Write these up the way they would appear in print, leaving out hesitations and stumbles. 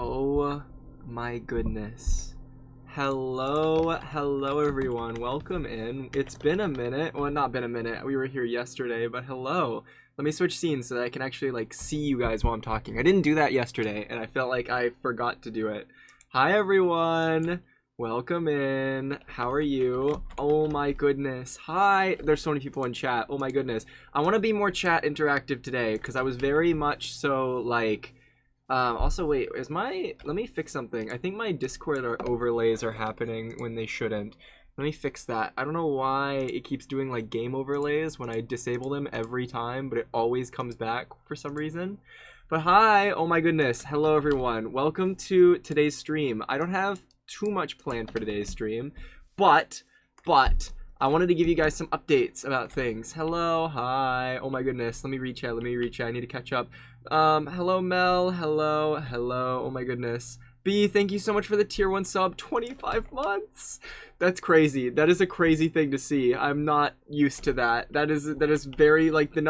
Oh my goodness. Hello everyone. Welcome in. It's been a minute. Well, not been a minute. We were here yesterday, but hello. Let me switch scenes so that I can actually like see you guys while I'm talking. I didn't do that yesterday and I felt like I forgot to do it. Hi everyone. Welcome in. How are you? Oh my goodness. Hi. There's so many people in chat. Oh my goodness. I want to be more chat interactive today because I was very much so like also wait, let me fix something. I think my Discord overlays are happening when they shouldn't. Let me fix that. I don't know why it keeps doing like game overlays when I disable them every time, but it always comes back for some reason. But hi, oh my goodness. Hello everyone. Welcome to today's stream. I don't have too much planned for today's stream, but I wanted to give you guys some updates about things. Hello, hi. Oh my goodness. Let me reach out. I need to catch up. Hello Mel. Hello. Oh my goodness. B, thank you so much for the tier 1 sub. 25 months. That's crazy. That is a crazy thing to see. I'm not used to that. That is very like the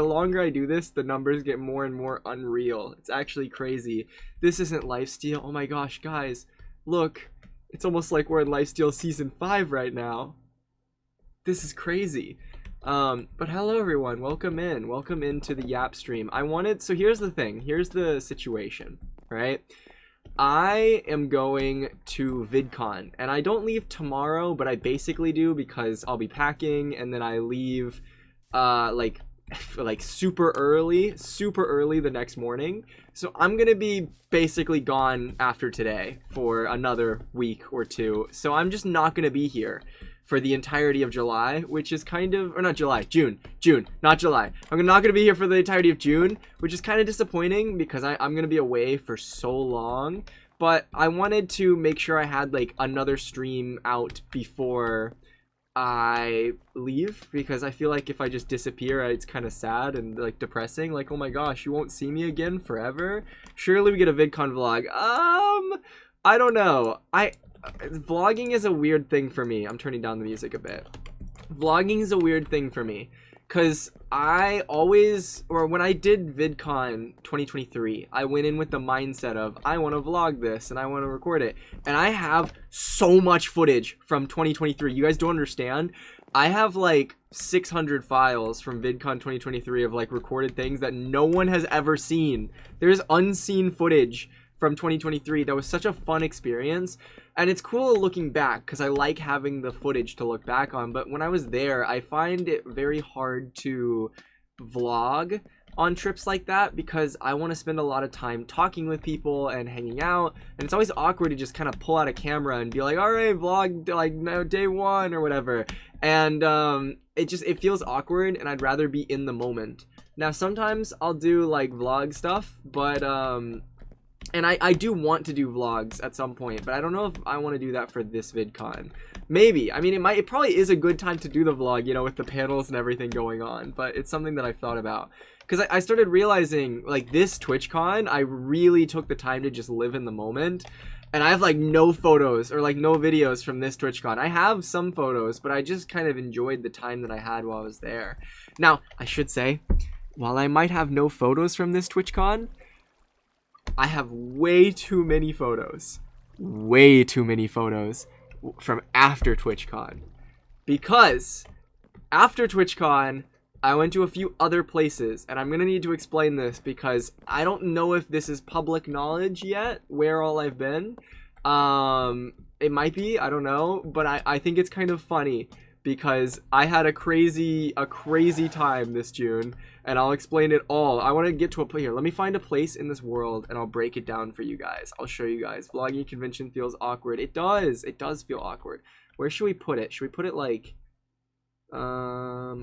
longer I do this, the numbers get more and more unreal. It's actually crazy. This isn't Lifesteal. Oh my gosh, guys. Look. It's almost like we're in Lifesteal season 5 right now. This is crazy. But hello everyone, welcome into the Yap stream. So here's the thing, here's the situation, right? I am going to VidCon, and I don't leave tomorrow, but I basically do because I'll be packing, and then I leave, like super early the next morning. So I'm gonna be basically gone after today for another week or two. So I'm just not gonna be here for the entirety of July, which is kind of, or not July, June, not July. I'm not gonna be here for the entirety of June, which is kind of disappointing because I'm gonna be away for so long. But I wanted to make sure I had like another stream out before I leave, because I feel like if I just disappear, it's kind of sad and like depressing. Like, oh my gosh, you won't see me again forever. Surely we get a VidCon vlog. I don't know. Vlogging is a weird thing for me. I'm turning down the music a bit. Vlogging is a weird thing for me because when I did VidCon 2023, I went in with the mindset of I want to vlog this and I want to record it, and I have so much footage from 2023. You guys don't understand. I have like 600 files from VidCon 2023 of like recorded things that no one has ever seen. There's unseen footage from 2023 that was such a fun experience, and it's cool looking back because I like having the footage to look back on. But when I was there, I find it very hard to vlog on trips like that because I want to spend a lot of time talking with people and hanging out, and it's always awkward to just kind of pull out a camera and be like, all right, vlog like no, day 1 or whatever, and it feels awkward, and I'd rather be in the moment. Now sometimes I'll do like vlog stuff, but and I do want to do vlogs at some point, but I don't know if I want to do that for this VidCon. Maybe. I mean, it probably is a good time to do the vlog, you know, with the panels and everything going on, but it's something that I've thought about. Because I started realizing, like, this TwitchCon, I really took the time to just live in the moment. And I have, like, no photos or, like, no videos from this TwitchCon. I have some photos, but I just kind of enjoyed the time that I had while I was there. Now, I should say, while I might have no photos from this TwitchCon, I have way too many photos from after TwitchCon, because after TwitchCon I went to a few other places, and I'm gonna need to explain this because I don't know if this is public knowledge yet where all I've been. It might be, I don't know, but I think it's kind of funny because I had a crazy time this June, and I'll explain it all. I want to get to a place here. Let me find a place in this world, and I'll break it down for you guys. I'll show you guys. Vlogging convention feels awkward. It does feel awkward. Where should we put it? Should we put it like, I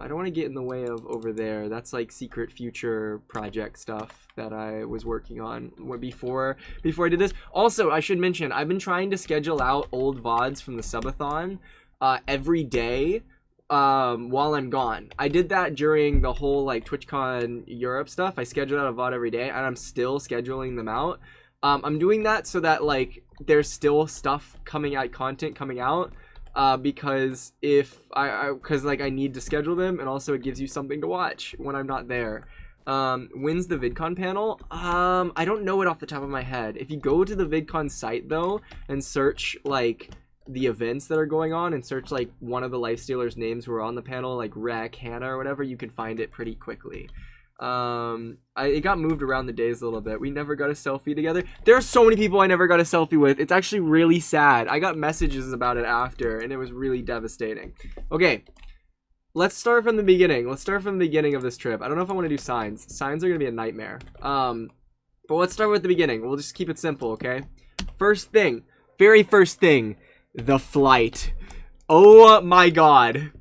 don't want to get in the way of over there. That's like secret future project stuff that I was working on before I did this. Also, I should mention, I've been trying to schedule out old VODs from the subathon every day while I'm gone. I did that during the whole like TwitchCon Europe stuff. I scheduled out a VOD every day, and I'm still scheduling them out. I'm doing that so that like there's still stuff coming out, content coming out, because if because like I need to schedule them, and also it gives you something to watch when I'm not there. Wins the VidCon panel. I don't know it off the top of my head. If you go to the VidCon site though and search like the events that are going on and search like one of the Lifestealers names who are on the panel, like Rek, Hannah, or whatever, you can find it pretty quickly. It got moved around the days a little bit. We never got a selfie together. There are so many people I never got a selfie with. It's actually really sad. I got messages about it after, and it was really devastating. Okay, let's start from the beginning. Let's start from the beginning of this trip. I don't know if I want to do signs. Signs are gonna be a nightmare. But let's start with the beginning. We'll just keep it simple, okay? First thing, very first thing, the flight. Oh my god.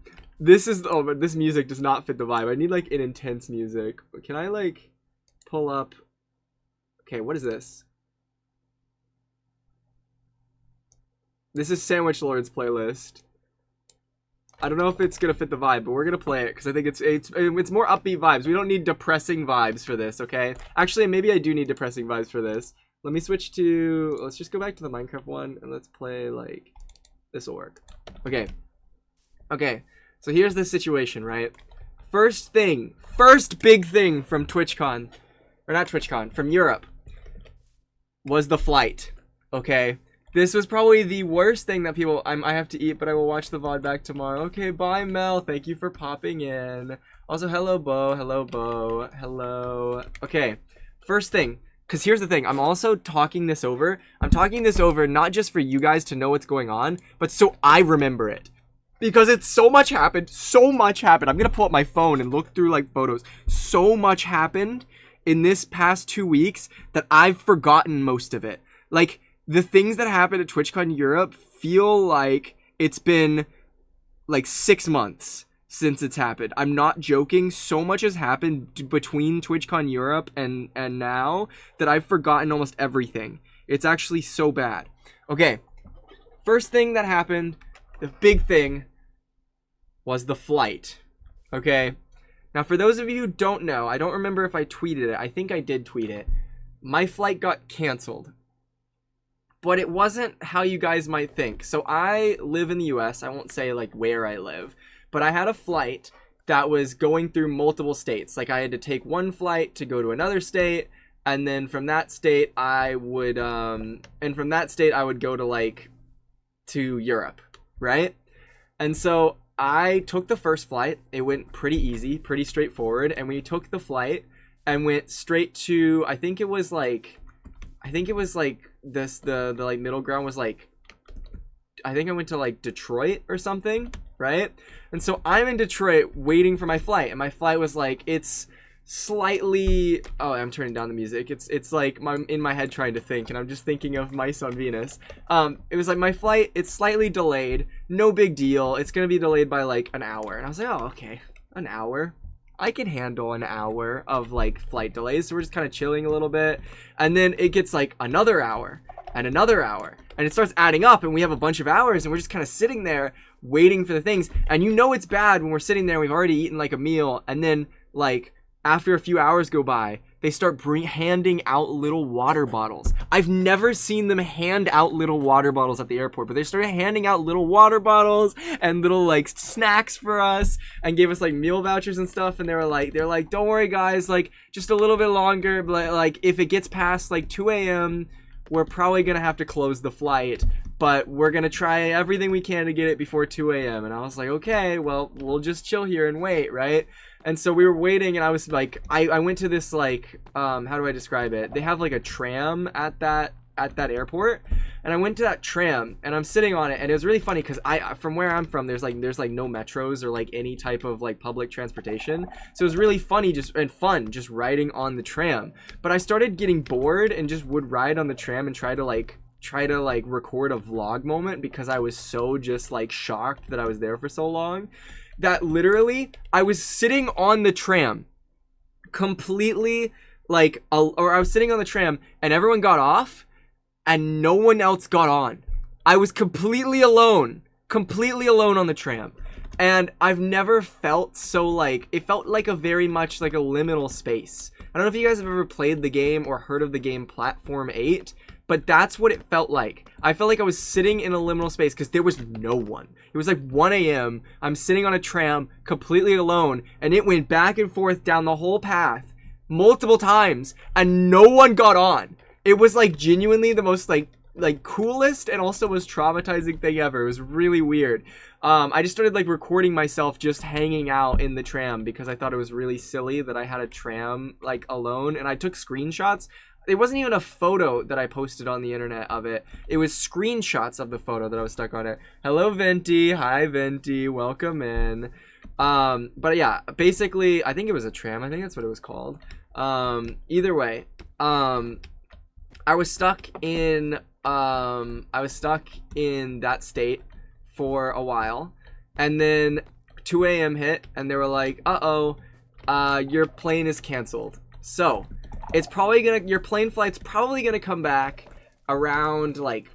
This is, oh, but this music does not fit the vibe. I need like an intense music. Can I like pull up? Okay, what is this? This is Sandwich Lord's playlist. I don't know if it's gonna fit the vibe, but we're gonna play it because I think it's more upbeat vibes. We don't need depressing vibes for this, okay? Actually, maybe I do need depressing vibes for this. Let me switch to, let's just go back to the Minecraft one and let's play like, this will work. Okay. Okay. So here's the situation, right? First big thing from TwitchCon, or not TwitchCon, from Europe, was the flight, okay? This was probably the worst thing that people, I have to eat, but I will watch the VOD back tomorrow. Okay, bye, Mel. Thank you for popping in. Also, hello, Bo. Hello, Bo. Hello. Okay, first thing, because here's the thing. I'm also talking this over. I'm talking this over not just for you guys to know what's going on, but so I remember it. Because it's so much happened. So much happened. I'm going to pull up my phone and look through like photos. So much happened in this past 2 weeks that I've forgotten most of it. Like, the things that happened at TwitchCon Europe feel like it's been like 6 months since it's happened. I'm not joking. So much has happened between TwitchCon Europe and now that I've forgotten almost everything. It's actually so bad. Okay. First thing that happened, the big thing, was the flight. Okay. Now, for those of you who don't know, I don't remember if I tweeted it. I think I did tweet it. My flight got canceled. But it wasn't how you guys might think. So I live in the US. I won't say like where I live. But I had a flight that was going through multiple states. Like, I had to take one flight to go to another state. And then from that state, I would go to like, to Europe. Right? And so I took the first flight. It went pretty easy, pretty straightforward. And we took the flight and went straight to, I think it was like this, the like middle ground was like, I think I went to like Detroit or something, right? And so I'm in Detroit waiting for my flight, and my flight was like, it's slightly, oh, I'm turning down the music. It's like in my head trying to think, and I'm just thinking of Mice on Venus. It was like my flight, it's slightly delayed, no big deal. It's gonna be delayed by like an hour, and I was like, oh, okay, an hour. I can handle an hour of like flight delays. So we're just kind of chilling a little bit, and then it gets like another hour and another hour, and it starts adding up, and we have a bunch of hours, and we're just kind of sitting there waiting for the things. And you know it's bad when we're sitting there, we've already eaten like a meal, and then like after a few hours go by, they start handing out little water bottles. I've never seen them hand out little water bottles at the airport, but they started handing out little water bottles and little like snacks for us, and gave us like meal vouchers and stuff. And they're like, don't worry guys, like just a little bit longer, but like if it gets past like 2 a.m., we're probably gonna have to close the flight, but we're gonna try everything we can to get it before 2 a.m. And I was like, okay, well, we'll just chill here and wait, right? And so we were waiting, and I was like, I went to this like, how do I describe it? They have like a tram at that airport, and I went to that tram, and I'm sitting on it, and it was really funny because from where I'm from, there's like no metros or like any type of like public transportation, so it was really funny and fun just riding on the tram. But I started getting bored and just would ride on the tram and try to record a vlog moment, because I was so just like shocked that I was there for so long, that literally I was sitting on the tram completely like, or I was sitting on the tram and everyone got off and no one else got on. I was completely alone on the tram. And I've never felt so like, it felt like a very much like a liminal space. I don't know if you guys have ever played the game or heard of the game Platform 8, but that's what it felt like. I felt like I was sitting in a liminal space because there was no one. It was like 1 a.m. I'm sitting on a tram completely alone, and it went back and forth down the whole path multiple times and no one got on. It was like genuinely the most like coolest and also most traumatizing thing ever. It was really weird. I just started like recording myself just hanging out in the tram because I thought it was really silly that I had a tram like alone, and I took screenshots. It wasn't even a photo that I posted on the internet of it. It was screenshots of the photo that I was stuck on it. Hello, Venti. Hi, Venti. Welcome in. But yeah, basically, I think it was a tram. I think that's what it was called. Either way, I was stuck in that state for a while, and then 2 a.m. hit, and they were like, your plane is canceled. So it's probably your plane flight's probably gonna come back around like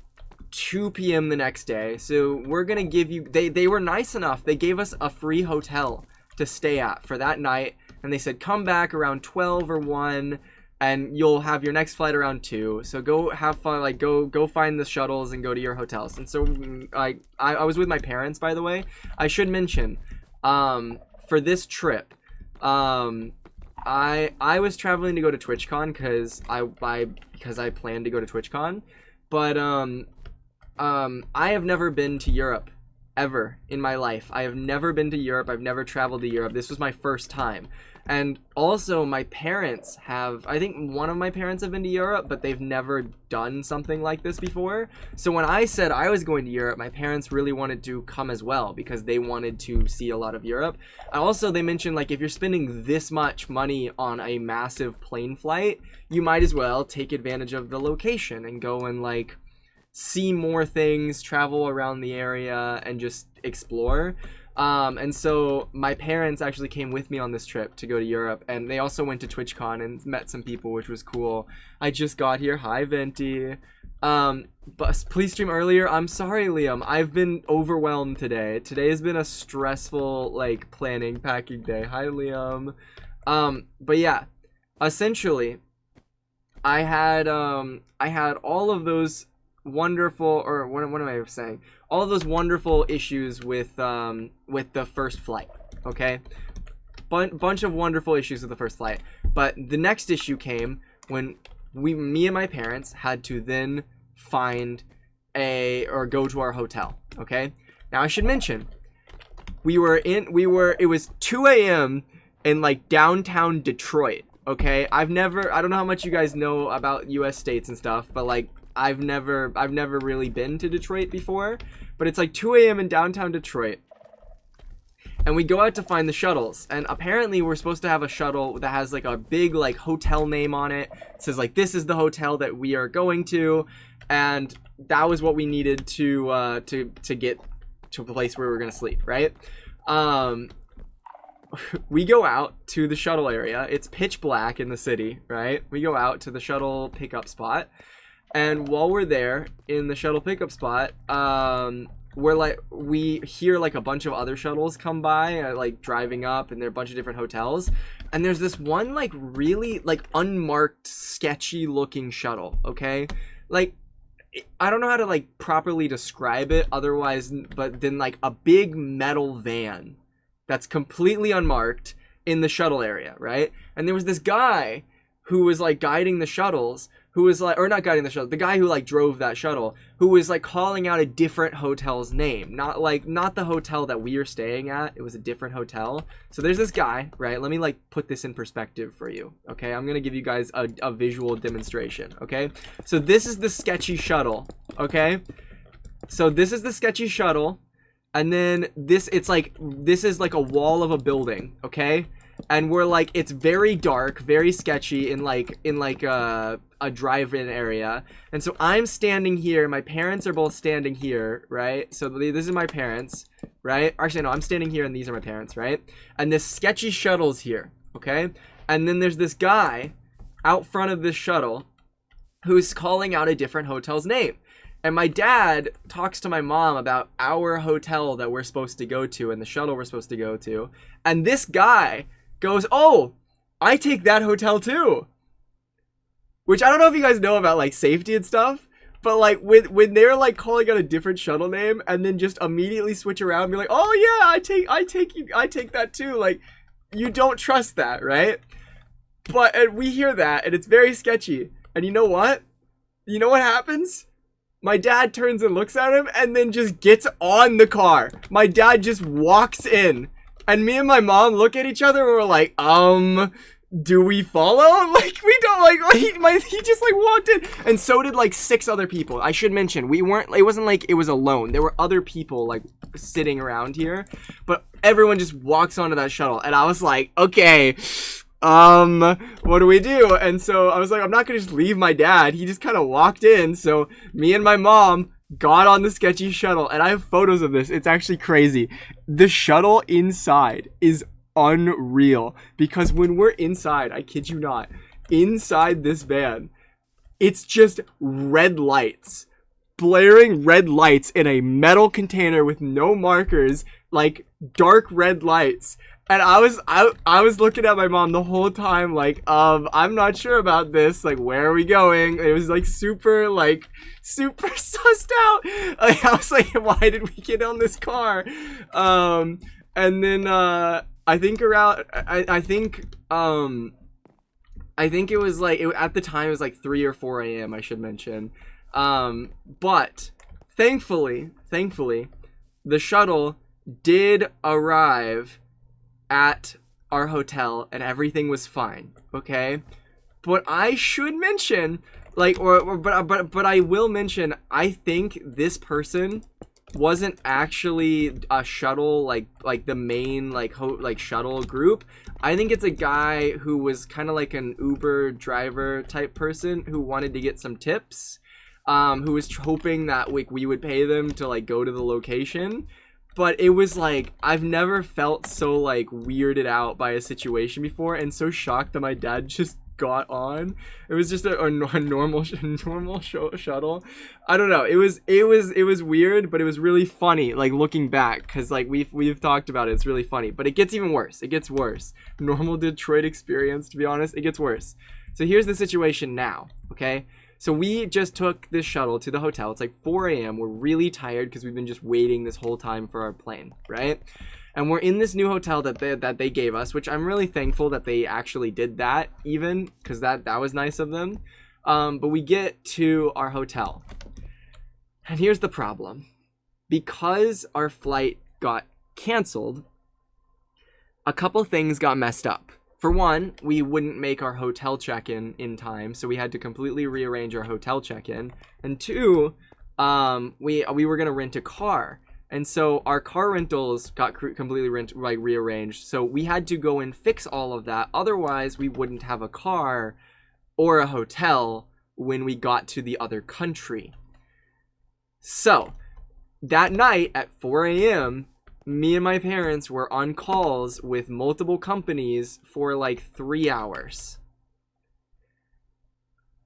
2 p.m. the next day. So we're gonna give you, they were nice enough, they gave us a free hotel to stay at for that night, and they said come back around 12 or 1 and you'll have your next flight around 2. So go have fun, like go find the shuttles and go to your hotels. And so I was with my parents, by the way. I should mention, for this trip, I was traveling to go to TwitchCon because I planned to go to TwitchCon, but I have never been to Europe ever in my life. I have never been to Europe. I've never traveled to Europe. This was my first time. And also my parents have, I think one of my parents have been to Europe, but they've never done something like this before. So when I said I was going to Europe, my parents really wanted to come as well because they wanted to see a lot of Europe. And also they mentioned, like, if you're spending this much money on a massive plane flight, you might as well take advantage of the location and go and like see more things, travel around the area and just explore. And so my parents actually came with me on this trip to go to Europe, and they also went to TwitchCon and met some people, which was cool. I just got here. Hi, Venti. But please stream earlier. I'm sorry, Liam. I've been overwhelmed today. Today has been a stressful, like, planning, packing day. Hi, Liam. But yeah, essentially, I had all of those wonderful, or what am I saying? All of those wonderful issues with the first flight, okay? Bunch of wonderful issues with the first flight. But the next issue came when me and my parents had to then find go to our hotel, okay? Now I should mention, it was 2 a.m. in like downtown Detroit, okay? I don't know how much you guys know about US states and stuff, but like I've never really been to Detroit before, but it's like 2 a.m. in downtown Detroit. And we go out to find the shuttles, and apparently we're supposed to have a shuttle that has like a big like hotel name on it. It says like, this is the hotel that we are going to, and that was what we needed to get to a place where we were gonna sleep, right? We go out to the shuttle area. It's pitch black in the city, right? We go out to the shuttle pickup spot. And while we're there in the shuttle pickup spot, we hear like a bunch of other shuttles come by, like driving up, and there are a bunch of different hotels. And there's this one like really like unmarked, sketchy looking shuttle, okay? Like, I don't know how to like properly describe it otherwise, but then like a big metal van that's completely unmarked in the shuttle area, right? And there was this guy who was like guiding the shuttles, who was like, or not guiding the shuttle, the guy who like drove that shuttle, who was like calling out a different hotel's name. Not the hotel that we are staying at. It was a different hotel. So there's this guy, right? Let me like put this in perspective for you, okay? I'm gonna give you guys a visual demonstration, okay? So this is the sketchy shuttle, okay? So this is the sketchy shuttle, and then this is like a wall of a building, okay? And we're like, it's very dark, very sketchy in a drive-in area. And so I'm standing here, my parents are both standing here, right? So this is my parents, right? Actually, no, I'm standing here and these are my parents, right? And this sketchy shuttle's here, okay? And then there's this guy out front of this shuttle who's calling out a different hotel's name. And my dad talks to my mom about our hotel that we're supposed to go to and the shuttle we're supposed to go to. And this guy goes, oh, I take that hotel too. Which I don't know if you guys know about like safety and stuff, but like when they're like calling out a different shuttle name and then just immediately switch around and be like, oh yeah, I take that too. Like, you don't trust that, right? and we hear that, and it's very sketchy. And you know what? You know what happens? My dad turns and looks at him and then just gets on the car. My dad just walks in. And me and my mom look at each other and we're like, do we follow? Like, we don't, like, he just, like, walked in. And so did, like, 6 other people. I should mention, it wasn't like it was alone. There were other people, like, sitting around here. But everyone just walks onto that shuttle. And I was like, okay, what do we do? And so I was like, I'm not gonna just leave my dad. He just kind of walked in. So me and my mom got on the sketchy shuttle, and I have photos of this. It's actually crazy. The shuttle inside is unreal, because when we're inside, I kid you not, inside this van, it's just red lights, blaring red lights in a metal container with no markers, like dark red lights. And I was looking at my mom the whole time, like, I'm not sure about this. Like, where are we going? It was like super sussed out. Like, I was like, why did we get on this car? And then I think it was like, at the time it was like 3 or 4 a.m. I should mention. But thankfully, the shuttle did arrive at our hotel and everything was fine, okay? But I should mention, like, but I will mention, I think this person wasn't actually a shuttle, like the main, like, shuttle group. I think it's a guy who was kind of like an Uber driver type person who wanted to get some tips, who was hoping that, like, we would pay them to, like, go to the location. But it was like, I've never felt so, like, weirded out by a situation before, and so shocked that my dad just got on. It was just a normal shuttle. I don't know. It was weird, but it was really funny, like, looking back, because, like, we've talked about it. It's really funny, but it gets even worse. It gets worse. Normal Detroit experience, to be honest. It gets worse. So here's the situation now, okay? So we just took this shuttle to the hotel. It's like 4 a.m. We're really tired because we've been just waiting this whole time for our plane, right? And we're in this new hotel that they gave us, which I'm really thankful that they actually did that, even, because that was nice of them. But we get to our hotel. And here's the problem. Because our flight got canceled, a couple things got messed up. For one, we wouldn't make our hotel check-in in time, so we had to completely rearrange our hotel check-in. And two, we were gonna rent a car, and so our car rentals got completely rearranged. So we had to go and fix all of that. Otherwise, we wouldn't have a car or a hotel when we got to the other country. So that night at 4 a.m. me and my parents were on calls with multiple companies for like 3 hours,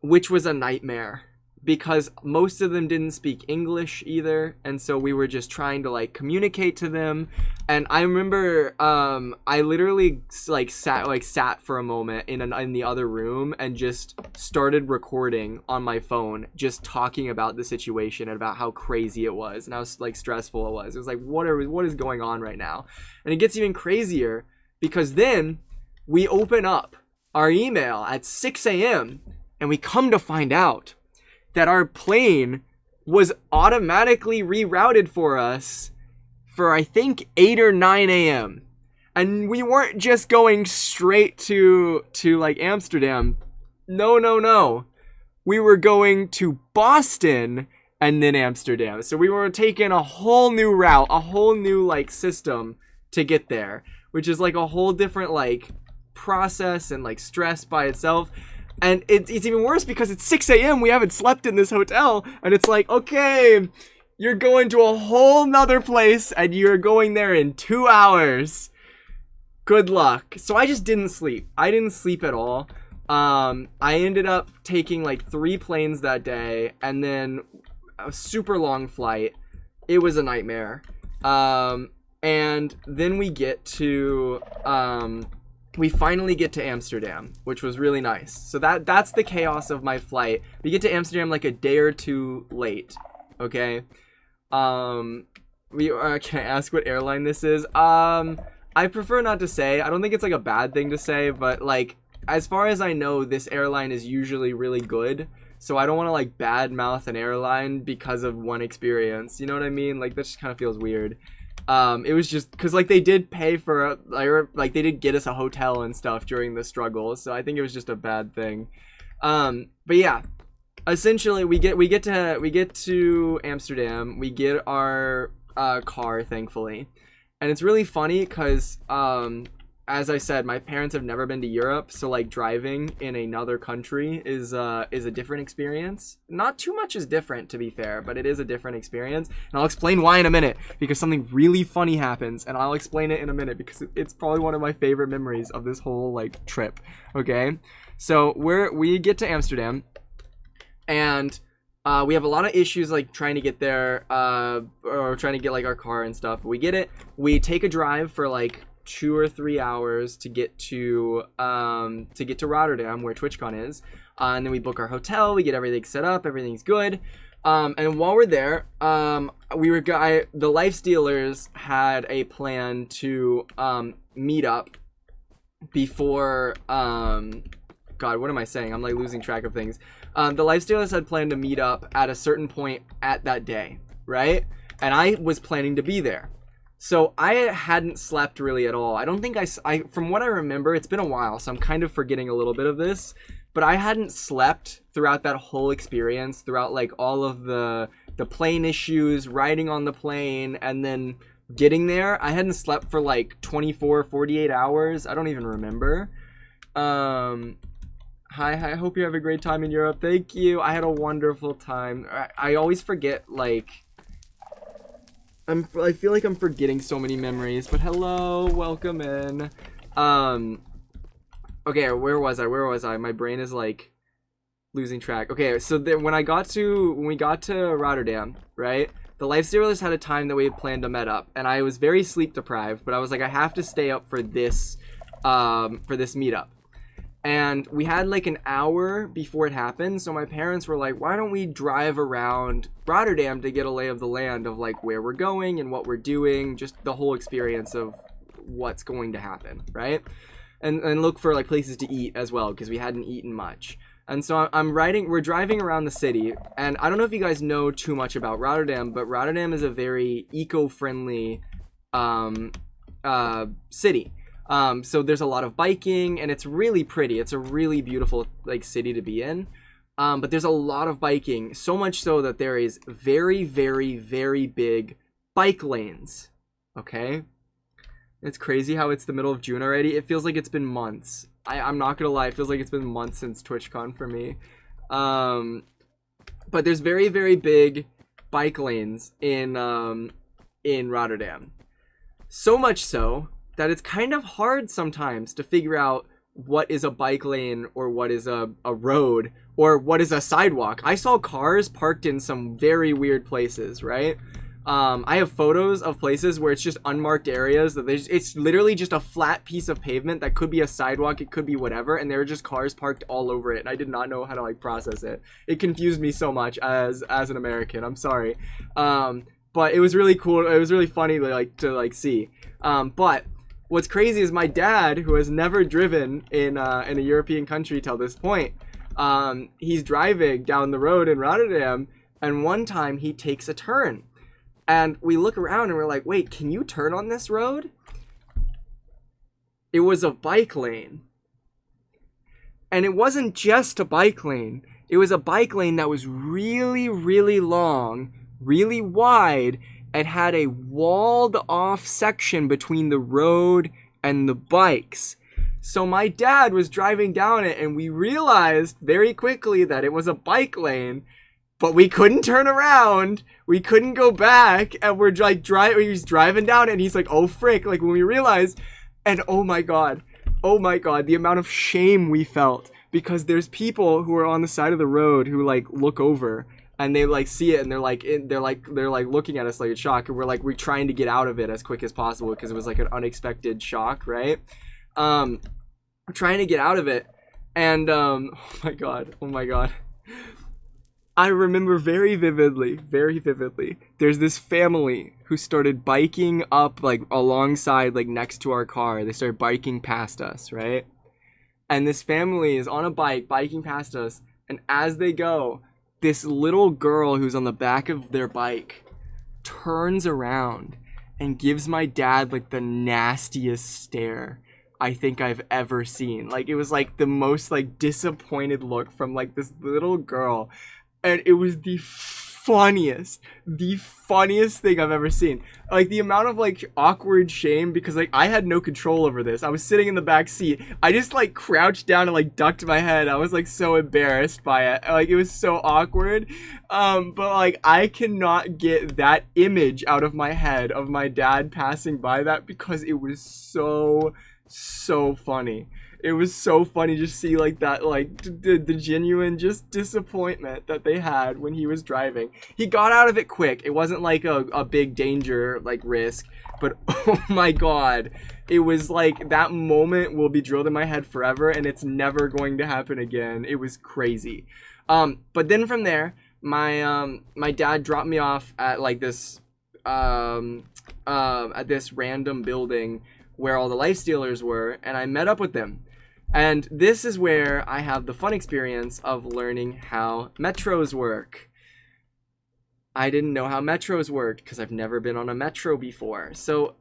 which was a nightmare because most of them didn't speak English either, and so we were just trying to like communicate to them. And I remember I literally like sat for a moment in the other room and just started recording on my phone, just talking about the situation and about how crazy it was and how like stressful it was. It was like, what is going on right now? And it gets even crazier because then we open up our email at 6 a.m. and we come to find out that our plane was automatically rerouted for us for I think 8 or 9 a.m. And we weren't just going straight to like Amsterdam. No. We were going to Boston and then Amsterdam. So we were taking a whole new route, a whole new like system to get there, which is like a whole different like process and like stress by itself. And it's even worse because it's 6 a.m. We haven't slept in this hotel. And it's like, okay, you're going to a whole nother place and you're going there in 2 hours. Good luck. So I just didn't sleep. I didn't sleep at all. I ended up taking like 3 planes that day and then a super long flight. It was a nightmare. And then we get to... we finally get to Amsterdam, which was really nice. So that's the chaos of my flight. We get to Amsterdam like a day or 2 late. Okay. Can I ask what airline this is? I prefer not to say. I don't think it's like a bad thing to say, but like as far as I know, this airline is usually really good. So I don't want to like badmouth an airline because of one experience. You know what I mean? Like that just kind of feels weird. It was just because like they did pay for like they did get us a hotel and stuff during the struggle. So I think it was just a bad thing. But yeah, essentially we get to Amsterdam. We get our car, thankfully, and it's really funny because as I said, my parents have never been to Europe, so like driving in another country is a different experience. Not too much is different, to be fair, but it is a different experience. And I'll explain why in a minute, because something really funny happens, and I'll explain it in a minute because it's probably one of my favorite memories of this whole like trip. Okay, so we get to Amsterdam, and we have a lot of issues like trying to get there, or trying to get like our car and stuff. We get it. We take a drive for like 2 or 3 hours to get to Rotterdam, where TwitchCon is, and then we book our hotel. We get everything set up. Everything's good. And while we're there, the Life Stealers had a plan to meet up before. God, what am I saying? I'm like losing track of things. The Life Stealers had planned to meet up at a certain point at that day, right? And I was planning to be there. So I hadn't slept really at all. I don't think I from what I remember, it's been a while, so I'm kind of forgetting a little bit of this, but I hadn't slept throughout that whole experience, throughout like all of the plane issues, riding on the plane, and then getting there. I hadn't slept for like 24, 48 hours. I don't even remember. Hi, I hope you have a great time in Europe. Thank you. I had a wonderful time. I always forget, like, I feel like I'm forgetting so many memories, but hello, welcome in. Okay, where was I? My brain is like losing track. Okay, so when we got to Rotterdam, right? The Life Stealers had a time that we had planned to meet up, and I was very sleep deprived, but I was like, I have to stay up for this meetup. And we had like an hour before it happened, so my parents were like, why don't we drive around Rotterdam to get a lay of the land of like where we're going and what we're doing, just the whole experience of what's going to happen, right? And look for like places to eat as well, because we hadn't eaten much. And so we're driving around the city, and I don't know if you guys know too much about Rotterdam, but Rotterdam is a very eco-friendly city. So there's a lot of biking, and it's really pretty. It's a really beautiful like city to be in. But there's a lot of biking, so much so that there is very, very, very big bike lanes. Okay? It's crazy how it's the middle of June already. It feels like it's been months. I'm not gonna lie, it feels like it's been months since TwitchCon for me. But there's very, very big bike lanes in Rotterdam. So much so that it's kind of hard sometimes to figure out what is a bike lane or what is a road or what is a sidewalk. I saw cars parked in some very weird places, right? I have photos of places where it's just unmarked areas that it's literally just a flat piece of pavement that could be a sidewalk, it could be whatever, and there are just cars parked all over it, and I did not know how to like process it. It confused me so much as an American. I'm sorry. But it was really cool. It was really funny to see. But what's crazy is my dad, who has never driven in a European country till this point, he's driving down the road in Rotterdam, and one time he takes a turn. And we look around and we're like, wait, can you turn on this road? It was a bike lane. And it wasn't just a bike lane. It was a bike lane that was really, really long, really wide, and had a walled off section between the road and the bikes. So my dad was driving down it, and we realized very quickly that it was a bike lane, but we couldn't turn around, we couldn't go back, and we're like he's driving down it, and he's like, oh frick, like when we realized, and oh my god, the amount of shame we felt, because there's people who are on the side of the road who like look over, and they like see it, and they're like looking at us like it's shock, and we're trying to get out of it as quick as possible because it was like an unexpected shock, right? We're trying to get out of it, and oh my god. I remember very vividly, there's this family who started biking up, like, alongside, like, next to our car. They started biking past us, right? and this family is on a bike biking past us, and as they go, this little girl who's on the back of their bike turns around and gives my dad like the nastiest stare I think I've ever seen. Like, it was like the most like disappointed look from like this little girl, and it was the funniest thing I've ever seen. Like, the amount of like awkward shame, because like I had no control over this. I was sitting in the back seat. I just like crouched down and like ducked my head. I was like so embarrassed by it. Like, it was so awkward. But like I cannot get that image out of my head of my dad passing by that, because it was so funny. It was so funny to see like that, like the genuine just disappointment that they had when he was driving. He got out of it quick. It wasn't like a big danger like risk, but oh my god, it was like that moment will be drilled in my head forever, and it's never going to happen again. It was crazy. But then from there, my dad dropped me off at like this at this random building where all the life stealers were, and I met up with them. And this is where I have the fun experience of learning how metros work. I didn't know how metros worked because I've never been on a metro before. So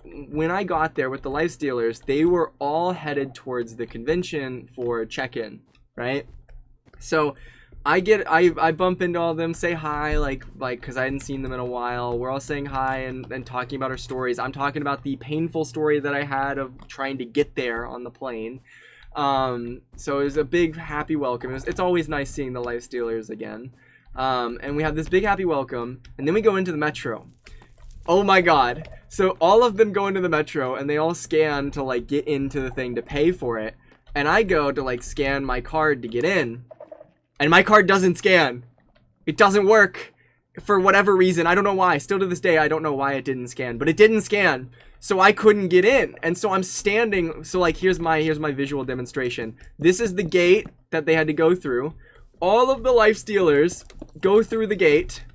when I got there with the life stealers, they were all headed towards the convention for check-in, right? So I bump into all of them, say hi, like because I hadn't seen them in a while. We're all saying hi and talking about our stories. I'm talking about the painful story that I had of trying to get there on the plane. So it was a big happy welcome. It's always nice seeing the life stealers again. And we have this big happy welcome, and then we go into the metro. Oh my god. So all of them go into the metro, and they all scan to like get into the thing to pay for it. And I go to like scan my card to get in. And my card doesn't scan. It doesn't work for whatever reason. I don't know why. Still to this day, I don't know why it didn't scan. But it didn't scan. So I couldn't get in. And so I'm standing. So like, here's my visual demonstration. This is the gate that they had to go through. All of the life stealers go through the gate.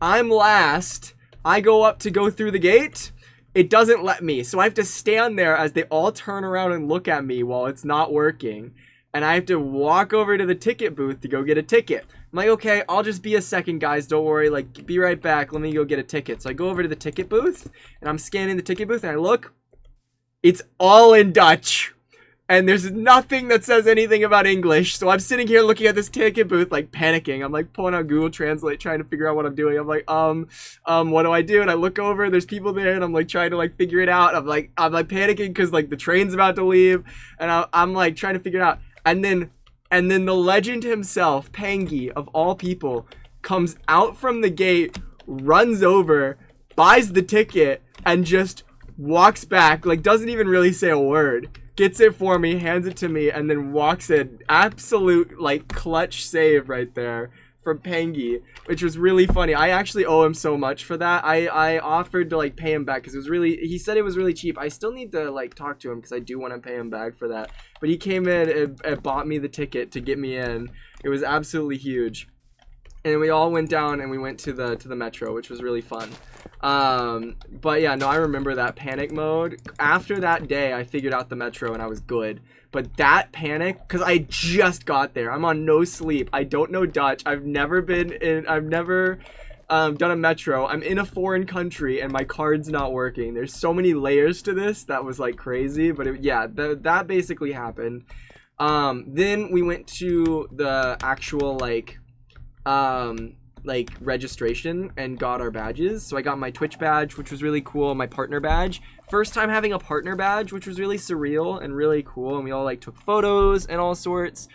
I'm last. I go up to go through the gate. It doesn't let me. So I have to stand there as they all turn around and look at me while it's not working. And I have to walk over to the ticket booth to go get a ticket. I'm like, okay, I'll just be a second, guys. Don't worry. Like, be right back. Let me go get a ticket. So I go over to the ticket booth, and I'm scanning the ticket booth, and I look. It's all in Dutch. And there's nothing that says anything about English. So I'm sitting here looking at this ticket booth, like, panicking. I'm, like, pulling out Google Translate, trying to figure out what I'm doing. I'm like, what do I do? And I look over, there's people there, and I'm, like, trying to, like, figure it out. I'm panicking because, like, the train's about to leave. And I'm like, trying to figure it out. And then the legend himself, Pangy, of all people, comes out from the gate, runs over, buys the ticket, and just walks back, like doesn't even really say a word. Gets it for me, hands it to me, and then walks in. Absolute, like, clutch save right there from Pangy, which was really funny. I actually owe him so much for that. I offered to like pay him back because it was really, he said it was really cheap. I still need to like talk to him because I do want to pay him back for that. But he came in and bought me the ticket to get me in. It was absolutely huge. And we all went down and we went to the metro, which was really fun. But yeah, no, I remember that panic mode. After that day, I figured out the metro and I was good. But that panic, because I just got there. I'm on no sleep. I don't know Dutch. I've never done a metro. I'm in a foreign country and my card's not working. There's so many layers to this. That was like crazy. But yeah, that basically happened. Then we went to the actual like registration and got our badges. So I got my Twitch badge, which was really cool, my partner badge. First time having a partner badge, which was really surreal and really cool, and we all like took photos and all sorts.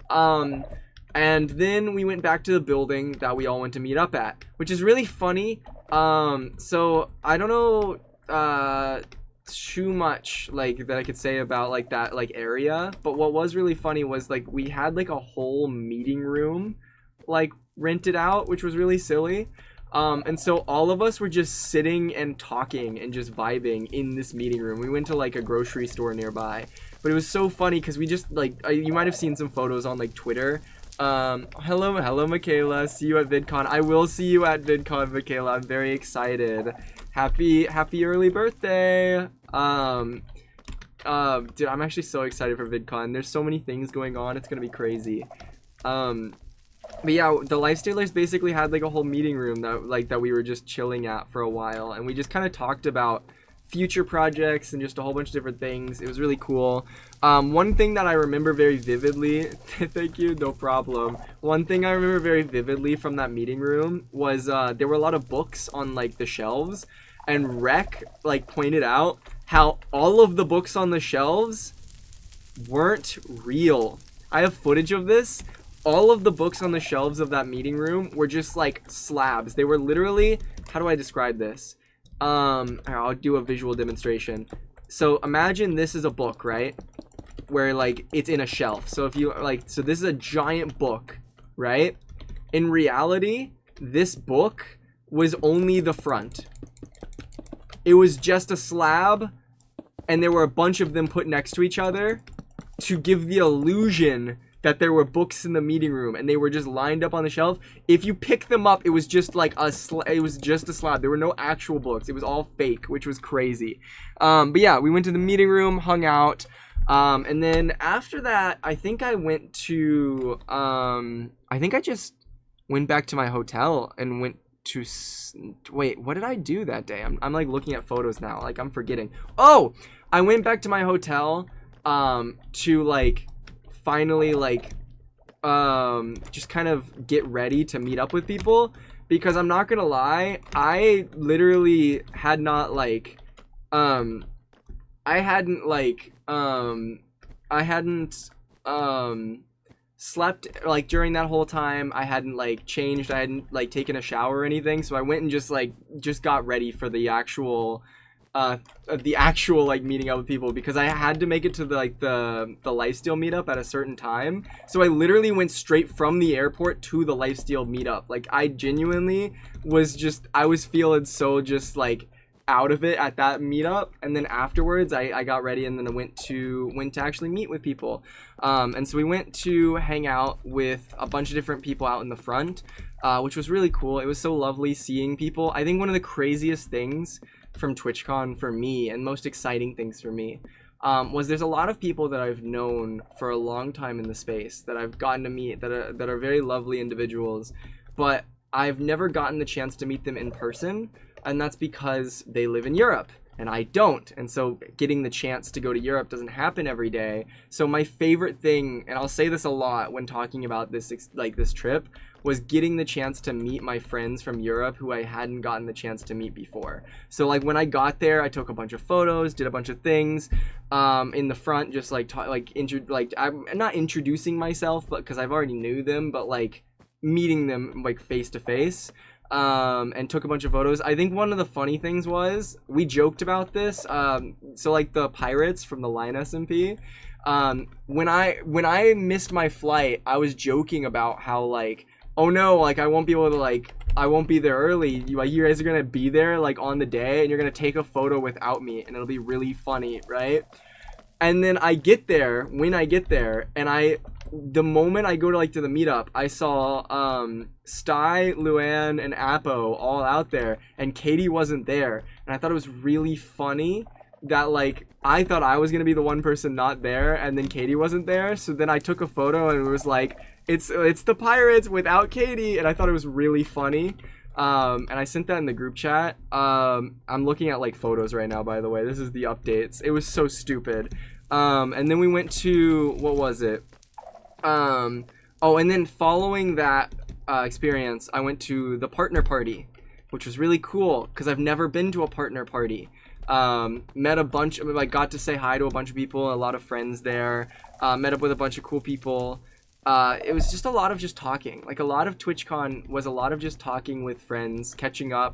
And then we went back to the building that we all went to meet up at, which is really funny. So I don't know too much like that I could say about like that like area, but what was really funny was like we had like a whole meeting room like rented out, which was really silly. And so all of us were just sitting and talking and just vibing in this meeting room. We went to like a grocery store nearby, but it was so funny because we just like, you might have seen some photos on like Twitter. Hello Michaela, see you at VidCon. I will see you at VidCon, Michaela. I'm very excited. Happy early birthday. dude, I'm actually so excited for VidCon. There's so many things going on. It's gonna be crazy. But yeah, the Lifestealers basically had like a whole meeting room that we were just chilling at for a while, and we just kind of talked about future projects and just a whole bunch of different things. It was really cool. One thing that I remember very vividly, thank you, no problem. One thing I remember very vividly from that meeting room was there were a lot of books on like the shelves, and Rec like pointed out how all of the books on the shelves weren't real. I have footage of this. All of the books on the shelves of that meeting room were just like slabs. They were literally, how do I describe this? I'll do a visual demonstration. So imagine this is a book, right? Where like it's in a shelf. So if you like, so this is a giant book, right? In reality, this book was only the front. It was just a slab, and there were a bunch of them put next to each other to give the illusion that there were books in the meeting room, and they were just lined up on the shelf. If you pick them up, it was just like it was just a slab. There were no actual books. It was all fake, which was crazy. But yeah, we went to the meeting room, hung out, and then after that, I think I went to I think I just went back to my hotel and went to wait, what did I do that day? I'm like looking at photos now, like I'm forgetting. Oh, I went back to my hotel to like finally like just kind of get ready to meet up with people, because I'm not gonna lie, I literally had not like I hadn't slept like during that whole time. I hadn't like changed, I hadn't like taken a shower or anything, so I went and just got ready for the actual like meeting up with people, because I had to make it to the Lifesteal meetup at a certain time. So I literally went straight from the airport to the Lifesteal meetup. Like I genuinely I was feeling so just like out of it at that meetup, and then afterwards I got ready, and then I went to actually meet with people. And so we went to hang out with a bunch of different people out in the front, which was really cool. It was so lovely seeing people. I think one of the craziest things from TwitchCon for me, and most exciting things for me, was there's a lot of people that I've known for a long time in the space that I've gotten to meet that are very lovely individuals, but I've never gotten the chance to meet them in person, and that's because they live in Europe and I don't, and so getting the chance to go to Europe doesn't happen every day. So my favorite thing, and I'll say this a lot when talking about this trip, was getting the chance to meet my friends from Europe who I hadn't gotten the chance to meet before. So like when I got there, I took a bunch of photos, did a bunch of things in the front, just like I'm not introducing myself, but because I've already knew them, but like meeting them like face to face. And took a bunch of photos. I think one of the funny things was, we joked about this, so like the pirates from the Line SMP, when I missed my flight, I was joking about how like, oh no, like I won't be able to, like I won't be there early, you guys are gonna be there like on the day, and you're gonna take a photo without me, and it'll be really funny, right? And then I get there, and the moment I go to the meetup, I saw Sty, Luann, and Apo all out there, and Katie wasn't there. And I thought it was really funny that like I thought I was gonna be the one person not there, and then Katie wasn't there. So then I took a photo, and it was like it's the pirates without Katie, and I thought it was really funny. And I sent that in the group chat. I'm looking at like photos right now, by the way. This is the updates. It was so stupid. And then we went to, what was it? Oh, and then following that experience, I went to the partner party, which was really cool because I've never been to a partner party. Met a bunch of, like, got to say hi to a bunch of people, a lot of friends there. Met up with a bunch of cool people. It was just a lot of just talking. Like, a lot of TwitchCon was a lot of just talking with friends,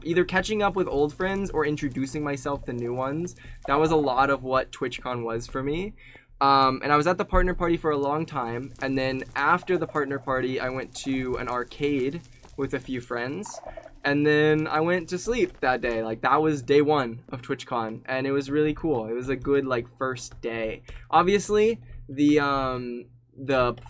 either catching up with old friends or introducing myself to new ones. That was a lot of what TwitchCon was for me. And I was at the partner party for a long time, and then after the partner party, I went to an arcade with a few friends, and then I went to sleep that day. Like, that was day one of TwitchCon, and it was really cool. It was a good, like, first day. Obviously, the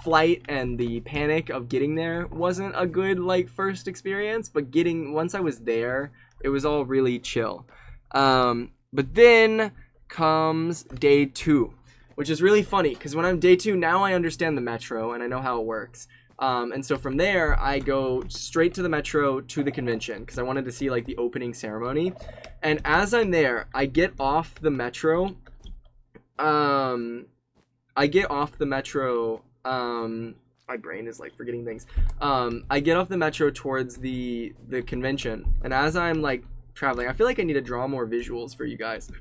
flight and the panic of getting there wasn't a good, like, first experience, but once I was there, it was all really chill. But then comes day 2, which is really funny because when I'm day 2, now I understand the metro and I know how it works. And so from there, I go straight to the metro to the convention because I wanted to see like the opening ceremony. And as I'm there, I get off the metro. My brain is like forgetting things. I get off the metro towards the convention, and as I'm like traveling, I feel like I need to draw more visuals for you guys.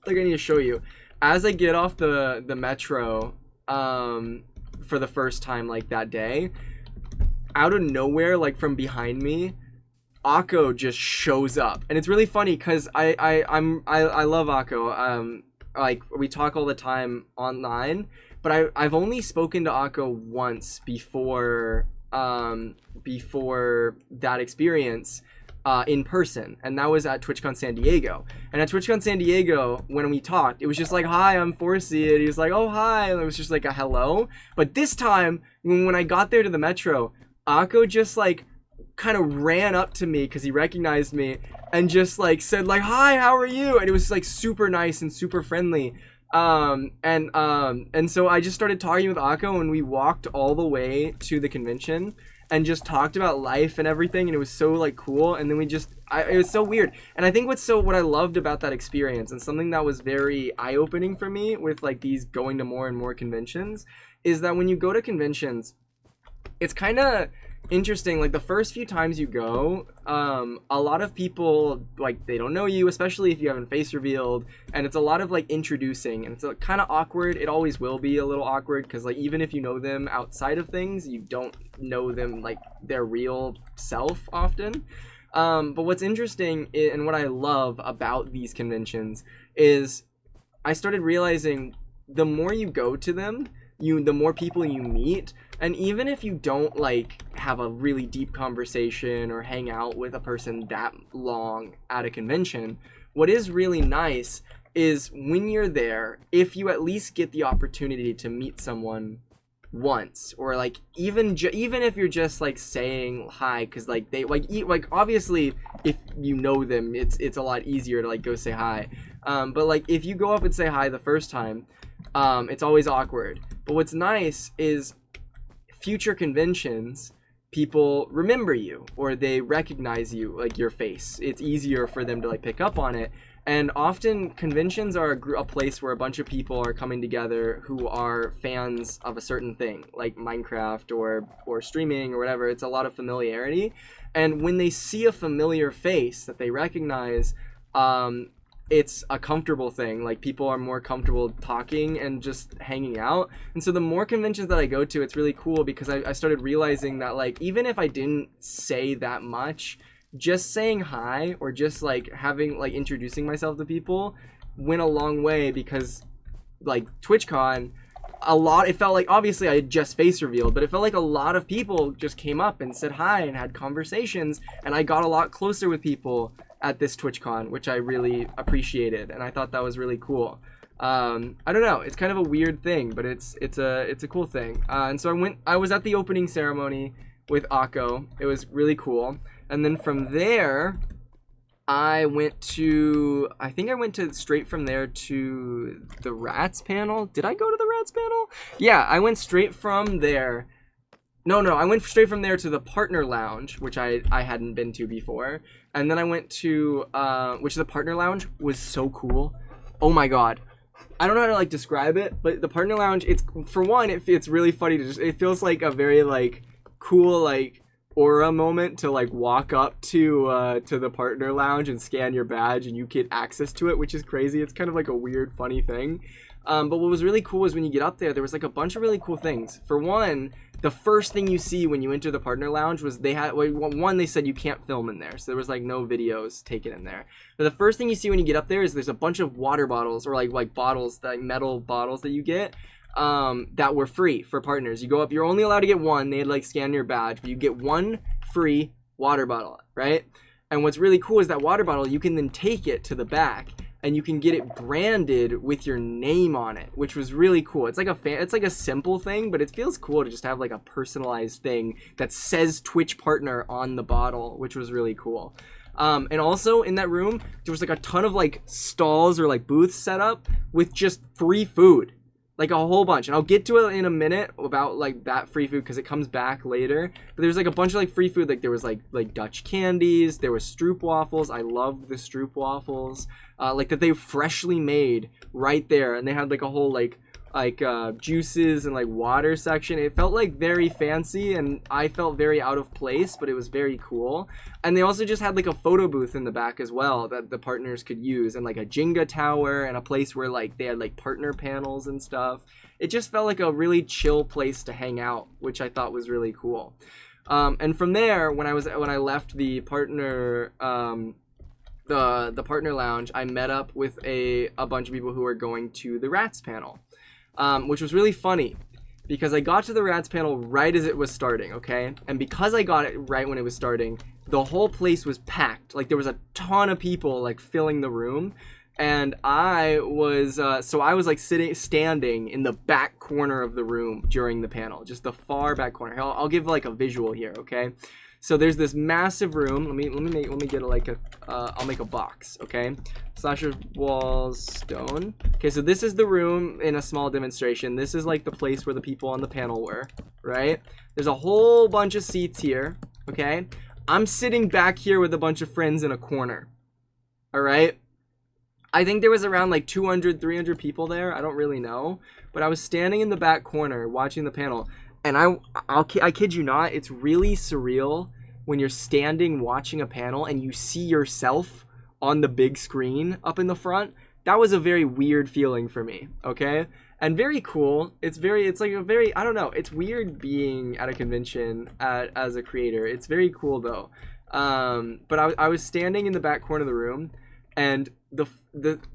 Like I need to show you. As I get off the metro, for the first time like that day, out of nowhere, like from behind me, Akko just shows up, and it's really funny because I love Akko. Like we talk all the time online, but I've only spoken to Akko once before that experience in person, and that was at TwitchCon San Diego. And at TwitchCon San Diego, when we talked, it was just like, "Hi, I'm Forsey," and he was like, "Oh, hi," and it was just like a hello. But this time, when I got there to the metro, Akko just like kind of ran up to me because he recognized me and just like said like, "Hi, how are you?" And it was like super nice and super friendly. And so I just started talking with Akko, and we walked all the way to the convention and just talked about life and everything, and it was so like cool. And then it was so weird. And I think what I loved about that experience, and something that was very eye-opening for me with like these going to more and more conventions, is that when you go to conventions, it's kind of interesting. Like the first few times you go, a lot of people, like, they don't know you, especially if you haven't face revealed, and it's a lot of like introducing, and it's kind of awkward. It always will be a little awkward because like even if you know them outside of things, you don't know them like their real self often. But what's interesting and what I love about these conventions is I started realizing the more you go to them, the more people you meet. And even if you don't like have a really deep conversation or hang out with a person that long at a convention, what is really nice is when you're there, if you at least get the opportunity to meet someone once, or like even if you're just like saying hi, because like they like obviously if you know them, it's a lot easier to like go say hi. But like if you go up and say hi the first time, it's always awkward. But what's nice is future conventions, people remember you, or they recognize you, like your face. It's easier for them to like pick up on it. And often conventions are a place where a bunch of people are coming together who are fans of a certain thing, like Minecraft or streaming or whatever. It's a lot of familiarity. And when they see a familiar face that they recognize, it's a comfortable thing. Like people are more comfortable talking and just hanging out. And so the more conventions that I go to, it's really cool because I started realizing that like even if I didn't say that much, just saying hi or just like having like introducing myself to people went a long way. Because like TwitchCon, it felt like, obviously I had just face revealed, but it felt like a lot of people just came up and said hi and had conversations, and I got a lot closer with people at this TwitchCon, which I really appreciated, and I thought that was really cool. I don't know, it's kind of a weird thing, but it's a cool thing. And so I was at the opening ceremony with Akko. It was really cool. And then from there, I went straight from there to the Rats panel. Did I go to the Rats panel? Yeah, I went straight from there. No, I went straight from there to the Partner Lounge, which I hadn't been to before. And then I went to, which the Partner Lounge was so cool. Oh my god. I don't know how to like describe it, but the Partner Lounge, it's, for one, it's really funny to it feels like a very like cool like aura moment to like walk up to the Partner Lounge and scan your badge and you get access to it, which is crazy. It's kind of like a weird, funny thing. But what was really cool is when you get up there was like a bunch of really cool things. For one, the first thing you see when you enter the Partner Lounge was they said you can't film in there, so there was like no videos taken in there. But the first thing you see when you get up there is there's a bunch of water bottles, or like bottles, like metal bottles that you get, that were free for partners. You go up, you're only allowed to get one. They'd like scan your badge, but you get one free water bottle, right? And what's really cool is that water bottle, you can then take it to the back and you can get it branded with your name on it, which was really cool. It's like a simple thing, but it feels cool to just have like a personalized thing that says Twitch Partner on the bottle, which was really cool. And also in that room, there was like a ton of like stalls or like booths set up with just free food. Like a whole bunch, and I'll get to it in a minute about like that free food because it comes back later. But there's like a bunch of like free food. Like there was like Dutch candies, there was Stroop waffles. I loved the Stroop waffles, like that they freshly made right there, and they had like a whole like juices and like water section. It felt like very fancy, and I felt very out of place, but it was very cool. And they also just had like a photo booth in the back as well that the partners could use, and like a Jenga tower, and a place where like they had like partner panels and stuff. It just felt like a really chill place to hang out, which I thought was really cool. And from there, when I left the partner the partner lounge, I met up with a bunch of people who were going to the Rats panel. Which was really funny because I got to the Rats panel right as it was starting, okay? And because I got it right when it was starting, the whole place was packed. Like there was a ton of people like filling the room, and I was like standing in the back corner of the room during the panel, just the far back corner. I'll give like a visual here, okay? So there's this massive room. Let me get I'll make a box, okay? Slasher walls stone. Okay, so this is the room in a small demonstration. This is like the place where the people on the panel were, right? There's a whole bunch of seats here, okay? I'm sitting back here with a bunch of friends in a corner. All right? I think there was around like 200, 300 people there. I don't really know, but I was standing in the back corner watching the panel. And I kid you not, it's really surreal when you're standing watching a panel and you see yourself on the big screen up in the front. That was a very weird feeling for me, okay? And very cool. It's like a very, I don't know, it's weird being at a convention as a creator. It's very cool though. But I was standing in the back corner of the room, and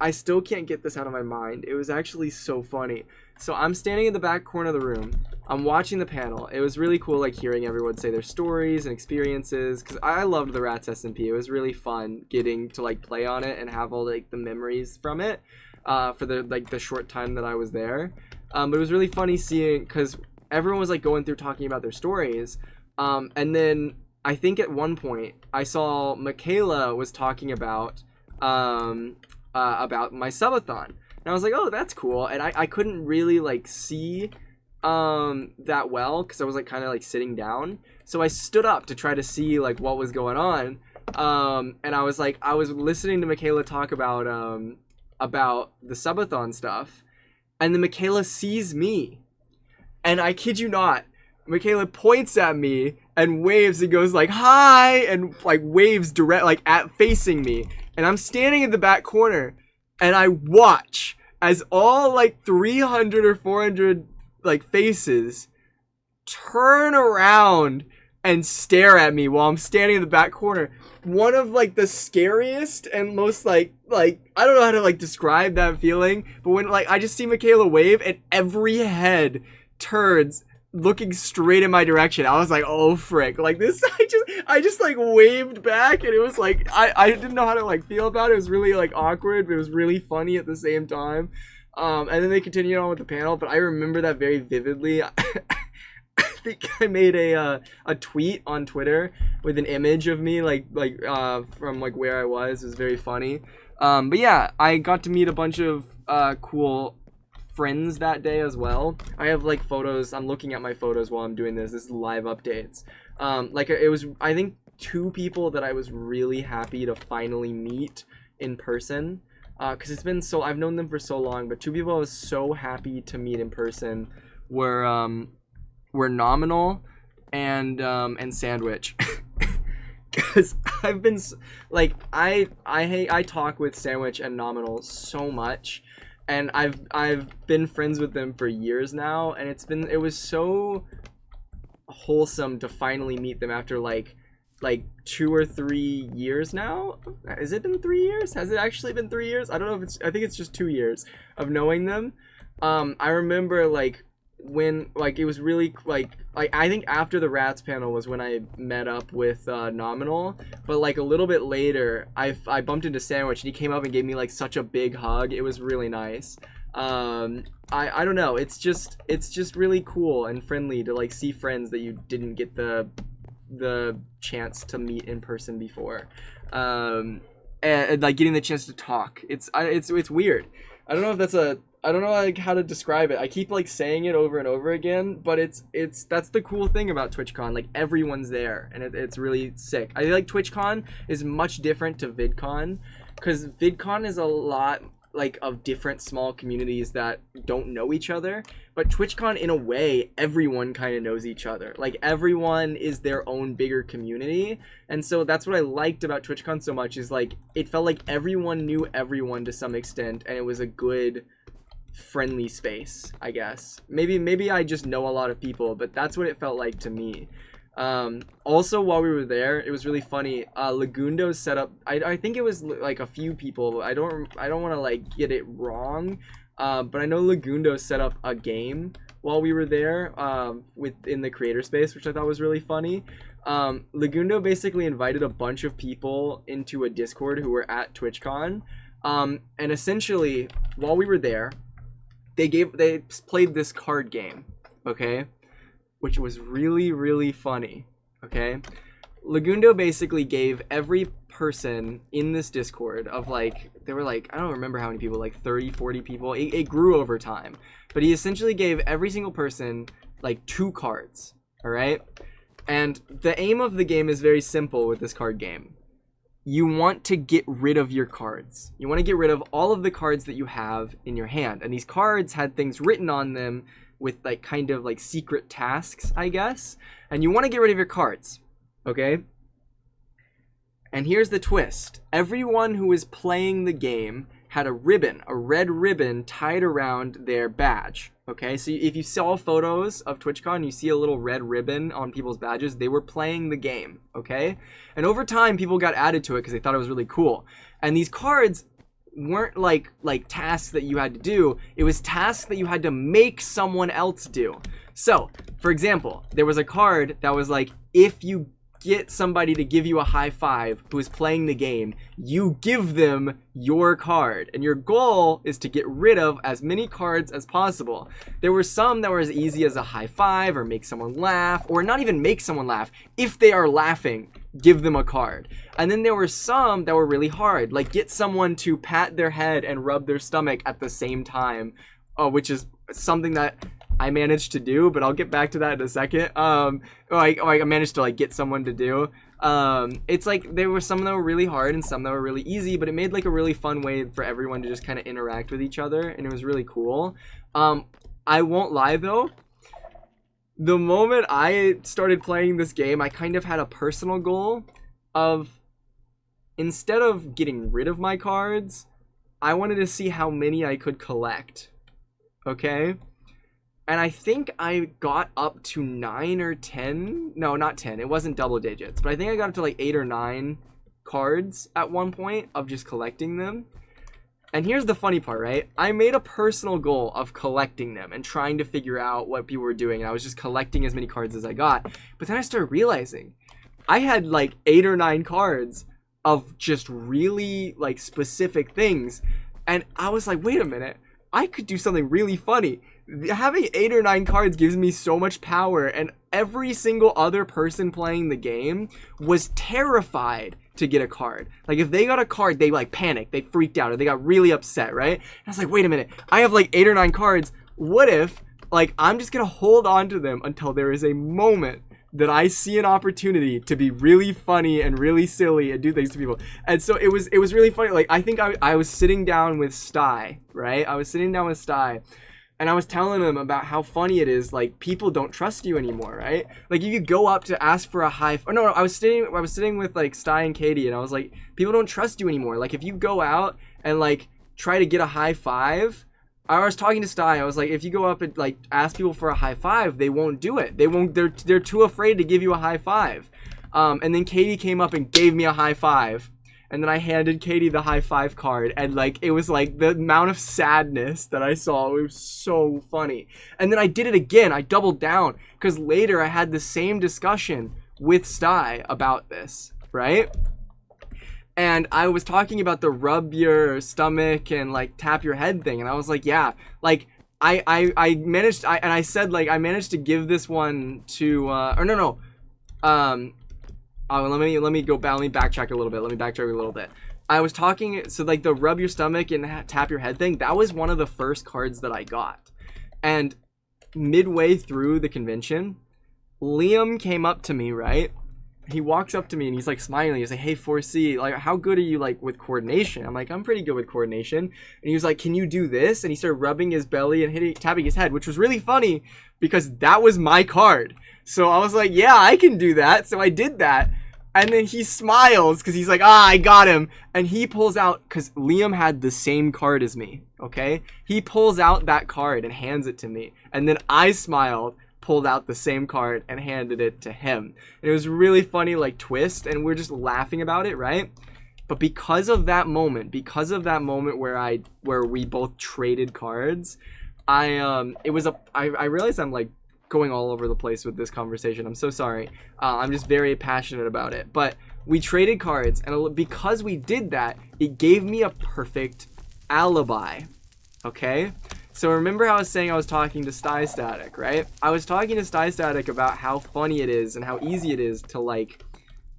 I still can't get this out of my mind. It was actually so funny. So I'm standing in the back corner of the room. I'm watching the panel. It was really cool, like hearing everyone say their stories and experiences, because I loved the Rats SMP. It was really fun getting to like play on it and have all like the memories from it for the short time that I was there. But it was really funny seeing, because everyone was like going through talking about their stories, and then I think at one point I saw Michaela was talking about my subathon. And I was like, oh, that's cool. And I couldn't really like see that well because I was like kind of like sitting down. So I stood up to try to see like what was going on. And I was listening to Michaela talk about the subathon stuff. And then Michaela sees me. And I kid you not, Michaela points at me and waves and goes like, hi, and like waves direct like at facing me. And I'm standing in the back corner, and I watch as all like 300 or 400 like faces turn around and stare at me while I'm standing in the back corner. One of like the scariest and most like I don't know how to like describe that feeling, but when like I just see Michaela wave and every head turns looking straight in my direction, I was like, oh frick, like this. I just like waved back, and it was like I didn't know how to like feel about it. It was really like awkward, but it was really funny at the same time. And then they continued on with the panel, but I remember that very vividly. I think I made a tweet on Twitter with an image of me like from like where I was. It was very funny. But yeah, I got to meet a bunch of cool friends that day as well. I have like photos. I'm looking at my photos while I'm doing this. This is live updates. Like it was, I think, 2 people that I was really happy to finally meet in person. Because it's been so, I've known them for so long, but 2 people I was so happy to meet in person were Nominal and Sandwich. Because I've been like I talk with Sandwich and Nominal so much, and I've been friends with them for years now, and it was so wholesome to finally meet them after like 2 or 3 years now. Has it been 3 years? Has it actually been 3 years? I don't know if I think it's just 2 years of knowing them. I remember like when like it was really like I think after the Rats panel was when I met up with Nominal, but like a little bit later I bumped into Sandwich, and he came up and gave me like such a big hug. It was really nice. I don't know, it's just really cool and friendly to like see friends that you didn't get the chance to meet in person before. and like getting the chance to talk. It's weird. I don't know if that's I don't know like how to describe it. I keep like saying it over and over again, but that's the cool thing about TwitchCon. Like everyone's there, and it's really sick. I feel like TwitchCon is much different to VidCon, because VidCon is a lot like of different small communities that don't know each other, but TwitchCon in a way everyone kind of knows each other. Like everyone is their own bigger community, and so that's what I liked about TwitchCon so much, is like it felt like everyone knew everyone to some extent, and it was a good friendly space, I guess. Maybe I just know a lot of people, but that's what it felt like to me. Also, while we were there, it was really funny. Lagundo set up, I think it was like a few people. I don't want to like get it wrong, but I know Lagundo set up a game while we were there, within the creator space, which I thought was really funny. Lagundo basically invited a bunch of people into a Discord who were at TwitchCon, and essentially while we were there, they played this card game, okay? Which was really, really funny, okay? Lagundo basically gave every person in this Discord of like, there were like, I don't remember how many people, like 30, 40 people. It grew over time. But he essentially gave every single person like 2 cards, all right? And the aim of the game is very simple with this card game. You want to get rid of your cards. You want to get rid of all of the cards that you have in your hand. And these cards had things written on them with like kind of like secret tasks, I guess. And you want to get rid of your cards, okay? And here's the twist. Everyone who is playing the game had a ribbon, a red ribbon tied around their badge, okay? So if you saw photos of TwitchCon, you see a little red ribbon on people's badges. They were playing the game, okay? And over time, people got added to it because they thought it was really cool. And these cards weren't like tasks that you had to do. It was tasks that you had to make someone else do. So for example, there was a card that was like, if you get somebody to give you a high five who is playing the game, you give them your card, and your goal is to get rid of as many cards as possible. There were some that were as easy as a high five, or make someone laugh, or not even make someone laugh. If they are laughing, give them a card. And then there were some that were really hard, like get someone to pat their head and rub their stomach at the same time, which is something that I managed to do, but I'll get back to that in a second. I managed to like get someone to do. It's like there were some that were really hard and some that were really easy, but it made like a really fun way for everyone to just kind of interact with each other, and it was really cool. I won't lie though, the moment I started playing this game, I kind of had a personal goal of, instead of getting rid of my cards, I wanted to see how many I could collect, okay? And I think I got up to 9 or 10. No, not 10. It wasn't double digits. But I think I got up to like 8 or 9 cards at one point of just collecting them. And here's the funny part, right? I made a personal goal of collecting them and trying to figure out what people were doing. And I was just collecting as many cards as I got. But then I started realizing I had like 8 or 9 cards of just really like specific things. And I was like, wait a minute. I could do something really funny. Having 8 or 9 cards gives me so much power, and every single other person playing the game was terrified to get a card. Like if they got a card, they like panicked, they freaked out, or they got really upset, right? And I was like, wait a minute, I have like 8 or 9 cards. What if like I'm just gonna hold on to them until there is a moment that I see an opportunity to be really funny and really silly and do things to people. And so it was really funny. Like I think I was sitting down with Sty, right? I was sitting down with Sty, and I was telling him about how funny it is, like people don't trust you anymore, right? Like if you go up to ask for a high, no, I was sitting with like Sty and Katie, and I was like, people don't trust you anymore. Like if you go out and like try to get a high five, I was talking to Sty, I was like, if you go up and like ask people for a high five, they won't do it. They're too afraid to give you a high five. And then Katie came up and gave me a high five. And then I handed Katie the high five card, and like it was like the amount of sadness that I saw, it was so funny. And then I did it again. I doubled down because later I had the same discussion with Sty about this, right? And I was talking about the rub your stomach and like tap your head thing, and I was like, yeah, like I managed, I said like I managed to give this one to let me backtrack a little bit. I was talking, so like the rub your stomach and tap your head thing, that was one of the first cards that I got. And midway through the convention, Liam came up to me, right? He walks up to me and he's like smiling. He's like, hey, 4C, like, how good are you like with coordination? I'm like, I'm pretty good with coordination. And he was like, can you do this? And he started rubbing his belly and tapping his head, which was really funny because that was my card. So I was like, yeah, I can do that. So I did that. And then he smiles because he's like, I got him. And he pulls out, because Liam had the same card as me, okay? He pulls out that card and hands it to me. And then I smiled, pulled out the same card and handed it to him. And it was really funny, like, twist, and we're just laughing about it, right? But because of that moment where we both traded cards, I realized I'm like going all over the place with this conversation. I'm so sorry. I'm just very passionate about it. But we traded cards, and because we did that, it gave me a perfect alibi. Okay? So remember how I was saying I was talking to Sty Static, right? I was talking to Sty Static about how funny it is and how easy it is to like,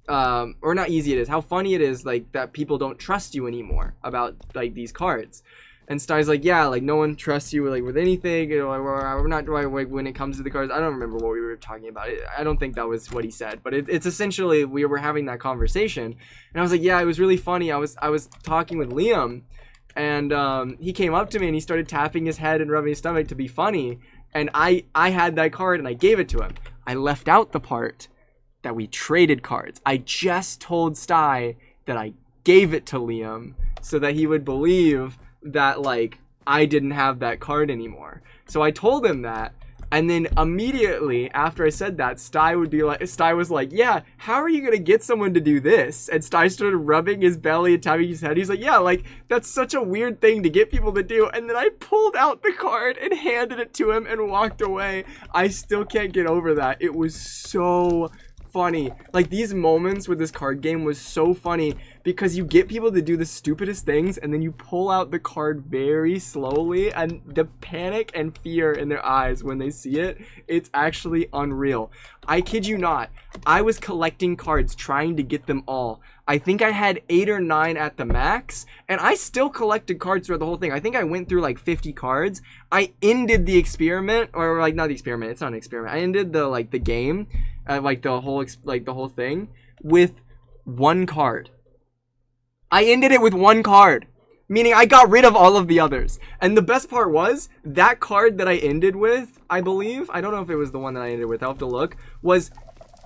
or not easy it is, how funny it is like that people don't trust you anymore about like these cards. And Sty's like, yeah, like no one trusts you like with anything. You know, we're not like when it comes to the cards. I don't remember what we were talking about. I don't think that was what he said, but it's essentially we were having that conversation, and I was like, yeah, it was really funny. I was talking with Liam. And he came up to me and he started tapping his head and rubbing his stomach to be funny. And I had that card and I gave it to him. I left out the part that we traded cards. I just told Sty that I gave it to Liam so that he would believe that, like, I didn't have that card anymore. So I told him that. And then immediately after I said that, Sty was like, yeah, how are you going to get someone to do this? And Sty started rubbing his belly and tapping his head. He's like, yeah, like, that's such a weird thing to get people to do. And then I pulled out the card and handed it to him and walked away. I still can't get over that. It was so funny. Like, these moments with this card game was so funny because you get people to do the stupidest things and then you pull out the card very slowly, and the panic and fear in their eyes when they see it, it's actually unreal. I kid you not, I was collecting cards trying to get them all. I think I had 8 or 9 at the max, and I still collected cards throughout the whole thing. I think I went through like 50 cards. I ended the experiment, or like not the experiment, it's not an experiment. I ended the like the game, like the whole thing with 1 card. I ended it with 1 card, meaning I got rid of all of the others. And the best part was, that card that I ended with, I believe, I don't know if it was the one that I ended with, I'll have to look, was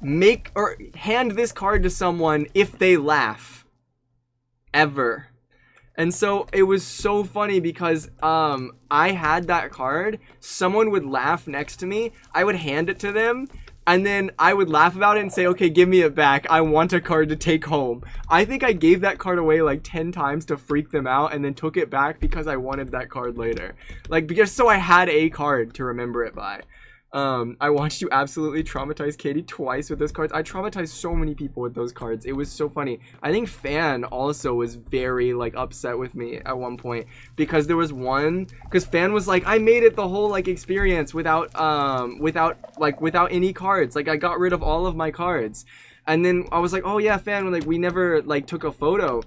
make or hand this card to someone if they laugh. Ever. And so it was so funny because I had that card, someone would laugh next to me, I would hand it to them, and then I would laugh about it and say, okay, give me it back. I want a card to take home. I think I gave that card away like 10 times to freak them out and then took it back because I wanted that card later. Like, because so I had a card to remember it by. I watched you absolutely traumatize Katie twice with those cards. I traumatized so many people with those cards. It was so funny. I think Fan also was very like upset with me at one point because there was one, because Fan was like, I made it the whole like experience without any cards. Like, I got rid of all of my cards. And then I was like, oh yeah, Fan, like we never like took a photo.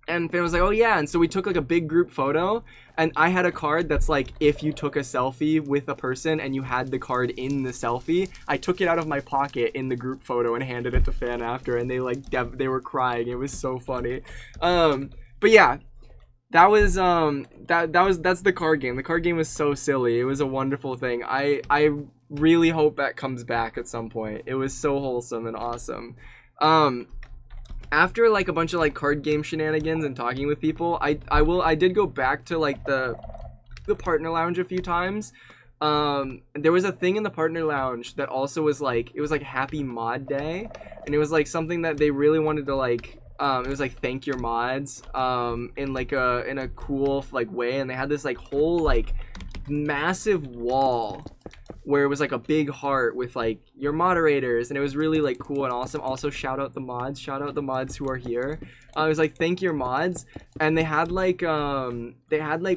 And Fan was like, oh yeah, and so we took like a big group photo, and I had a card that's like, if you took a selfie with a person and you had the card in the selfie, I took it out of my pocket in the group photo and handed it to Fan after, and they like they were crying. It was so funny. But yeah, that was that's the card game. The card game was so silly. It was a wonderful thing. I really hope that comes back at some point. It was so wholesome and awesome. After like a bunch of like card game shenanigans and talking with people, I did go back to like the partner lounge a few times. There was a thing in the partner lounge that also was like, it was like Happy Mod Day, and it was like something that they really wanted to like, it was like thank your mods in a cool like way, and they had this like whole like massive wall where it was like a big heart with like your moderators, and it was really like cool and awesome. Also, shout out the mods who are here. It was like thank your mods, and they had like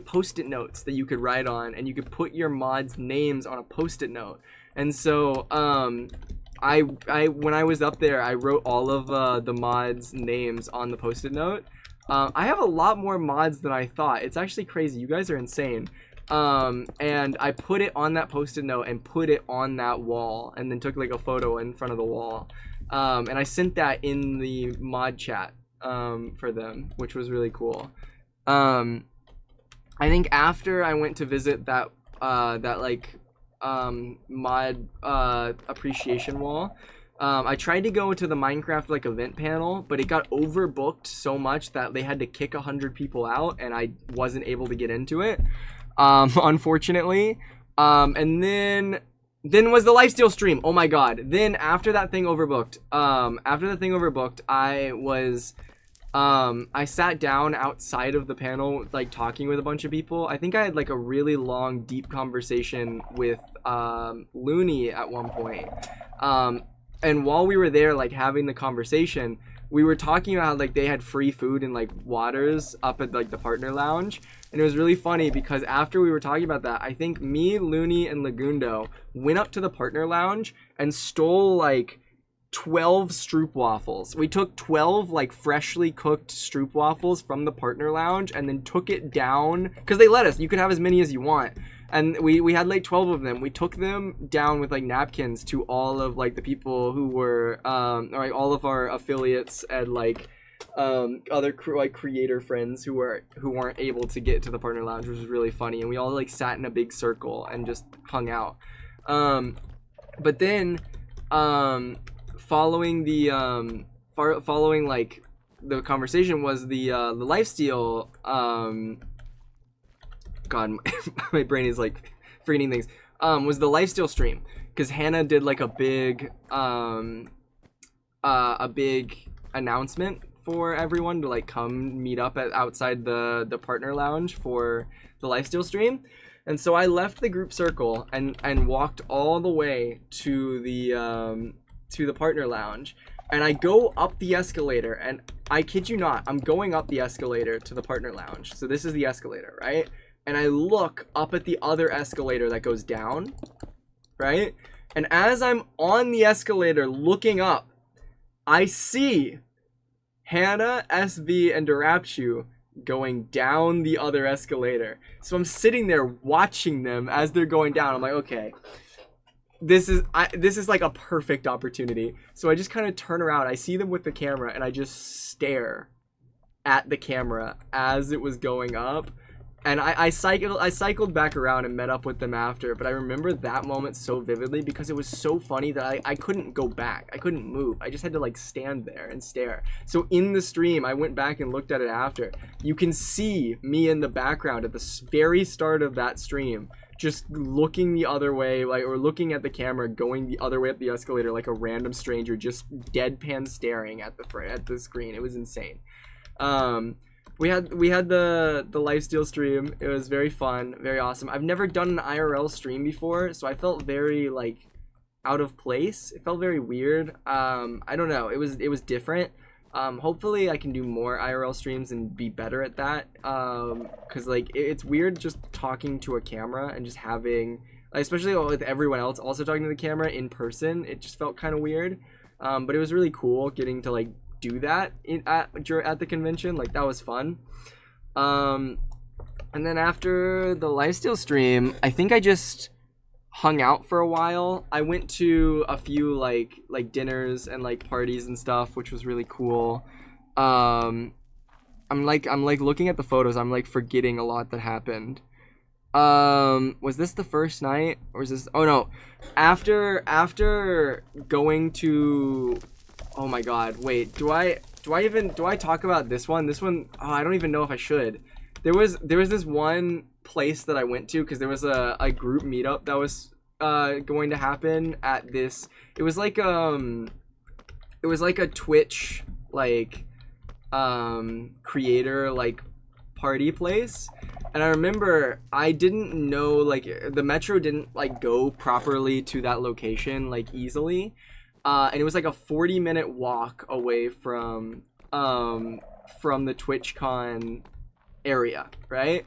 post-it notes that you could write on, and you could put your mods names on a post-it note. And so when I was up there, I wrote all of the mods' names on the post-it note. I have a lot more mods than I thought. It's actually crazy. You guys are insane. And I put it on that post-it note and put it on that wall, and then took like a photo in front of the wall. And I sent that in the mod chat for them, which was really cool. I think after I went to visit that mod appreciation wall, I tried to go to the Minecraft like event panel, but it got overbooked so much that they had to kick 100 people out, and I wasn't able to get into it, unfortunately. And then was the lifesteal stream. Oh my god. Then after that thing overbooked, I sat down outside of the panel, like talking with a bunch of people. I think I had like a really long, deep conversation with Looney at one point. And while we were there, like having the conversation, we were talking about how like they had free food and like waters up at like the partner lounge. And it was really funny because after we were talking about that, I think me, Looney, and Lagundo went up to the partner lounge and stole like 12 stroopwafels. We took 12 like freshly cooked stroopwafels from the partner lounge and then took it down, because they let us, you could have as many as you want, and we had like 12 of them. We took them down with like napkins to all of like the people who were like all of our affiliates and like other creator friends who weren't able to get to the partner lounge, which was really funny. And we all like sat in a big circle and just hung out. But then following like the conversation was the lifesteal. God, my brain is like forgetting things. Was the lifesteal stream, because Hannah did like a big announcement for everyone to like come meet up outside the partner lounge for the lifesteal stream. And so I left the group circle and walked all the way to the partner lounge, and I go up the escalator, and I kid you not, I'm going up the escalator to the partner lounge. So this is the escalator, right? And I look up at the other escalator that goes down, right? And as I'm on the escalator looking up, I see Hannah, SB, and Darapchu going down the other escalator. So I'm sitting there watching them as they're going down. I'm like, okay, this is like a perfect opportunity. So I just kind of turn around. I see them with the camera, and I just stare at the camera as it was going up. And I cycled back around and met up with them after, but I remember that moment so vividly because it was so funny that I couldn't go back. I couldn't move. I just had to like stand there and stare. So in the stream, I went back and looked at it after. You can see me in the background at the very start of that stream, just looking the other way, like, or looking at the camera going the other way up the escalator like a random stranger, just deadpan staring at the screen. It was insane. We had the lifesteal stream. It was very fun, very awesome. I've never done an IRL stream before, so I felt very like out of place. It felt very weird. I don't know. It was different. Hopefully I can do more IRL streams and be better at that. Cause like it's weird just talking to a camera and just having, like, especially with everyone else also talking to the camera in person. It just felt kind of weird. But it was really cool getting to like do that at the convention. Like that was fun. And then after the lifesteal stream, I think I just hung out for a while. I went to a few like dinners and like parties and stuff, which was really cool. I'm like looking at the photos, I'm like forgetting a lot that happened. Was this the first night, or was this, oh no, after going to, oh my god, wait, do I talk about this one? Oh, I don't even know if I should. There was this one place that I went to because there was a group meetup that was going to happen at this. It was like a Twitch like creator like party place. And I remember I didn't know, like, the metro didn't like go properly to that location like easily. And it was like a 40-minute walk away from the TwitchCon area, right?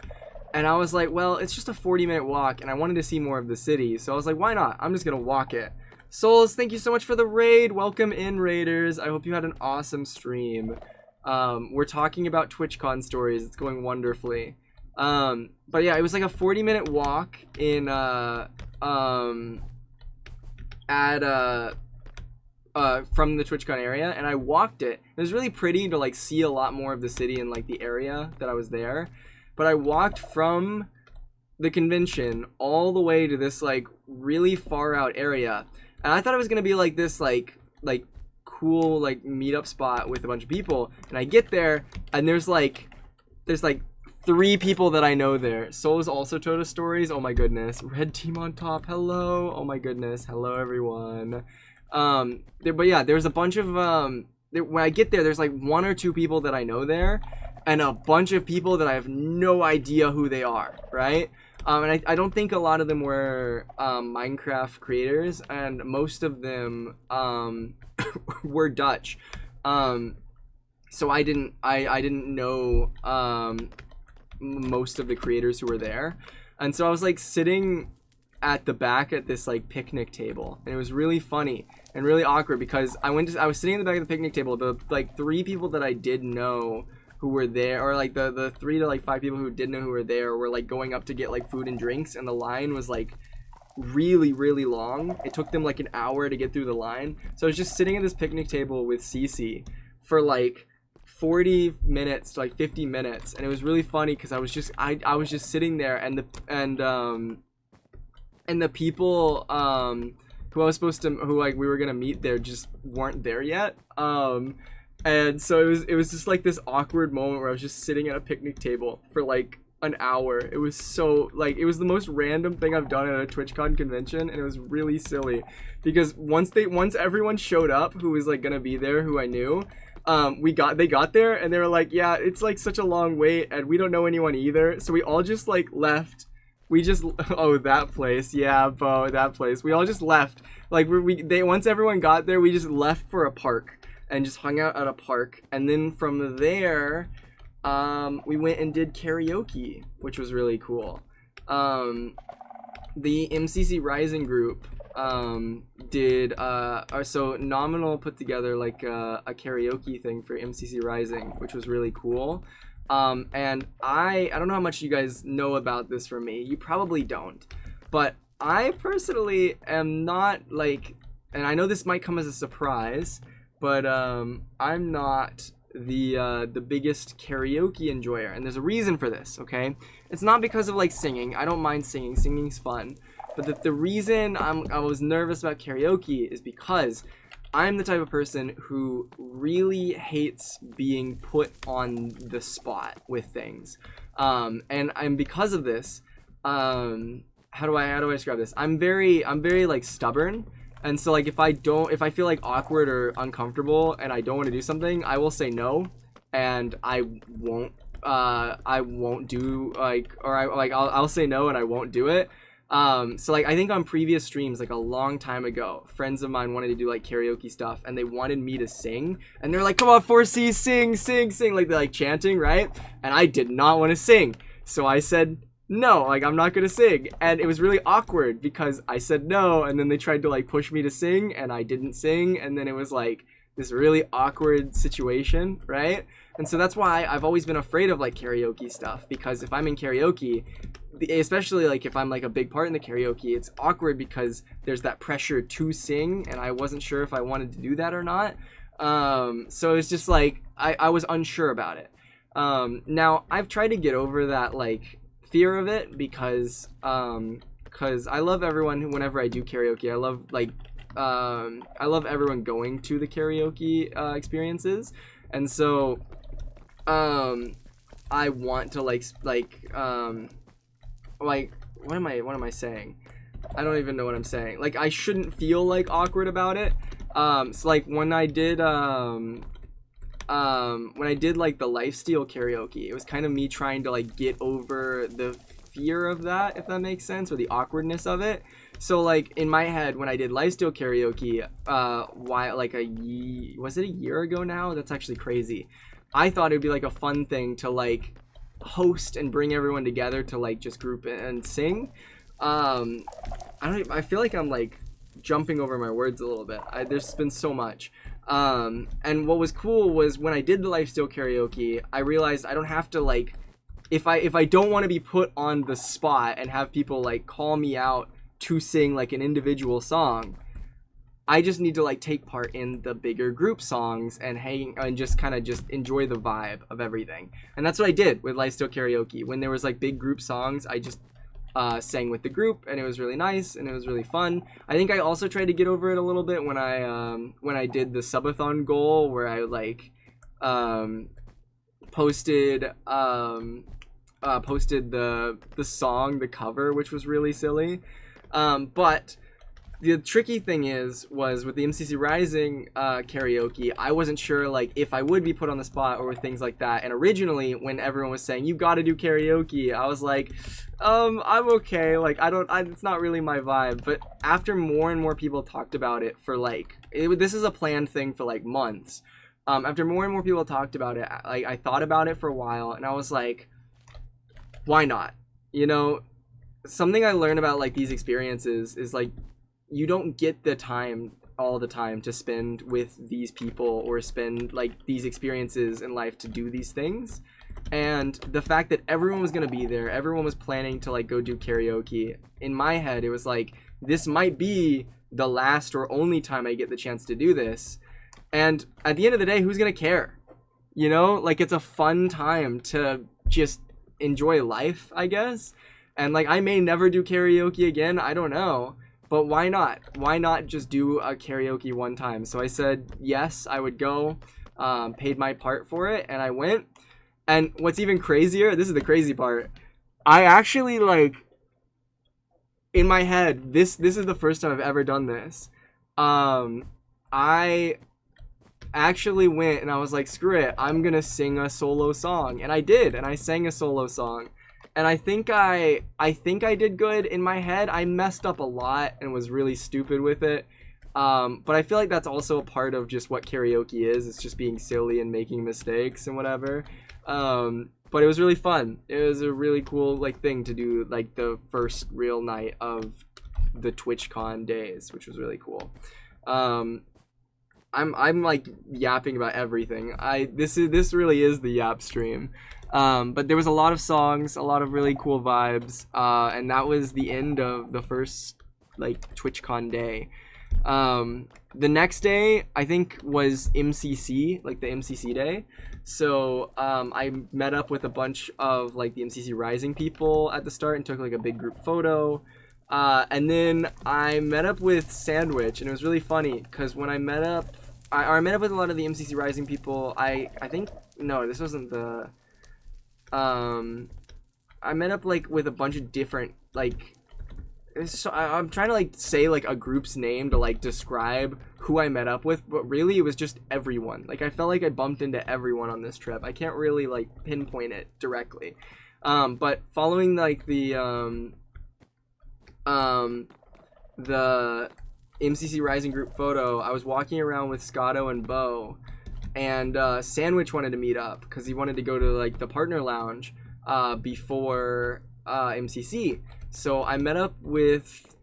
And I was like, well, it's just a 40-minute walk, and I wanted to see more of the city, so I was like, why not? I'm just gonna walk it. Souls, thank you so much for the raid. Welcome in, raiders. I hope you had an awesome stream. We're talking about TwitchCon stories. It's going wonderfully. But yeah, it was like a 40-minute walk in from the TwitchCon area, and I walked it. It was really pretty to like see a lot more of the city and like the area that I was there. But I walked from the convention all the way to this like really far out area, and I thought it was gonna be like this like cool like meetup spot with a bunch of people. And I get there, and there's like 3 people that I know there. Souls also told us stories. Oh my goodness. Red team on top. Hello. Oh my goodness. Hello everyone. But yeah, there's a bunch of when I get there, there's like 1 or 2 people that I know there, and a bunch of people that I have no idea who they are, right? And I don't think a lot of them were Minecraft creators, and most of them were Dutch. So I didn't know most of the creators who were there. And so I was like sitting at the back at this like picnic table, and it was really funny and really awkward because I was sitting at the back of the picnic table. The like 3 people that I did know who were there, or like the 3 to like 5 people who did know who were there, were like going up to get like food and drinks, and the line was like really long. It took them like an hour to get through the line. So I was just sitting at this picnic table with Cece for like 40 minutes to like 50 minutes, and it was really funny because I was just sitting there, and the people who I was supposed to, who like we were gonna meet there, just weren't there yet. And so it was just like this awkward moment where I was just sitting at a picnic table for like an hour. It was so like, it was the most random thing I've done at a TwitchCon convention, and it was really silly because once everyone showed up who was like gonna be there, who I knew, they got there, and they were like, yeah, it's like such a long wait, and we don't know anyone either. So we all just like left. Oh, that place. Yeah, Bo, that place. We all just left. Like once everyone got there, we just left for a park and just hung out at a park. And then from there, we went and did karaoke, which was really cool. The MCC Rising group so Nominal put together like a karaoke thing for MCC Rising, which was really cool. And I don't know how much you guys know about this from me. You probably don't, but I personally am not like, and I know this might come as a surprise, but I'm not the biggest karaoke enjoyer, and there's a reason for this. Okay, it's not because of like singing. I don't mind singing. Singing's fun, but the reason I was nervous about karaoke is because I'm the type of person who really hates being put on the spot with things, and because of this, how do I describe this? I'm very like stubborn. And so like if I feel like awkward or uncomfortable and I don't want to do something, I will say no, and I won't do like, or I'll say no and I won't do it. So like I think on previous streams, like a long time ago, friends of mine wanted to do like karaoke stuff, and they wanted me to sing, and they're like, come on 4C, sing, like they're like chanting, right? And I did not want to sing, so I said no, like I'm not gonna sing. And it was really awkward because I said no, and then they tried to like push me to sing, and I didn't sing, and then it was like this really awkward situation, right? And so that's why I've always been afraid of like karaoke stuff, because if I'm in karaoke, especially like if I'm like a big part in the karaoke, it's awkward because there's that pressure to sing, and I wasn't sure if I wanted to do that or not. So it's just like I was unsure about it. Now I've tried to get over that like fear of it, because I love everyone whenever I do karaoke. I love everyone going to the karaoke experiences, and so I want to like what am I saying? I don't even know what I'm saying. Like I shouldn't feel like awkward about it. So like when I did like the lifesteal karaoke, it was kind of me trying to like get over the fear of that, if that makes sense, or the awkwardness of it. So like in my head, when I did lifesteal karaoke, was it a year ago now? That's actually crazy. I thought it'd be like a fun thing to like host and bring everyone together to like just group and sing. I feel like I'm like jumping over my words a little bit. There's been so much. And what was cool was when I did the lifesteal karaoke, I realized I don't have to like, if I don't want to be put on the spot and have people like call me out to sing like an individual song, I just need to like take part in the bigger group songs and hang and just kind of just enjoy the vibe of everything. And that's what I did with lifesteal karaoke. When there was like big group songs, I just sang with the group, and it was really nice and it was really fun. I think I also tried to get over it a little bit when I did the subathon goal, where I like posted the song, the cover, which was really silly. But the tricky thing was with the MCC Rising karaoke, I wasn't sure like if I would be put on the spot or things like that. And originally, when everyone was saying you got to do karaoke, I was like, I'm okay. Like it's not really my vibe. But after more and more people talked about it for like, this is a planned thing for like months. After more and more people talked about it, like I thought about it for a while, and I was like, why not? You know, something I learned about like these experiences is like, you don't get the time all the time to spend with these people or spend like these experiences in life to do these things. And the fact that everyone was going to be there, everyone was planning to like go do karaoke, in my head it was like, this might be the last or only time I get the chance to do this. And at the end of the day, who's going to care? You know, like it's a fun time to just enjoy life, I guess. And like I may never do karaoke again, I don't know. But why not? Why not just do a karaoke one time? So I said yes, I would go, paid my part for it, and I went. And what's even crazier, this is the crazy part, I actually like, in my head, this is the first time I've ever done this. I actually went and I was like, screw it, I'm gonna sing a solo song. And I did, and I sang a solo song. And I think I did good in my head. I messed up a lot and was really stupid with it. But I feel like that's also a part of just what karaoke is. It's just being silly and making mistakes and whatever. But it was really fun. It was a really cool like thing to do, like the first real night of the TwitchCon days, which was really cool. I'm like yapping about everything. This really is the yap stream. But there was a lot of songs, a lot of really cool vibes, and that was the end of the first like TwitchCon day. The next day I think was MCC, like the MCC day. So I met up with a bunch of like the MCC Rising people at the start and took like a big group photo. And then I met up with Sandwich, and it was really funny because when I met up, I met up with a lot of the MCC Rising people. I think, no, this wasn't the, I met up like with a bunch of different like, so I'm trying to like say like a group's name to like describe who I met up with, but really it was just everyone. Like I felt like I bumped into everyone on this trip. I can't really like pinpoint it directly. But following like the MCC Rising group photo, I was walking around with Scotto and Bo, and Sandwich wanted to meet up because he wanted to go to like the partner lounge before MCC. So I met up with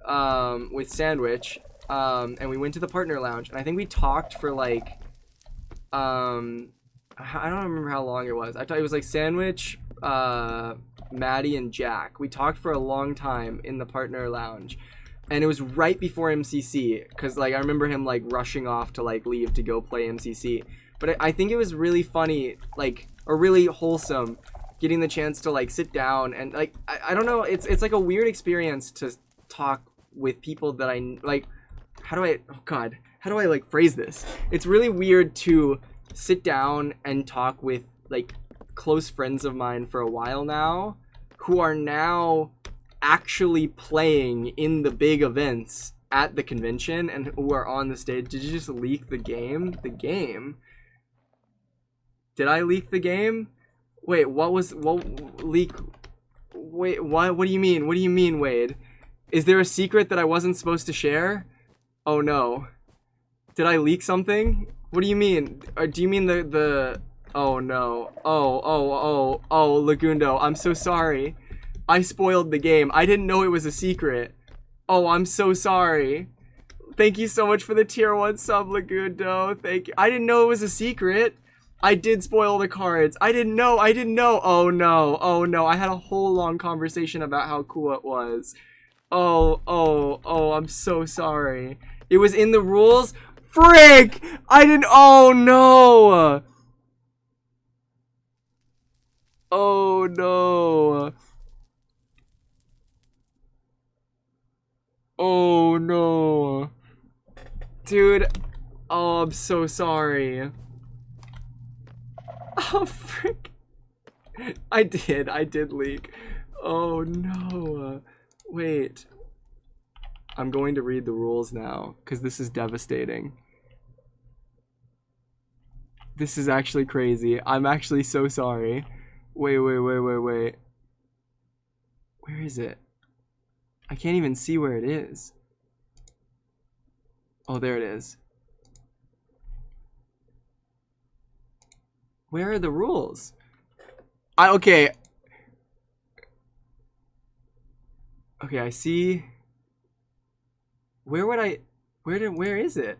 Sandwich, and we went to the partner lounge, and I think we talked for like I don't remember how long it was. I thought it was like Sandwich, Maddie, and Jack. We talked for a long time in the partner lounge, and it was right before MCC because like I remember him like rushing off to like leave to go play MCC. But I think it was really funny, like, or really wholesome, getting the chance to like sit down and like I don't know, it's like a weird experience to talk with people that I like. How do I like phrase this? It's really weird to sit down and talk with like close friends of mine for a while now, who are now actually playing in the big events at the convention and who are on the stage. Did you just leak the game? The game? Did I leak the game? Wait, what leak? Wait, what do you mean? What do you mean, Wade? Is there a secret that I wasn't supposed to share? Oh no. Did I leak something? What do you mean? Or do you mean the oh no. Oh, Lagundo, I'm so sorry. I spoiled the game. I didn't know it was a secret. Oh, I'm so sorry. Thank you so much for the tier 1 sub, Lagundo. Thank you. I didn't know it was a secret. I did spoil the cards. I didn't know. Oh no. Oh no. I had a whole long conversation about how cool it was. Oh, I'm so sorry. It was in the rules? Frick! I didn't. Oh no. Oh no. Oh no. Dude. Oh, I'm so sorry. Oh, frick. I did leak. Oh no. Wait. I'm going to read the rules now, because this is devastating. This is actually crazy. I'm actually so sorry. Wait. Where is it? I can't even see where it is. Oh, there it is. Where are the rules? Okay. Okay, I see. Where is it?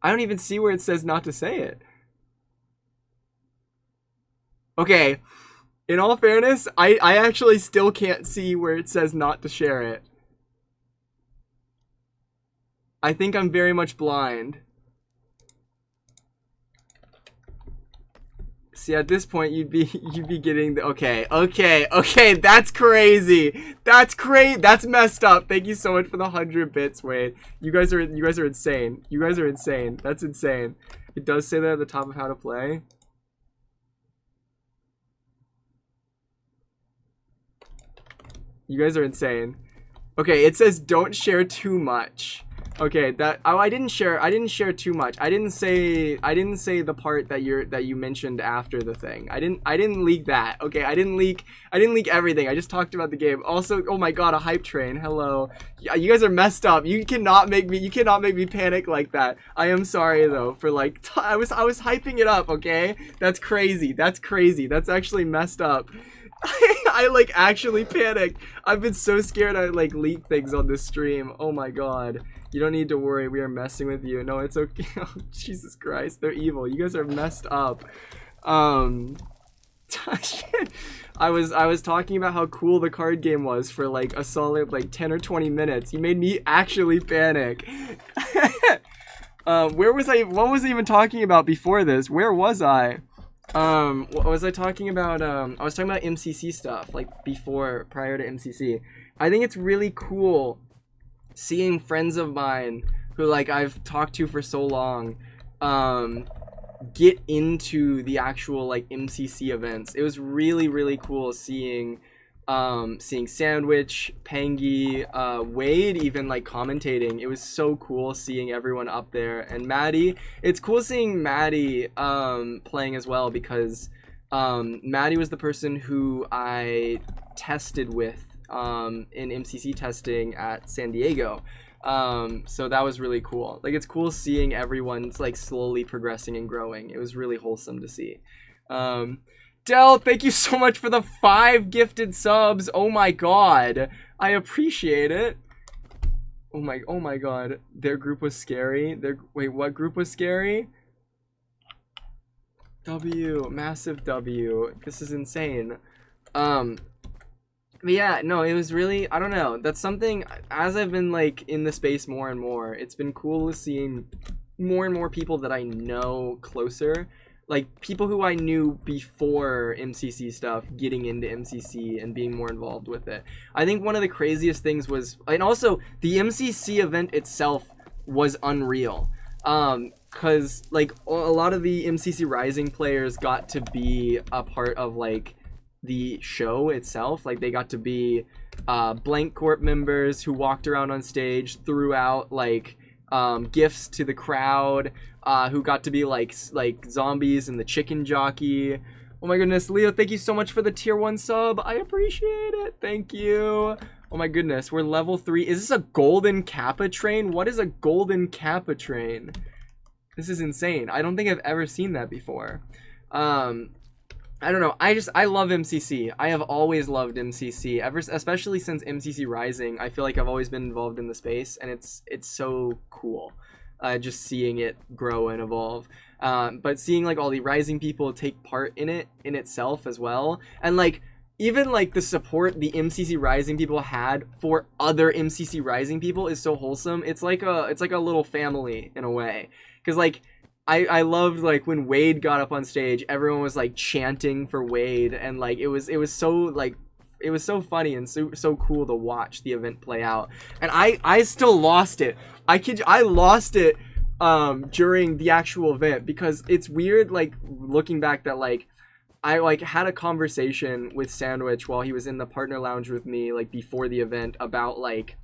I don't even see where it says not to say it. Okay. In all fairness, I actually still can't see where it says not to share it. I think I'm very much blind. See, at this point, you'd be getting the okay. That's crazy. That's messed up. Thank you so much for the 100 bits, Wade. You guys are insane. You guys are insane. That's insane. It does say that at the top of how to play. You guys are insane. Okay, it says don't share too much. Okay, I didn't share too much. I didn't say the part that you mentioned after the thing. I didn't leak that. Okay, I didn't leak everything. I just talked about the game. Also, oh my god, a hype train. Hello. Yeah, you guys are messed up. You cannot make me panic like that. I am sorry though for like I was hyping it up, okay? That's crazy. That's actually messed up. I like actually panicked. I've been so scared I like leak things on this stream. Oh my god. You don't need to worry. We are messing with you. No, it's okay. Oh, Jesus Christ. They're evil. You guys are messed up. I was talking about how cool the card game was for like a solid like 10 or 20 minutes. You made me actually panic. What was I even talking about before this? Where was I? What was I talking about? I was talking about MCC stuff, like prior to MCC. I think it's really cool seeing friends of mine who like I've talked to for so long, get into the actual like MCC events. It was really, really cool seeing Sandwich, Pangy, Wade even like commentating. It was so cool seeing everyone up there, and Maddie. It's cool seeing Maddie playing as well, because Maddie was the person who I tested with in MCC testing at San Diego. So that was really cool. Like, it's cool seeing everyone's like slowly progressing and growing. It was really wholesome to see. Del, thank you so much for the 5 gifted subs. Oh my god, I appreciate it. Oh my god, their group was scary. Wait, what group was scary? W, massive W. This is insane. But yeah, no, it was really, I don't know. That's something, as I've been like in the space more and more, it's been cool seeing more and more people that I know closer. Like, people who I knew before MCC stuff getting into MCC and being more involved with it. I think one of the craziest things was, and also the MCC event itself was unreal. Cause like a lot of the MCC Rising players got to be a part of like the show itself. Like, they got to be Blank Corp members who walked around on stage, threw out like gifts to the crowd, who got to be like zombies and the chicken jockey. Oh my goodness, Leo, thank you so much for the tier 1 sub. I appreciate it. Thank you. Oh my goodness, we're level 3. Is this a golden Kappa train? What is a golden Kappa train? This is insane. I don't think I've ever seen that before. I don't know. I love MCC. I have always loved MCC especially since MCC Rising. I feel like I've always been involved in the space, and it's so cool. Just seeing it grow and evolve. But seeing like all the Rising people take part in it in itself as well, and like even like the support the MCC Rising people had for other MCC Rising people is so wholesome. It's like a little family in a way, because like I loved like when Wade got up on stage, everyone was like chanting for Wade, and like it was so like it was so funny and so cool to watch the event play out. And I still lost it. I lost it during the actual event, because it's weird like looking back that like I like had a conversation with Sandwich while he was in the partner lounge with me like before the event about like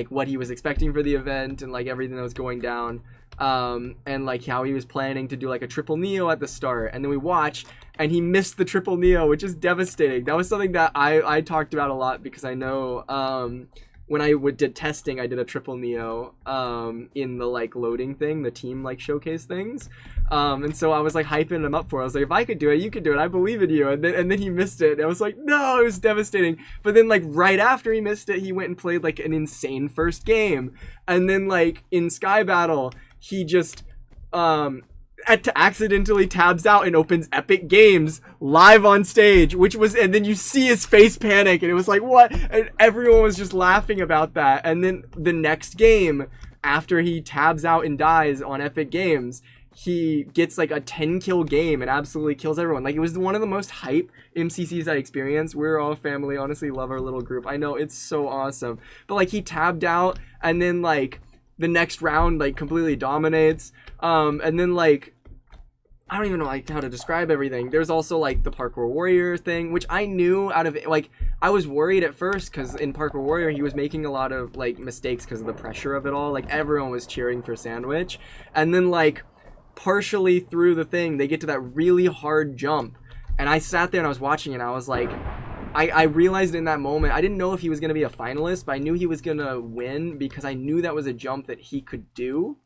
what he was expecting for the event and like everything that was going down, and like how he was planning to do like a triple neo at the start, and then we watched and he missed the triple neo, which is devastating. That was something that I talked about a lot, because I know when I did testing, I did a triple neo in the like loading thing, the team like showcase things, and so I was like hyping him up for it. I was like, if I could do it, you could do it. I believe in you. And then he missed it. And I was like, no, it was devastating. But then like right after he missed it, he went and played like an insane first game, and then like in Sky Battle, he just accidentally tabs out and opens Epic Games live on stage, which was, and then you see his face panic, and it was like, what? And everyone was just laughing about that. And then the next game, after he tabs out and dies on Epic Games, he gets like a 10 kill game and absolutely kills everyone. Like, it was one of the most hype MCCs I experienced. We're all family, honestly love our little group. I know, it's so awesome. But like, he tabbed out, and then like the next round like completely dominates, and then like I don't even know like how to describe everything. There's also like the Parkour Warrior thing, which I knew out of it. Like, I was worried at first because in Parkour Warrior he was making a lot of like mistakes because of the pressure of it all. Like, everyone was cheering for Sandwich, and then like partially through the thing they get to that really hard jump, and I sat there and I was watching it, and I was like, I realized in that moment, I didn't know if he was going to be a finalist, but I knew he was going to win because I knew that was a jump that he could do.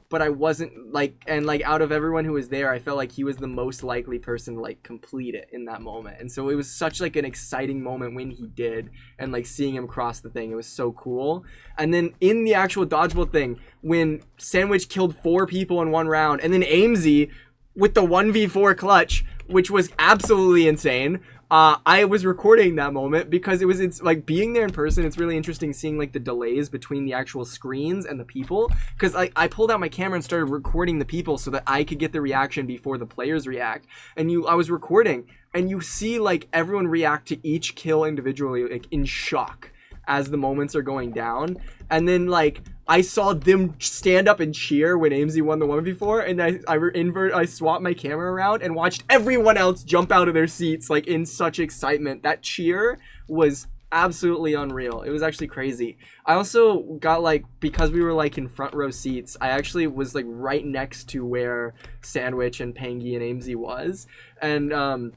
But I wasn't like, and like out of everyone who was there, I felt like he was the most likely person to like complete it in that moment. And so it was such like an exciting moment when he did, and like seeing him cross the thing, it was so cool. And then in the actual dodgeball thing, when Sandwich killed 4 people in one round, and then Amesy with the 1v4 clutch, which was absolutely insane. I was recording that moment because it's like being there in person. It's really interesting seeing like the delays between the actual screens and the people, because I pulled out my camera and started recording the people so that I could get the reaction before the players react. And I was recording, and you see like everyone react to each kill individually, like in shock as the moments are going down. And then like I saw them stand up and cheer when Amesy won the 1v4, and I swapped my camera around and watched everyone else jump out of their seats like in such excitement. That cheer was absolutely unreal. It was actually crazy. I also got like, because we were like in front row seats, I actually was like right next to where Sandwich and Pangy and Amesy was, and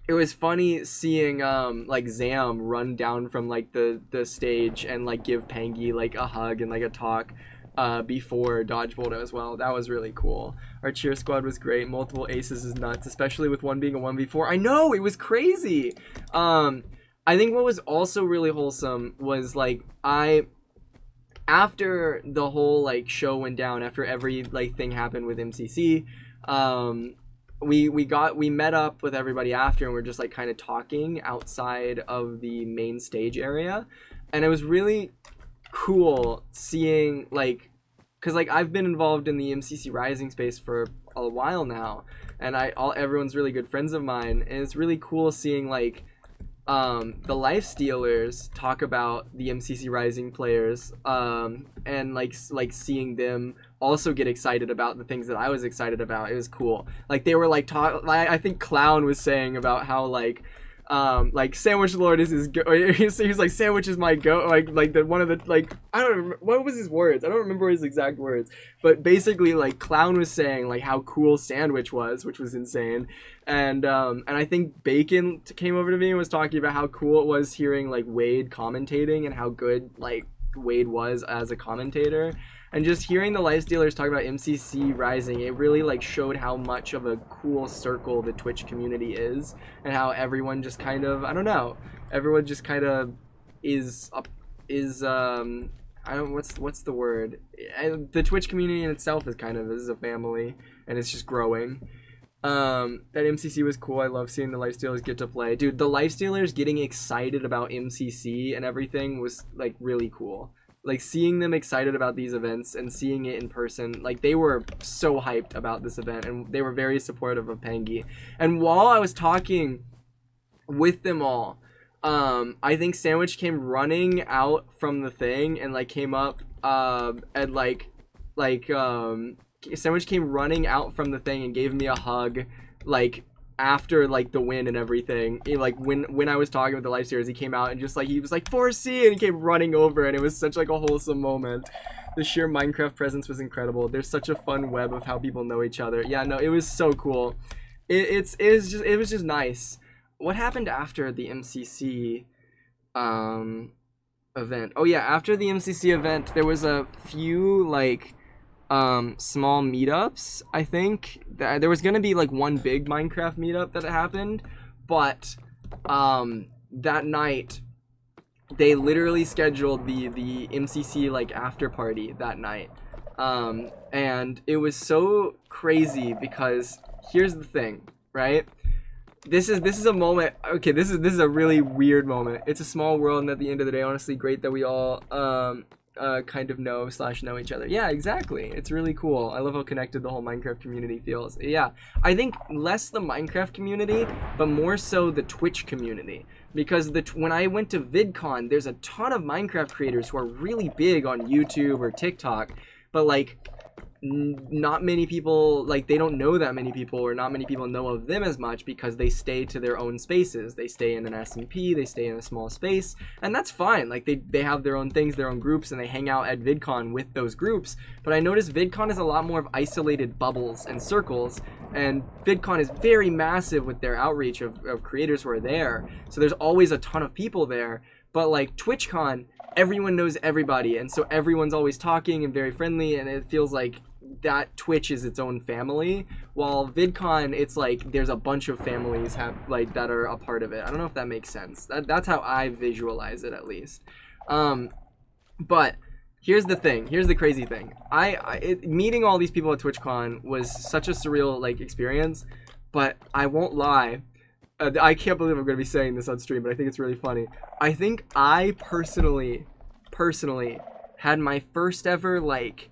it was funny seeing like Zam run down from like the stage and like give Pangy like a hug and like a talk before Dodgeball as well. That was really cool. Our cheer squad was great. Multiple aces is nuts, especially with one being a 1v4. I know, it was crazy. I think what was also really wholesome was like after the whole like show went down, after every like thing happened with MCC, we met up with everybody after, and we're just like kind of talking outside of the main stage area. And it was really cool seeing like, because like I've been involved in the MCC Rising space for a while now, and everyone's really good friends of mine, and it's really cool seeing like the Life Stealers talk about the MCC Rising players, and like seeing them also get excited about the things that I was excited about. It was cool. Like, they were like I think Clown was saying about how like Sandwich Lord is his he's like, Sandwich is my go, like the one of the, like, I don't remember what was his words, I don't remember his exact words, but basically like Clown was saying like how cool Sandwich was, which was insane. And I think Bacon came over to me and was talking about how cool it was hearing like Wade commentating and how good like Wade was as a commentator. And just hearing the Lifestealers talk about MCC Rising, it really like showed how much of a cool circle the Twitch community is, and how everyone just kind of, I don't know, everyone just kind of is I don't, what's the word? The Twitch community in itself is kind of is a family, and it's just growing. That MCC was cool. I love seeing the Lifestealers get to play. Dude, the Lifestealers getting excited about MCC and everything was like really cool. Like seeing them excited about these events and seeing it in person, like they were so hyped about this event, and they were very supportive of Pengy. And while I was talking with them all, I think Sandwich came running out from the thing and like came up and Sandwich came running out from the thing and gave me a hug, like after like the win and everything. Like when I was talking with the Lifestealers, he came out and just like he was like 4C, and he came running over, and it was such like a wholesome moment. The sheer Minecraft presence was incredible. There's such a fun web of how people know each other. Yeah, no, it was so cool. It was just nice. What happened after the MCC event? Oh yeah, after the MCC event, there was a few like small meetups. I think there was gonna be like one big Minecraft meetup that happened, but that night they literally scheduled the MCC like after party that night, and it was so crazy because here's the thing, right? This is a moment. Okay, this is a really weird moment. It's a small world, and at the end of the day, honestly, great that we all kind of know each other. Yeah, exactly. It's really cool. I love how connected the whole Minecraft community feels. Yeah, I think less the Minecraft community, but more so the Twitch community. Because when I went to VidCon, there's a ton of Minecraft creators who are really big on YouTube or TikTok, but like not many people, like they don't know that many people, or not many people know of them as much because they stay to their own spaces. They stay in an SMP, they stay in a small space, and that's fine. Like they have their own things, their own groups, and they hang out at VidCon with those groups. But I noticed VidCon is a lot more of isolated bubbles and circles, and VidCon is very massive with their outreach of creators who are there. So there's always a ton of people there. But like TwitchCon, everyone knows everybody, and so everyone's always talking and very friendly, and it feels like that Twitch is its own family, while VidCon, it's like there's a bunch of families that are a part of it. I don't know if that makes sense. That's how I visualize it, at least. But here's the thing. Here's the crazy thing. Meeting all these people at TwitchCon was such a surreal like experience, but I won't lie. I can't believe I'm going to be saying this on stream, but I think it's really funny. I think I personally had my first ever like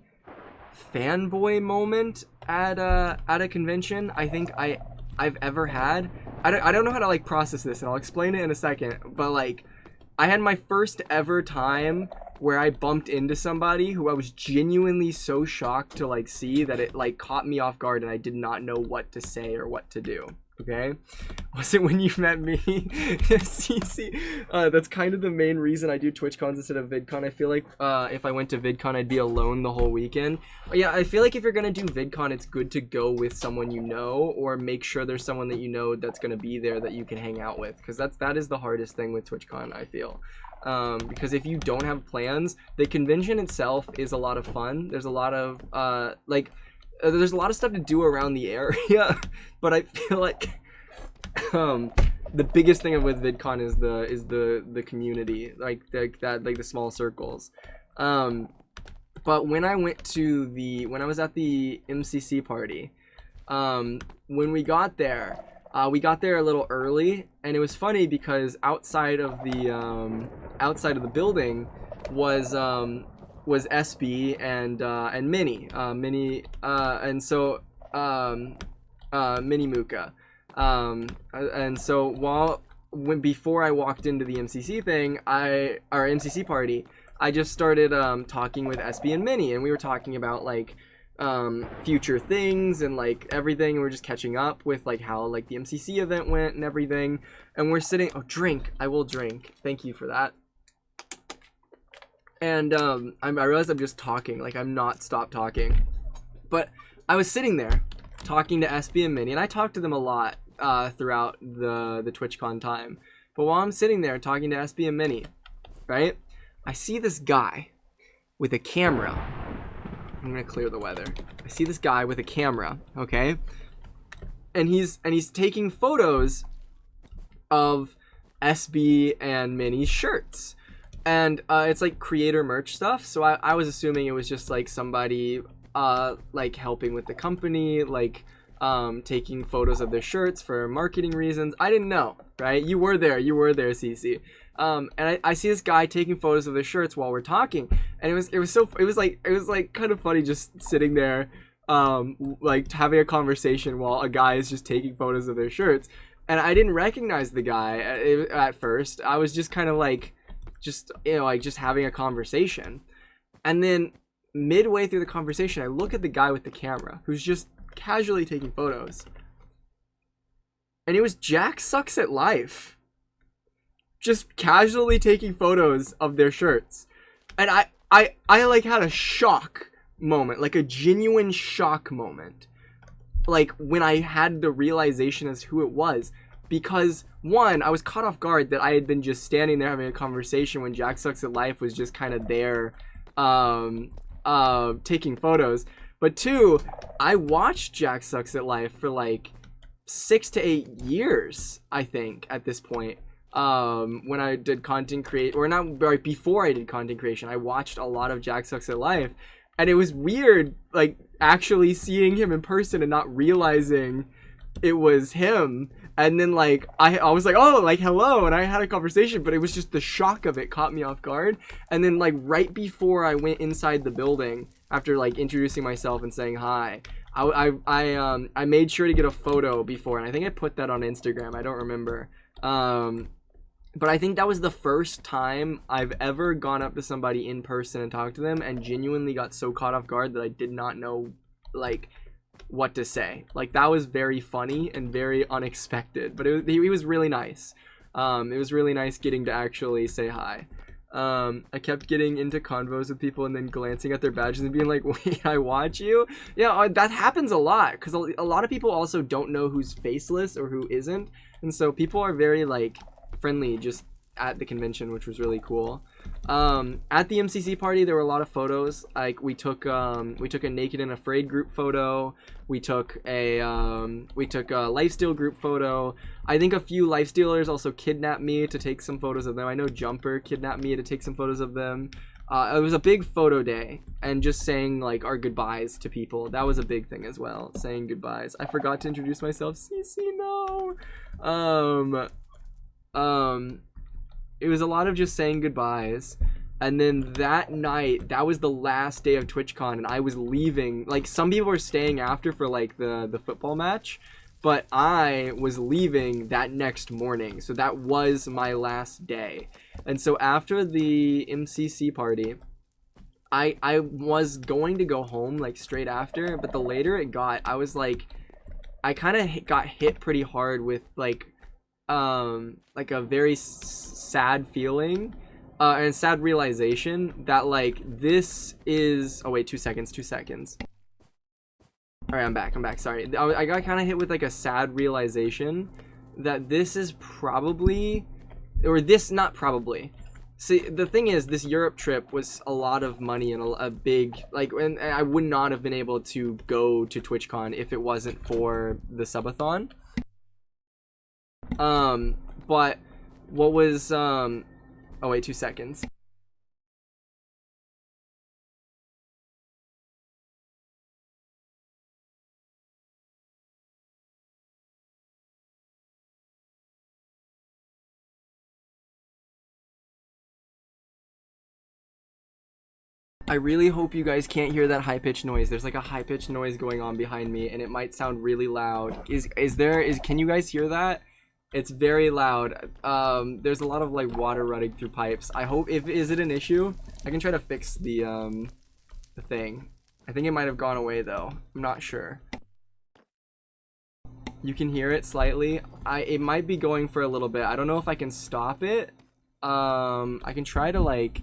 fanboy moment at a convention I think I've ever had. I don't know how to like process this, and I'll explain it in a second, but like I had my first ever time where I bumped into somebody who I was genuinely so shocked to like see that it like caught me off guard, and I did not know what to say or what to do. Okay, was it when you met me? CC. That's kind of the main reason I do TwitchCons instead of VidCon. I feel like if I went to VidCon, I'd be alone the whole weekend. Yeah, I feel like if you're gonna do VidCon, it's good to go with someone you know, or make sure there's someone that you know that's gonna be there that you can hang out with, because that is the hardest thing with TwitchCon, I feel. Because if you don't have plans, the convention itself is a lot of fun. There's a lot of there's a lot of stuff to do around the area, but I feel like the biggest thing with VidCon is the community, like the small circles. But when I was at the MCC party, when we got there a little early, and it was funny because outside of the building was SB and Minnie, and so Minnie Muka, and so before I walked into the MCC MCC party, I just started talking with SB and Minnie, and we were talking about like future things and like everything, and we're just catching up with like how like the MCC event went and everything, and we're sitting. I will drink, thank you for that. And I realized I'm just talking, like I'm not stopped talking. But I was sitting there talking to SB and Minnie, and I talked to them a lot throughout the TwitchCon time. But while I'm sitting there talking to SB and Minnie, right, I see this guy with a camera I'm gonna clear the weather. I see this guy with a camera, okay? And he's taking photos of SB and Minnie's shirts. And it's like creator merch stuff. So I was assuming it was just like somebody like helping with the company, like taking photos of their shirts for marketing reasons. I didn't know, right? You were there, Cece. And I see this guy taking photos of their shirts while we're talking, and it was like kind of funny just sitting there, like having a conversation while a guy is just taking photos of their shirts. And I didn't recognize the guy at first. I was just kind of like, just having a conversation. And then midway through the conversation, I look at the guy with the camera who's just casually taking photos. And it was Jack Sucks at Life. Just casually taking photos of their shirts. And I like had a shock moment, like a genuine shock moment. Like when I had the realization as who it was. Because one, I was caught off guard that I had been just standing there having a conversation when Jack Sucks at Life was just kind of there taking photos. But two, I watched Jack Sucks at Life for like 6 to 8 years, I think, at this point. When I did content create, or not, right before I did content creation, I watched a lot of Jack Sucks at Life. And it was weird, like, actually seeing him in person and not realizing it was him. And then, like, I was like, oh, like, hello, and I had a conversation, but it was just the shock of it caught me off guard. And then, like, right before I went inside the building, after, like, introducing myself and saying hi, I made sure to get a photo before, and I think I put that on Instagram, I don't remember. But I think that was the first time I've ever gone up to somebody in person and talked to them and genuinely got so caught off guard that I did not know, like, what to say. Like, that was very funny and very unexpected, but he was really nice. It was really nice getting to actually say hi. I kept getting into convos with people and then glancing at their badges and being like, wait, I watch you? Yeah, that happens a lot, because a lot of people also don't know who's faceless or who isn't, and so people are very, like, friendly just at the convention, which was really cool. At the MCC party, there were a lot of photos. Like, we took a Naked and Afraid group photo. We took a Lifesteal group photo. I think a few Lifestealers also kidnapped me to take some photos of them. I know Jumper kidnapped me to take some photos of them. It was a big photo day, and just saying, like, our goodbyes to people. That was a big thing as well, saying goodbyes. I forgot to introduce myself. CC, no. It was a lot of just saying goodbyes. And then that night, that was the last day of TwitchCon, and I was leaving. Like, some people were staying after for, like, the football match, but I was leaving that next morning. So that was my last day. And so after the MCC party, I was going to go home, like, straight after, but the later it got, I was like, I kind of got hit pretty hard with, like a very sad feeling and sad realization that, like, this is, oh wait, 2 seconds. All right, I'm back, sorry. I got kind of hit with, like, a sad realization that this is probably, or this, not probably. See, the thing is, this Europe trip was a lot of money and a big, like, and I would not have been able to go to TwitchCon if it wasn't for the subathon. But what was, oh wait, 2 seconds. I really hope you guys can't hear that high-pitched noise. There's like a high-pitched noise going on behind me, and it might sound really loud. Can you guys hear that? It's very loud. There's a lot of, like, water running through pipes. I hope, is it an issue? I can try to fix the thing. I think it might have gone away though. I'm not sure. You can hear it slightly. It might be going for a little bit. I don't know if I can stop it. I can try to, like,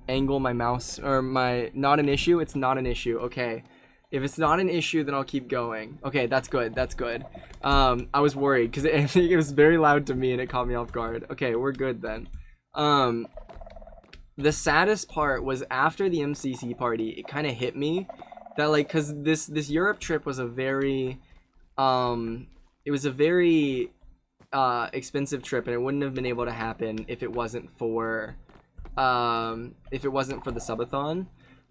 angle my mouse or my, not an issue. It's not an issue. Okay. If it's not an issue, then I'll keep going. Okay, that's good. That's good. I was worried because I think it was very loud to me and it caught me off guard. Okay, we're good then. The saddest part was after the MCC party, it kind of hit me that like, because this Europe trip was a very it was a very expensive trip, and it wouldn't have been able to happen if it wasn't for the subathon.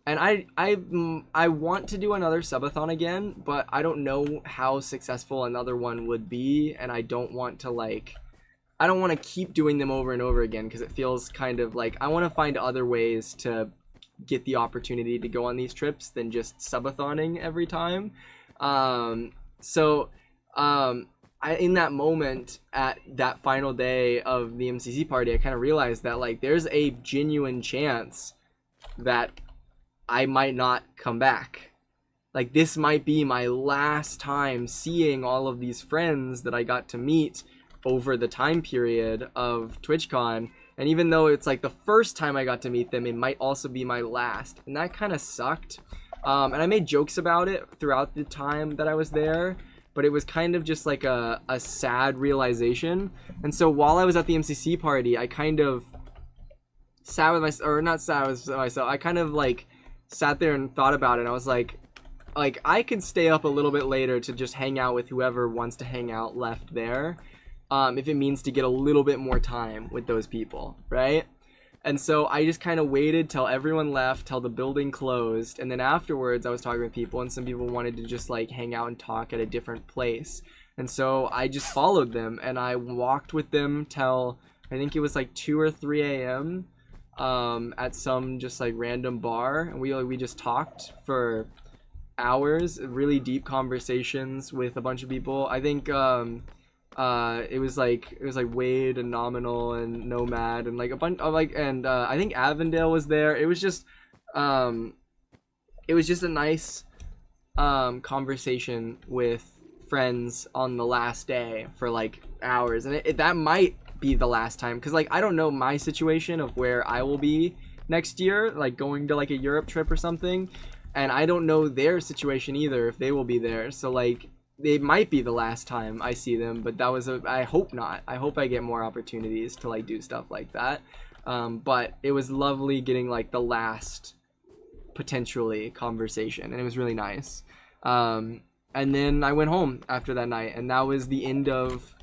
And I want to do another subathon again, but I don't know how successful another one would be, and I don't want to keep doing them over and over again, because it feels kind of like I want to find other ways to get the opportunity to go on these trips than just subathoning every time. In that moment, at that final day of the MCC party, I kind of realized that like there's a genuine chance that I might not come back. Like, this might be my last time seeing all of these friends that I got to meet over the time period of TwitchCon. And even though it's like the first time I got to meet them, it might also be my last. And that kind of sucked. And I made jokes about it throughout the time that I was there, but it was kind of just like a sad realization. And so while I was at the MCC party, I kind of sat with myself, or not sat with myself, I kind of like sat there and thought about it. And I was like I could stay up a little bit later to just hang out with whoever wants to hang out left there, if it means to get a little bit more time with those people, right? And so I just kind of waited till everyone left, till the building closed, and then afterwards I was talking with people, and some people wanted to just like hang out and talk at a different place. And so I just followed them, and I walked with them till I think it was like 2 or 3 a.m. At some just like random bar, and we just talked for hours, really deep conversations with a bunch of people. I think it was like Wade and Nominal and Nomad and like a bunch of I think Avondale was there. It was just a nice conversation with friends on the last day for like hours, and that might be the last time, because like I don't know my situation of where I will be next year, like going to like a Europe trip or something, and I don't know their situation either, if they will be there. So like it might be the last time I see them, but I hope not. I hope I get more opportunities to like do stuff like that. But it was lovely getting like the last potentially conversation, and it was really nice. And then I went home after that night, and that was the end of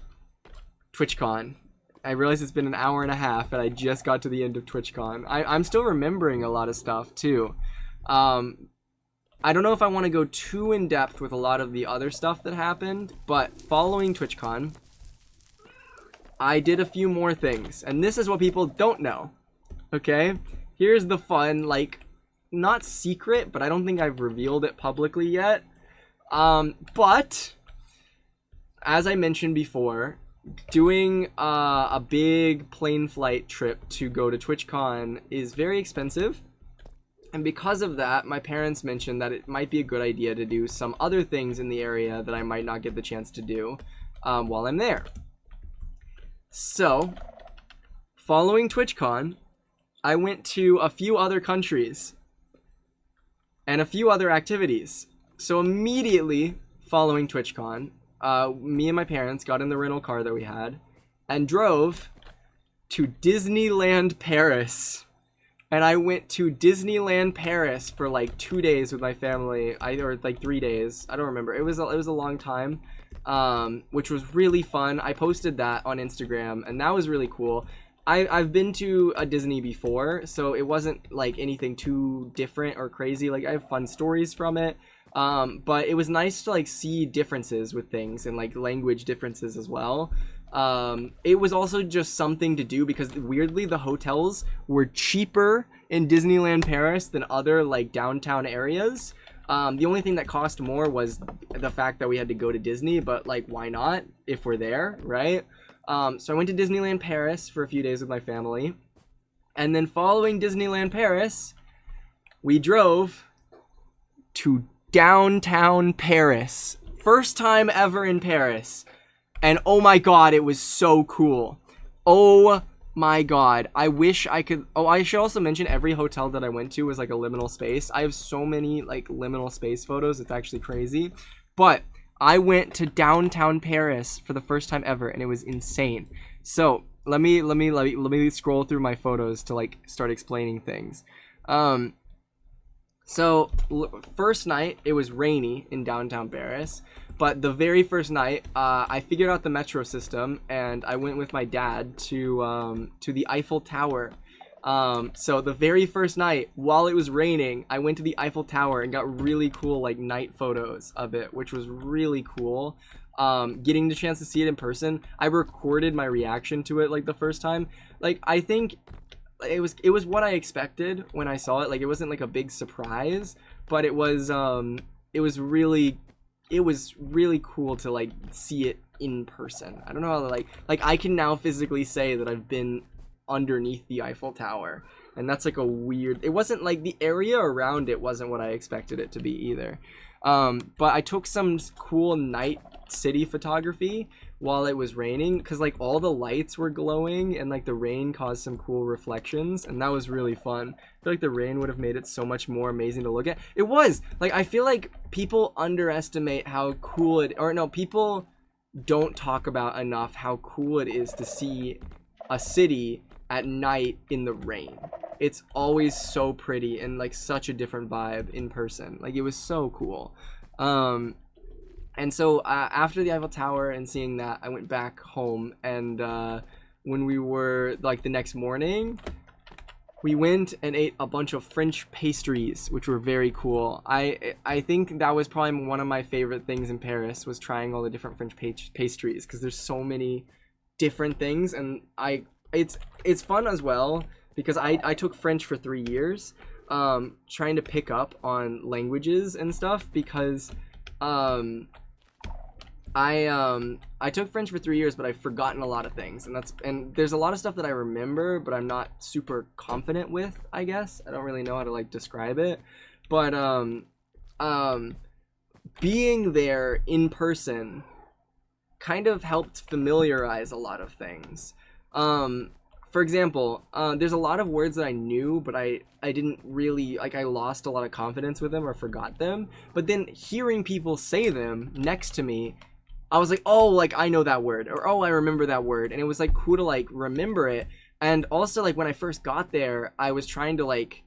TwitchCon. I realized it's been an hour and a half, and I just got to the end of TwitchCon. I'm still remembering a lot of stuff too. I don't know if I want to go too in depth with a lot of the other stuff that happened, but following TwitchCon, I did a few more things, and this is what people don't know. Okay? Here's the fun, like, not secret, but I don't think I've revealed it publicly yet. But as I mentioned before, doing a big plane flight trip to go to TwitchCon is very expensive. And because of that, my parents mentioned that it might be a good idea to do some other things in the area that I might not get the chance to do while I'm there. So, following TwitchCon, I went to a few other countries and a few other activities. So immediately following TwitchCon, me and my parents got in the rental car that we had and drove to Disneyland Paris. And I went to Disneyland Paris for like 2 days with my family, or like 3 days. I don't remember. It was a long time, which was really fun. I posted that on Instagram, and that was really cool. I've been to a Disney before, so it wasn't like anything too different or crazy. Like, I have fun stories from it, but it was nice to like see differences with things, and like language differences as well. It was also just something to do, because weirdly the hotels were cheaper in Disneyland Paris than other like downtown areas. The only thing that cost more was the fact that we had to go to Disney, but like, why not if we're there, right? So I went to Disneyland Paris for a few days with my family, and then following Disneyland Paris, we drove to downtown Paris. First time ever in Paris. And oh my god, it was so cool. Oh my god. I wish I could... Oh, I should also mention every hotel that I went to was like a liminal space. I have so many like liminal space photos. It's actually crazy. But I went to downtown Paris for the first time ever, and it was insane. So let me scroll through my photos to like start explaining things. So first night it was rainy in downtown Paris, but the very first night I figured out the metro system and I went with my dad to the Eiffel Tower. So the very first night while it was raining, I went to the Eiffel Tower and got really cool like night photos of it, which was really cool. Getting the chance to see it in person, I recorded my reaction to it like the first time. Like I think it was what I expected when I saw it. Like it wasn't like a big surprise, but it was really cool to like see it in person. I don't know how to like I can now physically say that I've been underneath the Eiffel Tower, and that's like a weird, it wasn't like the area around it wasn't what I expected it to be either. But I took some cool night city photography while it was raining because like all the lights were glowing and like the rain caused some cool reflections, and that was really fun. I feel like the rain would have made it so much more amazing to look at. It was like, I feel like people underestimate how cool it, or no, people don't talk about enough how cool it is to see a city at night in the rain. It's always so pretty and like such a different vibe in person. Like it was so cool. And so after the Eiffel Tower and seeing that, I went back home, and when we were like the next morning, we went and ate a bunch of French pastries, which were very cool. I think that was probably one of my favorite things in Paris, was trying all the different French pastries, because there's so many different things, and it's fun as well because I took French for 3 years, trying to pick up on languages and stuff, because I took French for 3 years, but I've forgotten a lot of things, and there's a lot of stuff that I remember, but I'm not super confident with, I guess. I don't really know how to like describe it, but being there in person kind of helped familiarize a lot of things. For example, there's a lot of words that I knew, but I didn't really, like, I lost a lot of confidence with them or forgot them. But then hearing people say them next to me, I was like, oh, like, I know that word, or oh, I remember that word. And it was like cool to like remember it. And also, like, when I first got there, I was trying to like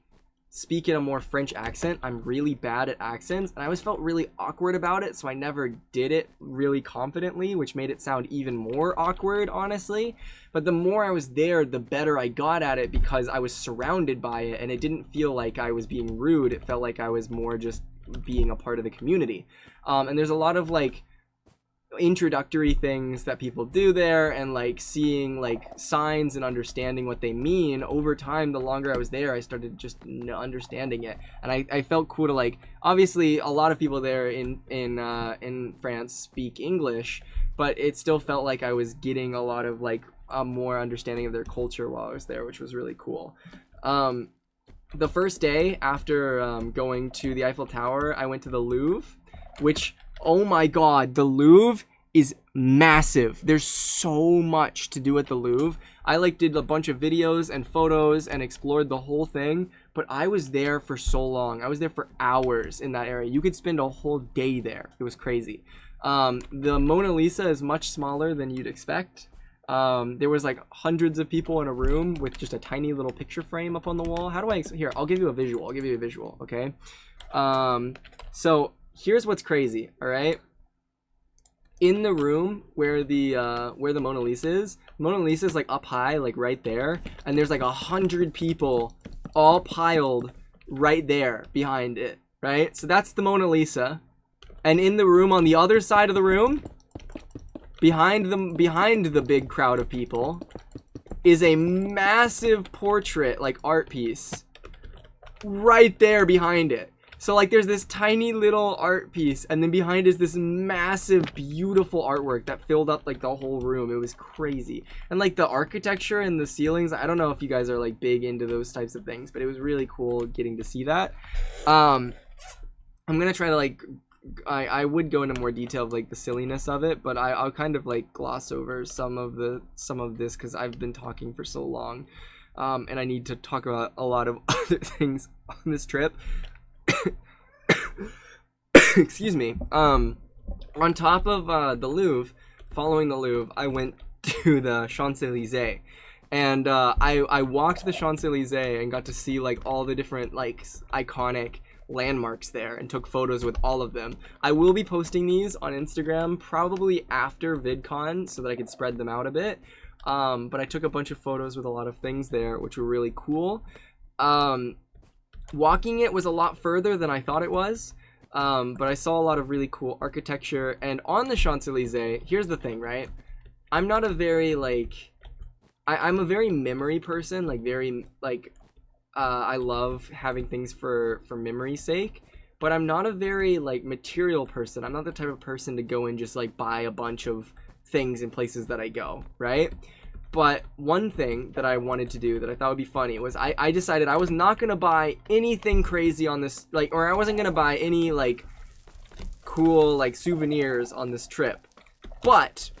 speak in a more French accent. I'm really bad at accents, and I always felt really awkward about it, so I never did it really confidently, which made it sound even more awkward, honestly. But the more I was there, the better I got at it, because I was surrounded by it, and it didn't feel like I was being rude. It felt like I was more just being a part of the community. And there's a lot of like introductory things that people do there, and like seeing like signs and understanding what they mean over time. The longer I was there, I started just understanding it, and I felt cool to like, obviously a lot of people there in France speak English, but it still felt like I was getting a lot of like a more understanding of their culture while I was there, which was really cool. The first day after going to the Eiffel Tower, I went to the Louvre, which, oh my god, the Louvre is massive. There's so much to do at the Louvre. I like did a bunch of videos and photos and explored the whole thing, but I was there for so long. I was there for hours in that area. You could spend a whole day there. It was crazy. The Mona Lisa is much smaller than you'd expect. There was like hundreds of people in a room with just a tiny little picture frame up on the wall. How do I, here, I'll give you a visual. Okay. So here's what's crazy. All right. In the room where the Mona Lisa is like up high, like right there. And there's like 100 people all piled right there behind it. Right. So that's the Mona Lisa. And in the room on the other side of the room, behind the big crowd of people, is a massive portrait, like art piece, right there behind it. So like there's this tiny little art piece, and then behind is this massive, beautiful artwork that filled up like the whole room. It was crazy. And like the architecture and the ceilings, I don't know if you guys are like big into those types of things, but it was really cool getting to see that. I'm gonna try to like, I would go into more detail of like the silliness of it, but I'll kind of like gloss over some of this because I've been talking for so long, and I need to talk about a lot of other things on this trip. Excuse me. On top of the Louvre, following the Louvre, I went to the Champs-Élysées, and I walked the Champs-Élysées and got to see like all the different like iconic landmarks there and took photos with all of them. I will be posting these on Instagram probably after VidCon so that I could spread them out a bit. But I took a bunch of photos with a lot of things there, which were really cool. Walking it was a lot further than I thought it was. But I saw a lot of really cool architecture. And on the Champs-Elysees, here's the thing, right? I'm not a very, like... I'm a very memory person, like, very, like... I love having things for memory's sake. But I'm not a very, like, material person. I'm not the type of person to go and just, like, buy a bunch of things in places that I go, right? But one thing that I wanted to do that I thought would be funny was I decided I was not going to buy anything crazy on this, like, or I wasn't going to buy any, like, cool, like, souvenirs on this trip. But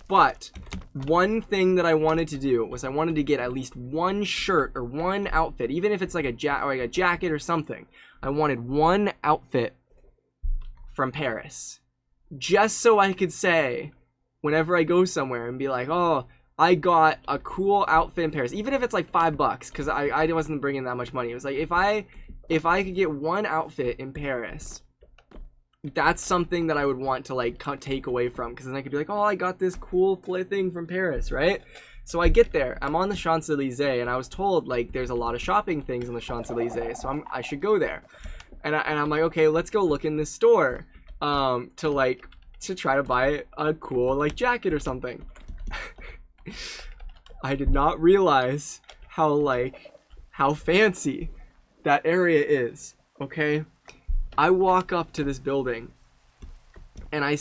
one thing that I wanted to do was I wanted to get at least one shirt or one outfit, even if it's like a jacket or something. I wanted one outfit from Paris, just so I could say whenever I go somewhere and be like, oh, I got a cool outfit in Paris, even if it's like $5, because I wasn't bringing that much money. It was like, if I could get one outfit in Paris, that's something that I would want to like take away from, because then I could be like, oh, I got this cool thing from Paris, right? So I get there, I'm on the Champs-Elysees, and I was told like there's a lot of shopping things on the Champs-Elysees, so I should go there. And I'm like, okay, let's go look in this store to try to buy a cool like jacket or something. I did not realize how fancy that area is, okay? I walk up to this building and I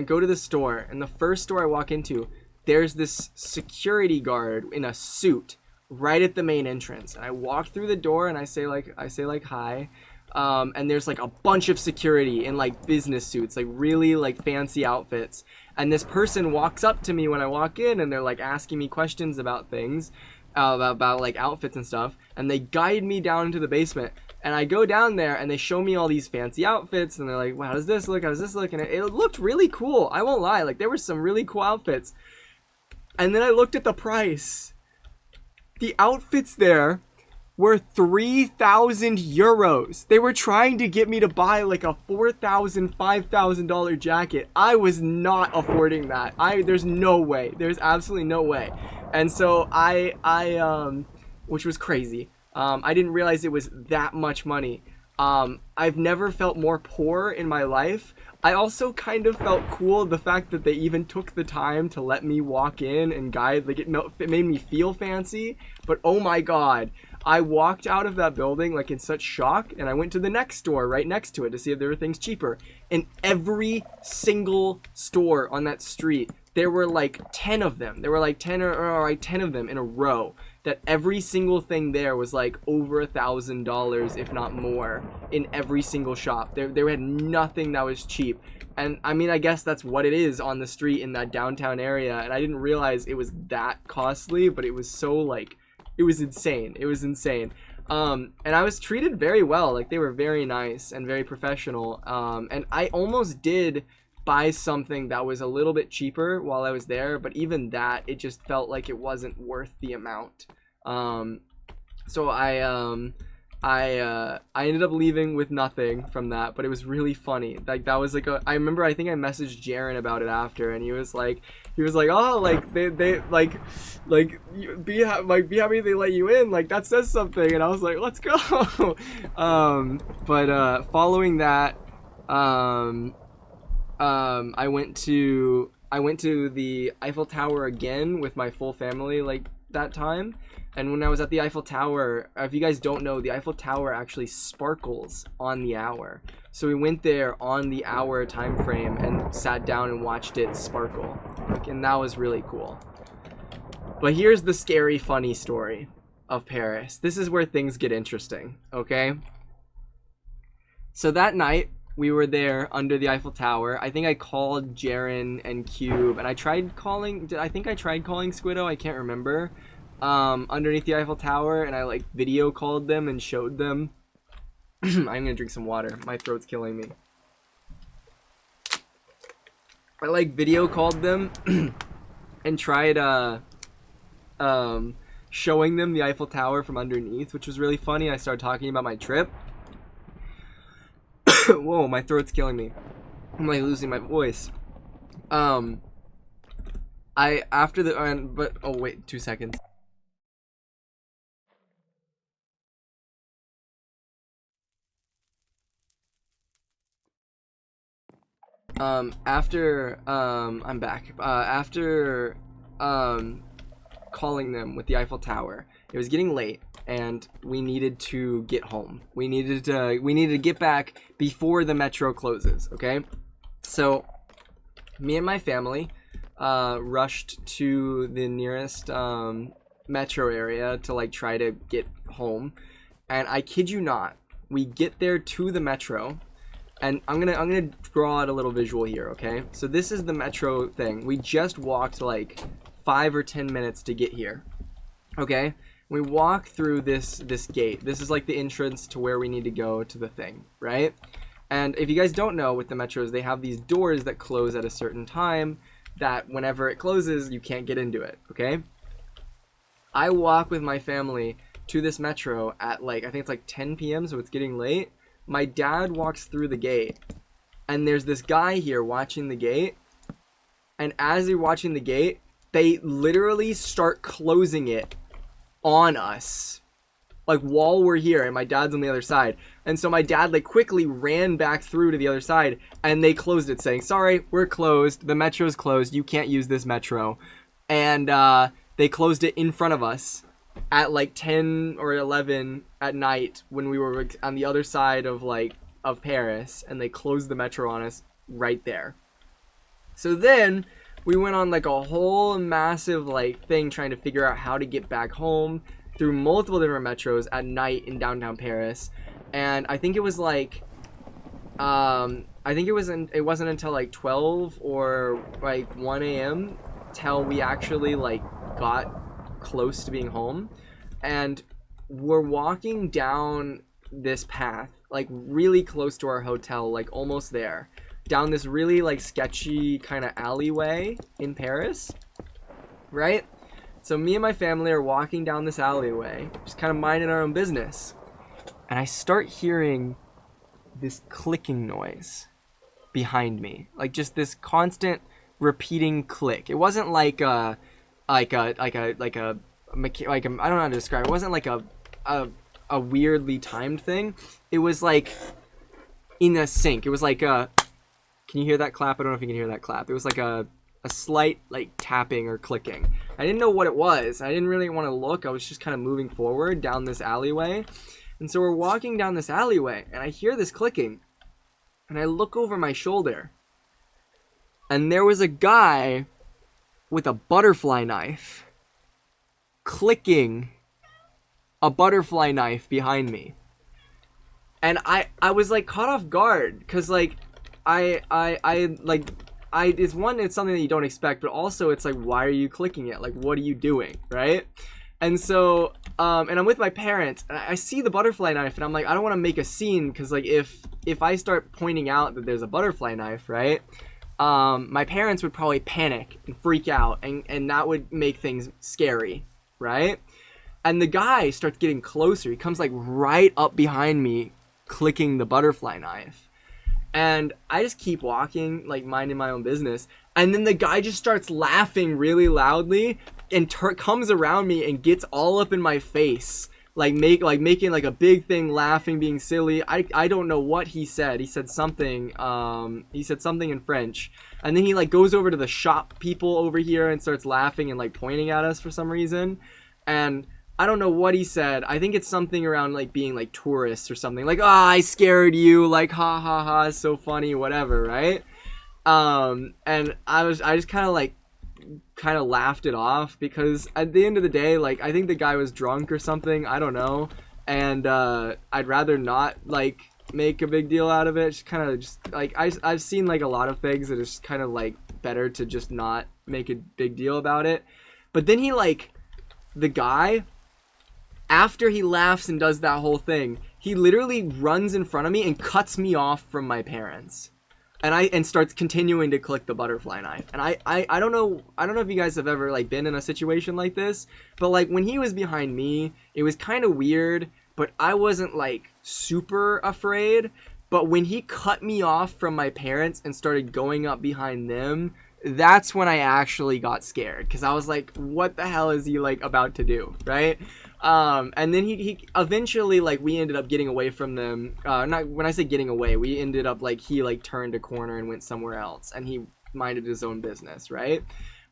go to the store, and the first store I walk into, there's this security guard in a suit right at the main entrance. And I walk through the door and I say hi. And there's like a bunch of security in like business suits, like really like fancy outfits. And this person walks up to me when I walk in, and they're like asking me questions about things, about like outfits and stuff. And they guide me down into the basement. And I go down there and they show me all these fancy outfits, and they're like, well, how does this look? How does this look? And it looked really cool. I won't lie. Like, there were some really cool outfits. And then I looked at the price. The outfits there were 3,000 euros. They were trying to get me to buy like a $4,000, $5,000 jacket. I was not affording that. There's no way. There's absolutely no way. And so which was crazy. I didn't realize it was that much money. I've never felt more poor in my life. I also kind of felt cool the fact that they even took the time to let me walk in and guide. Like, it made me feel fancy. But oh my god, I walked out of that building like in such shock, and I went to the next store right next to it to see if there were things cheaper. And every single store on that street, there were like 10 of them. There were like 10 or like 10 of them in a row. That every single thing there was like over $1,000, if not more, in every single shop. They had nothing that was cheap. And I mean, I guess that's what it is on the street in that downtown area. And I didn't realize it was that costly, but it was so like, it was insane. It was insane. And I was treated very well. Like, they were very nice and very professional. And I almost did buy something that was a little bit cheaper while I was there, but even that, it just felt like it wasn't worth the amount. So I ended up leaving with nothing from that, but it was really funny. Like, that was like I remember, I think I messaged Jaren about it after, and he was like, oh, like they be happy they let you in, like that says something. And I was like, let's go. But following that, I went to the Eiffel Tower again with my full family like that time. And when I was at the Eiffel Tower, if you guys don't know, the Eiffel Tower actually sparkles on the hour. So we went there on the hour time frame and sat down and watched it sparkle. And that was really cool. But here's the scary, funny story of Paris. This is where things get interesting, okay? So that night, we were there under the Eiffel Tower. I think I called Jaren and Cube, and I tried calling Squiddo, I can't remember. Underneath the Eiffel Tower, and I like video called them and showed them. I'm gonna drink some water. My throat's killing me. I like video called them and tried showing them the Eiffel Tower from underneath, which was really funny. I started talking about my trip. Whoa, my throat's killing me. I'm like losing my voice. Oh wait, 2 seconds. I'm back. After calling them with the Eiffel Tower, it was getting late and we needed to get home. We needed to get back before the metro closes, okay? So me and my family rushed to the nearest metro area to like try to get home. And I kid you not, we get there to the metro. And I'm gonna draw out a little visual here, okay? So this is the metro thing. We just walked like 5 or 10 minutes to get here, okay? We walk through this gate. This is like the entrance to where we need to go to the thing, right? And if you guys don't know, with the metros, they have these doors that close at a certain time that whenever it closes, you can't get into it, okay? I walk with my family to this metro at like, I think it's like 10 p.m., so it's getting late. My dad walks through the gate, and there's this guy here watching the gate, and as they're watching the gate, they literally start closing it on us, like while we're here, and my dad's on the other side. And so my dad like quickly ran back through to the other side, and they closed it, saying, sorry, we're closed, the metro's closed, you can't use this metro. And they closed it in front of us at like 10 or 11 at night when we were on the other side of Paris, and they closed the metro on us right there. So then we went on like a whole massive like thing trying to figure out how to get back home through multiple different metros at night in downtown Paris. And I think it was like it wasn't until like 12 or like 1 a.m. till we actually like got close to being home. And we're walking down this path like really close to our hotel, like almost there, down this really like sketchy kind of alleyway in Paris, right? So me and my family are walking down this alleyway, just kind of minding our own business, and I start hearing this clicking noise behind me, like just this constant repeating click. It wasn't like a I don't know how to describe it. It wasn't like a weirdly timed thing. It was like in a sync. It was like can you hear that clap? I don't know if you can hear that clap. It was like a slight like tapping or clicking. I didn't know what it was. I didn't really want to look. I was just kind of moving forward down this alleyway. And so we're walking down this alleyway, and I hear this clicking, and I look over my shoulder, and there was a guy with a butterfly knife clicking a butterfly knife behind me. And I was like caught off guard, because like it's something that you don't expect, but also it's like, why are you clicking it? Like, what are you doing, right? And so and I'm with my parents, and I see the butterfly knife, and I'm like, I don't want to make a scene, because like if I start pointing out that there's a butterfly knife, right, my parents would probably panic and freak out, and that would make things scary, right? And the guy starts getting closer. He comes like right up behind me, clicking the butterfly knife. And I just keep walking, like minding my own business. And then the guy just starts laughing really loudly and comes around me and gets all up in my face, making like a big thing, laughing, being silly. I don't know what he said. He said something. He said something in French, and then he like goes over to the shop people over here and starts laughing and like pointing at us for some reason. And I don't know what he said. I think it's something around like being like tourists or something. Like, I scared you. Like, ha ha ha, it's so funny, whatever, right? And I just kind of laughed it off, because at the end of the day, like, I think the guy was drunk or something. I don't know. And I'd rather not like make a big deal out of it. Just kind of like I've seen like a lot of things that is kind of like better to just not make a big deal about it. But then the guy, after he laughs and does that whole thing, he literally runs in front of me and cuts me off from my parents, and starts continuing to click the butterfly knife. And I don't know if you guys have ever like been in a situation like this, but like when he was behind me, it was kind of weird, but I wasn't like super afraid. But when he cut me off from my parents and started going up behind them, that's when I actually got scared, because I was like, what the hell is he like about to do, right? And then he eventually, like, we ended up getting away from them. Not when I say getting away, we ended up like he like turned a corner and went somewhere else, and he minded his own business, right?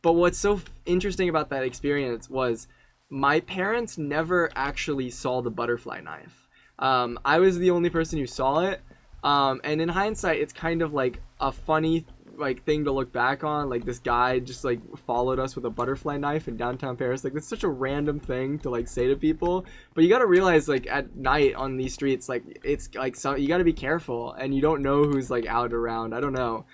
But what's so interesting about that experience was my parents never actually saw the butterfly knife. I was the only person who saw it. And in hindsight, it's kind of like a funny like thing to look back on. Like, this guy just like followed us with a butterfly knife in downtown Paris. Like, that's such a random thing to like say to people, but you got to realize, like, at night on these streets, like, it's like, so you got to be careful, and you don't know who's like out around. I don't know.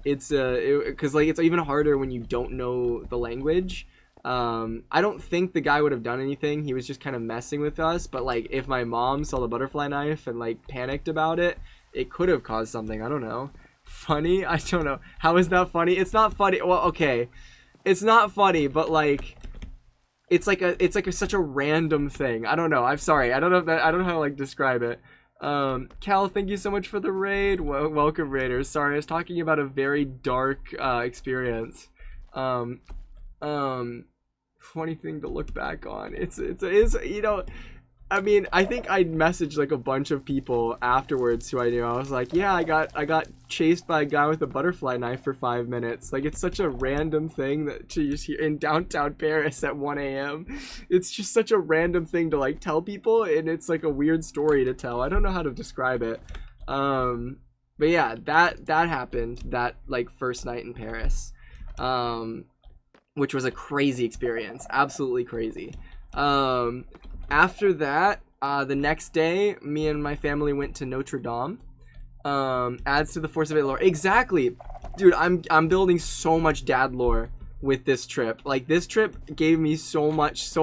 It's because like it's even harder when you don't know the language. I don't think the guy would have done anything. He was just kind of messing with us. But like, if my mom saw the butterfly knife and like panicked about it, it could have caused something. I don't know. Funny? I don't know. How is that funny? It's not funny. Well, okay, it's not funny, but like, it's like such a random thing. I don't know. I'm sorry. I don't know how to like describe it. Cal, thank you so much for the raid. Welcome, raiders. Sorry, I was talking about a very dark experience. Funny thing to look back on. It's you know, I mean, I think I messaged like a bunch of people afterwards who I knew. I was like, yeah, I got chased by a guy with a butterfly knife for 5 minutes. Like, it's such a random thing that to just hear in downtown Paris at 1 a.m. It's just such a random thing to like tell people, and it's like a weird story to tell. I don't know how to describe it. But yeah, that happened that like first night in Paris. Which was a crazy experience, absolutely crazy. After that, the next day, me and my family went to Notre Dame. Adds to the Force of It lore. Exactly, dude. I'm building so much dad lore with this trip. Like, this trip gave me so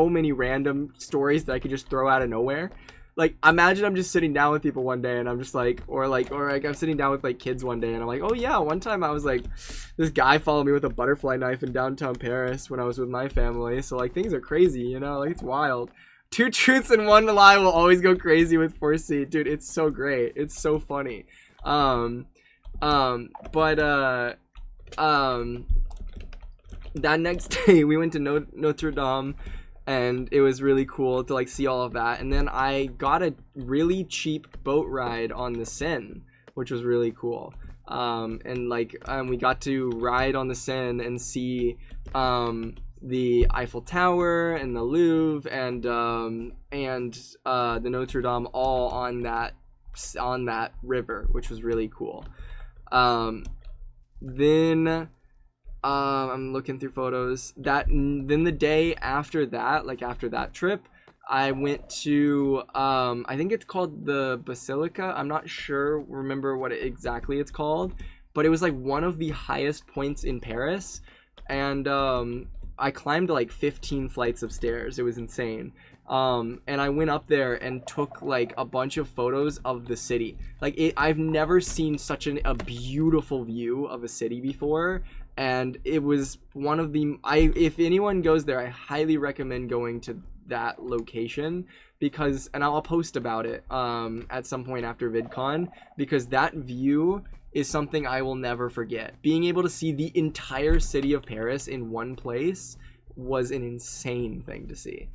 many random stories that I could just throw out of nowhere. Like, imagine I'm just sitting down with people one day and I'm just like, or I'm sitting down with like kids one day and I'm like, oh yeah, one time I was like, this guy followed me with a butterfly knife in downtown Paris when I was with my family. So like, things are crazy, you know, like, it's wild. 2 truths and 1 lie will always go crazy with 4C, dude. It's so great. It's so funny. That next day we went to Notre Dame. And it was really cool to like see all of that. And then I got a really cheap boat ride on the Seine, which was really cool. And like we got to ride on the Seine and see the Eiffel Tower and the Louvre and the Notre Dame all on that river, which was really cool. Then I'm looking through photos. Then the day after that, like after that trip, I went to I think it's called the Basilica. I'm not sure, remember what exactly it's called, but it was like one of the highest points in Paris, and I climbed like 15 flights of stairs. It was insane. And I went up there and took like a bunch of photos of the city. Like, I've never seen such a beautiful view of a city before. And it was one of the, if anyone goes there, I highly recommend going to that location, because, and I'll post about it at some point after VidCon, because that view is something I will never forget. Being able to see the entire city of Paris in one place was an insane thing to see.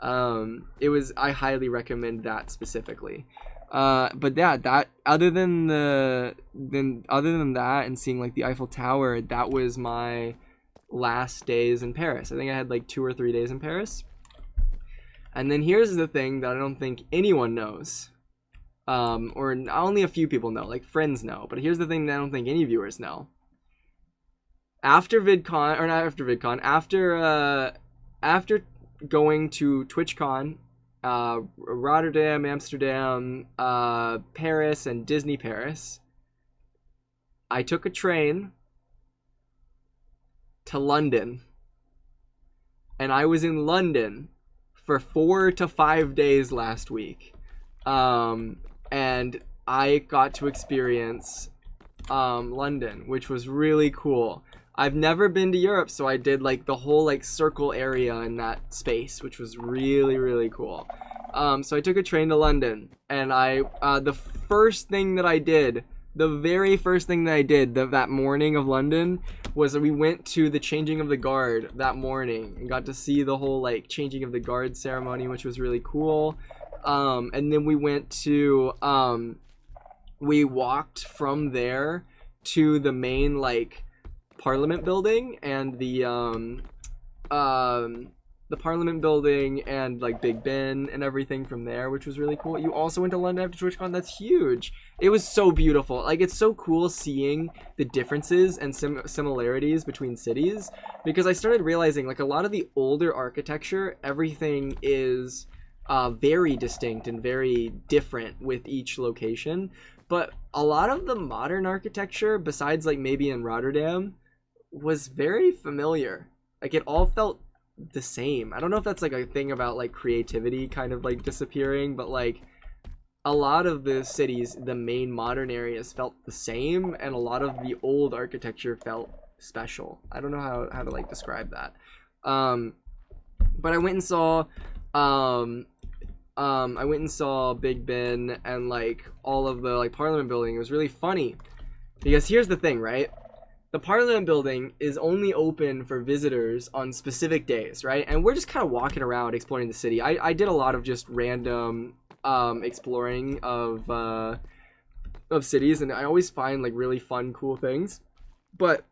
I highly recommend that specifically. But yeah, that other than that and seeing like the Eiffel Tower, that was my last days in Paris. I think I had like 2 or 3 days in Paris. And then here's the thing that I don't think anyone knows, or only a few people know, like friends know. But here's the thing that I don't think any viewers know. After VidCon, or not after VidCon, after going to TwitchCon, Rotterdam, Amsterdam, Paris, and Disney Paris, I took a train to London, and I was in London for 4 to 5 days last week, and I got to experience London, which was really cool. I've never been to Europe, so I did like the whole like circle area in that space, which was really, really cool. So I took a train to London, and the first thing that I did, that morning of London, was that we went to the changing of the guard that morning and got to see the whole like changing of the guard ceremony, which was really cool. And then we went to we walked from there to the main like Parliament building and the Parliament building and like Big Ben and everything from there, which was really cool. You also went to London after TwitchCon. That's huge. It was so beautiful. Like, it's so cool seeing the differences and similarities between cities, because I started realizing like a lot of the older architecture, everything is very distinct and very different with each location. But a lot of the modern architecture, besides like maybe in Rotterdam, was very familiar. Like, it all felt the same. I don't know if that's like a thing about like creativity kind of like disappearing, but like a lot of the cities, the main modern areas, felt the same, and a lot of the old architecture felt special. I don't know how to like describe that. But I went and saw Big Ben and like all of the like Parliament building. It was really funny because here's the thing, right? The Parliament building is only open for visitors on specific days, right? And we're just kind of walking around exploring the city. I did a lot of just random exploring of cities, and I always find like really fun, cool things. But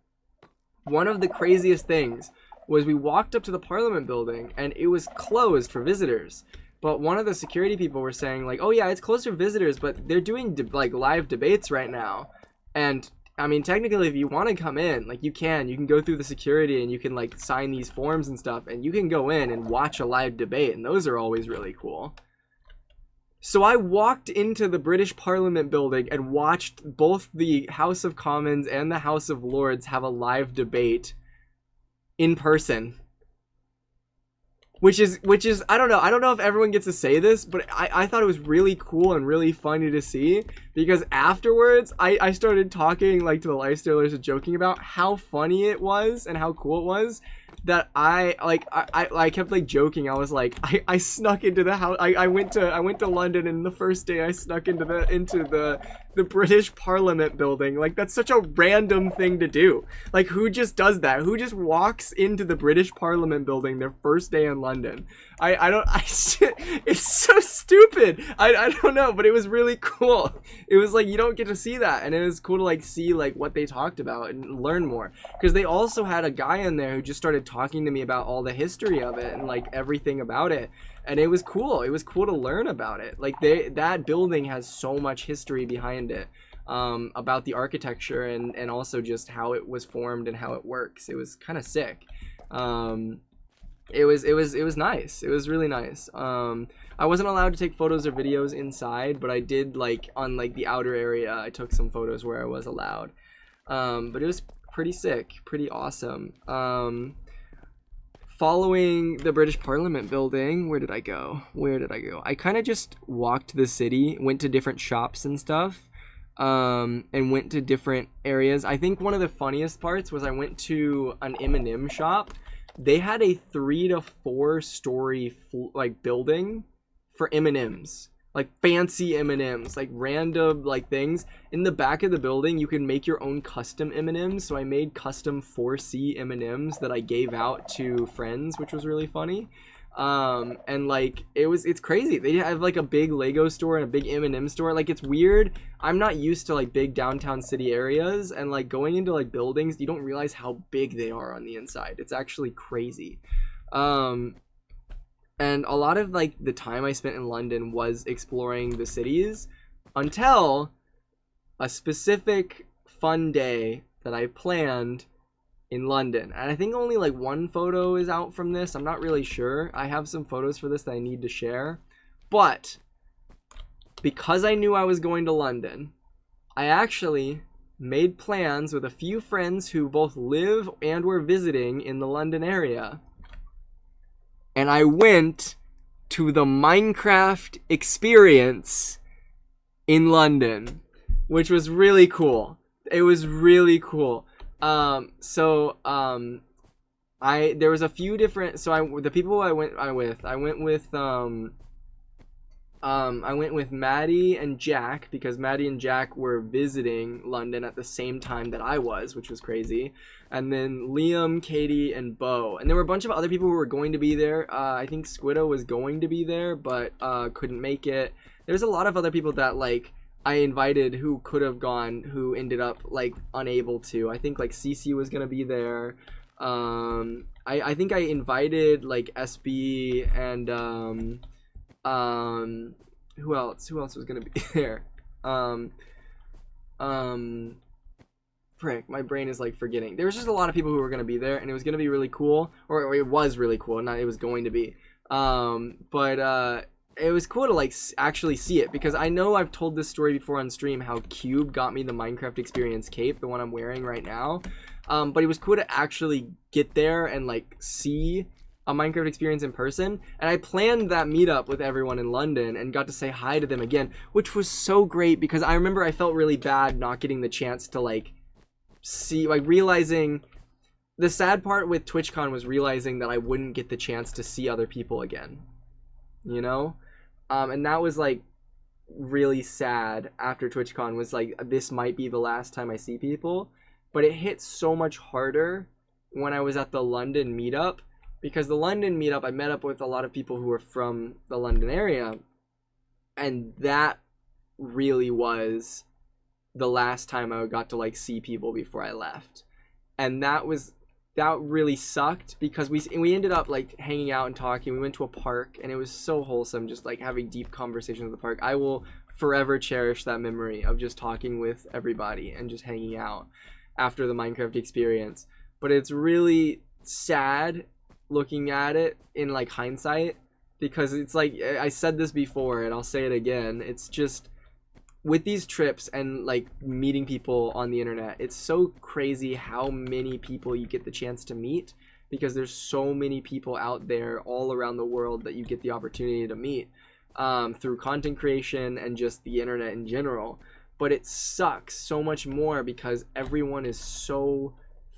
one of the craziest things was we walked up to the Parliament building and it was closed for visitors. But one of the security people were saying like, oh yeah, it's closed for visitors, but they're doing like live debates right now. And I mean, technically, if you want to come in, like, you can go through the security and you can like sign these forms and stuff, and you can go in and watch a live debate, and those are always really cool. So I walked into the British Parliament building and watched both the House of Commons and the House of Lords have a live debate in person. Which is I don't know if everyone gets to say this, but I thought it was really cool and really funny to see, because afterwards I started talking like to the lifestylers and joking about how funny it was and how cool it was that I kept like joking. I was like, I snuck into the house. I went to London, and the first day I snuck into the British Parliament building. Like, that's such a random thing to do. Like, who just does that? Who just walks into the British Parliament building their first day in London? It's so stupid. I don't know, but it was really cool. It was like, you don't get to see that, and it was cool to like see like what they talked about and learn more, because they also had a guy in there who just started talking to me about all the history of it and like everything about it, and it was cool. It was cool to learn about it. Like, that building has so much history behind it, about the architecture and also just how it was formed and how it works. It was kind of sick. It was nice. It was really nice. I wasn't allowed to take photos or videos inside, but I did like on like the outer area. I took some photos where I was allowed. But it was pretty sick, pretty awesome. Following the British Parliament building, where did I go? I kind of just walked the city, went to different shops and stuff, and went to different areas. I think one of the funniest parts was I went to an M&M shop. They had a 3 to 4 story like building for M&Ms, like fancy M&Ms, like random like things. In the back of the building, you can make your own custom M&Ms. So I made custom 4C M&Ms that I gave out to friends, which was really funny. And like it's crazy. They have like a big Lego store and a big M&M store. Like, it's weird. I'm not used to like big downtown city areas, and like going into like buildings, you don't realize how big they are on the inside. It's actually crazy. And a lot of like the time I spent in London was exploring the cities until a specific fun day that I planned in London. And I think only like one photo is out from this. I'm not really sure. I have some photos for this that I need to share. But because I knew I was going to London, I actually made plans with a few friends who both live and were visiting in the London area. And I went to the Minecraft experience in London, which was really cool. It was really cool. There was a few different, the people I went with I went with Maddie and Jack because Maddie and Jack were visiting London at the same time that I was, which was crazy. And then Liam, Katie, and Bo. And there were a bunch of other people who were going to be there. I think Squiddo was going to be there, but couldn't make it. There's a lot of other people that like I invited who could have gone, who ended up like unable to. I think like Cece was gonna be there. I think I invited like SB and who else was gonna be there? Frick, my brain is like forgetting. There was just a lot of people who were gonna be there, and it was gonna be really cool, or it was really cool, not it was going to be. But it was cool to like actually see it, because I know I've told this story before on stream how Cube got me the Minecraft Experience cape, the one I'm wearing right now. But it was cool to actually get there and like see a Minecraft Experience in person. And I planned that meetup with everyone in London and got to say hi to them again, which was so great, because I remember I felt really bad not getting the chance to like see, like realizing the sad part with TwitchCon was realizing that I wouldn't get the chance to see other people again, you know? And that was like really sad after TwitchCon, was like, this might be the last time I see people. But it hit so much harder when I was at the London meetup, because the London meetup, I met up with a lot of people who were from the London area, and that really was the last time I got to like see people before I left. And that really sucked, because we ended up like hanging out and talking. We went to a park, and it was so wholesome, just like having deep conversations at the park. I will forever cherish that memory of just talking with everybody and just hanging out after the Minecraft Experience. But it's really sad looking at it in like hindsight, because it's like, I said this before and I'll say it again, it's just with these trips and like meeting people on the internet, it's so crazy how many people you get the chance to meet, because there's so many people out there all around the world that you get the opportunity to meet through content creation and just the internet in general. But it sucks so much more because everyone is so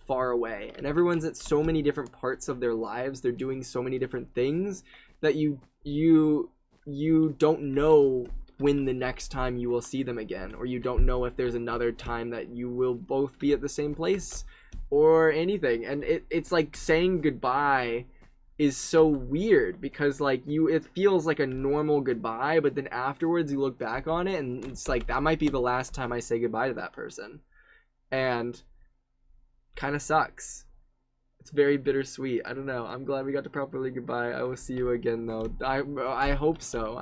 far away, and everyone's at so many different parts of their lives. They're doing so many different things that you don't know when the next time you will see them again, or you don't know if there's another time that you will both be at the same place or anything. And it's like saying goodbye is so weird, because like it feels like a normal goodbye, but then afterwards you look back on it and it's like, that might be the last time I say goodbye to that person, and kind of sucks. It's very bittersweet. I don't know. I'm glad we got to properly goodbye. I will see you again though. I hope so.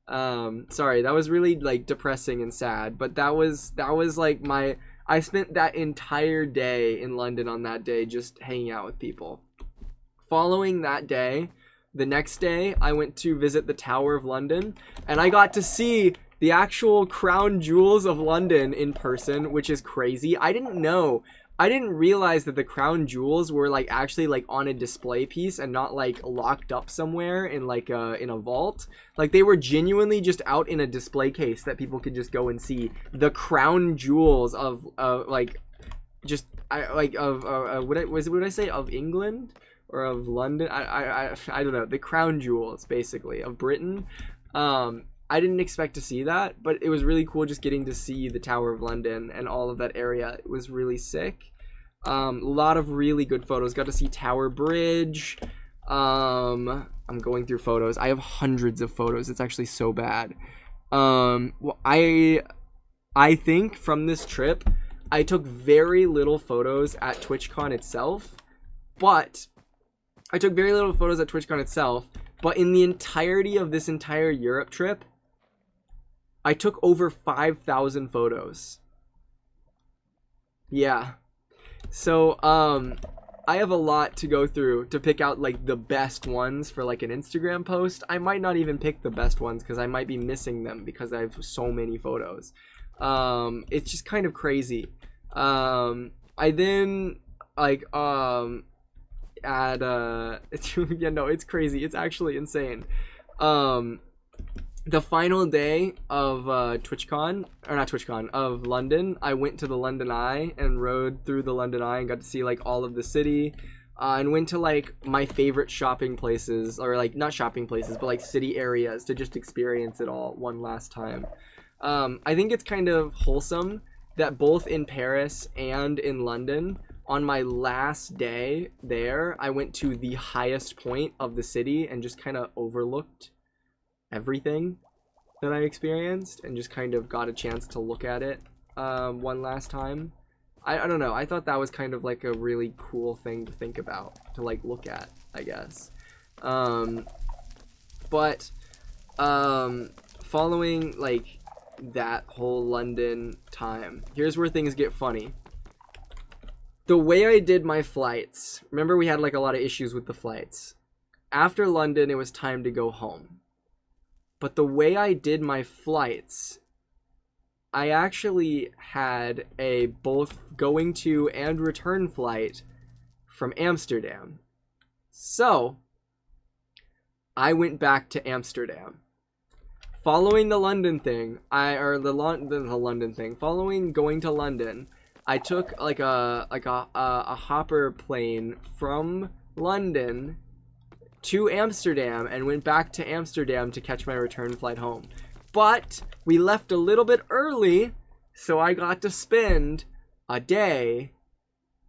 Sorry, that was really like depressing and sad, but that was like I spent that entire day in London on that day just hanging out with people. Following that day, the next day, I went to visit the Tower of London, and I got to see the actual crown jewels of London in person, which is crazy. I didn't realize that the crown jewels were like actually like on a display piece and not like locked up somewhere in like in a vault. Like they were genuinely just out in a display case that people could just go and see the crown jewels of like just what did I say, of England or of London? I don't know, the crown jewels basically of Britain. I didn't expect to see that, but it was really cool just getting to see the Tower of London and all of that area. It was really sick. A lot of really good photos. Got to see Tower Bridge. I'm going through photos. I have hundreds of photos. It's actually so bad. Well, I think from this trip, I took very little photos at TwitchCon itself, but in the entirety of this entire Europe trip, I took over 5,000 photos. Yeah. So, I have a lot to go through to pick out like the best ones for like an Instagram post. I might not even pick the best ones because I might be missing them because I have so many photos. It's just kind of crazy. I then like yeah, no, it's crazy. It's actually insane. The final day of of London, I went to the London Eye and rode through the London Eye and got to see like all of the city. and went to like my favorite shopping places, or like not shopping places, but like city areas, to just experience it all one last time. I think it's kind of wholesome that both in Paris and in London, on my last day there, I went to the highest point of the city and just kind of overlooked everything that I experienced and just kind of got a chance to look at it one last time. I don't know. I thought that was kind of like a really cool thing to think about, to like look at, I guess. But following like that whole London time, here's where things get funny. The way I did my flights, remember we had like a lot of issues with the flights. After London, it was time to go home. But the way I did my flights, I actually had a both going to and return flight from Amsterdam. So I went back to Amsterdam. Following the London thing, following going to London, I took like a hopper plane from London to Amsterdam and went back to Amsterdam to catch my return flight home. But we left a little bit early, so I got to spend a day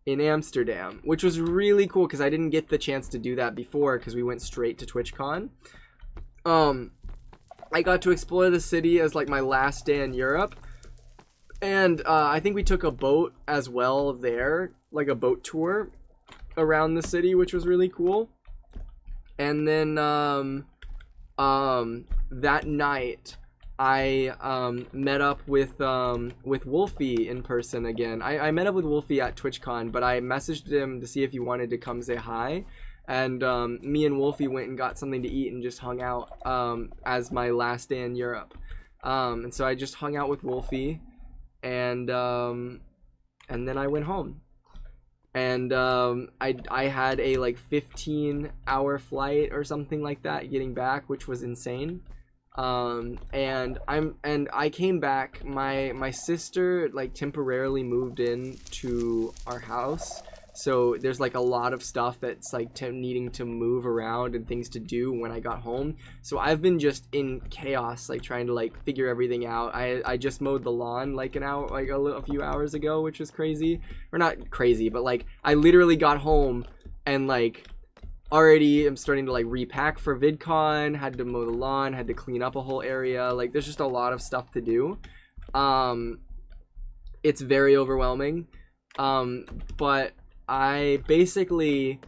in Amsterdam, which was really cool because I didn't get the chance to do that before because we went straight to TwitchCon. I got to explore the city as like my last day in Europe, and I think we took a boat as well there, like a boat tour around the city, which was really cool. And then that night I met up with Wolfie in person again. I met up with Wolfie at TwitchCon, but I messaged him to see if he wanted to come say hi. And me and Wolfie went and got something to eat and just hung out as my last day in Europe. And so I just hung out with Wolfie, and then I went home. And I had a like 15-hour flight or something like that getting back, which was insane. And I came back. My sister like temporarily moved in to our house, so there's like a lot of stuff that's like needing to move around and things to do when I got home. So I've been just in chaos, like trying to like figure everything out. I just mowed the lawn like a few hours ago, which was crazy. Or not crazy, but like I literally got home and like already am starting to like repack for VidCon, had to mow the lawn, had to clean up a whole area. Like there's just a lot of stuff to do. It's very overwhelming. But I basically,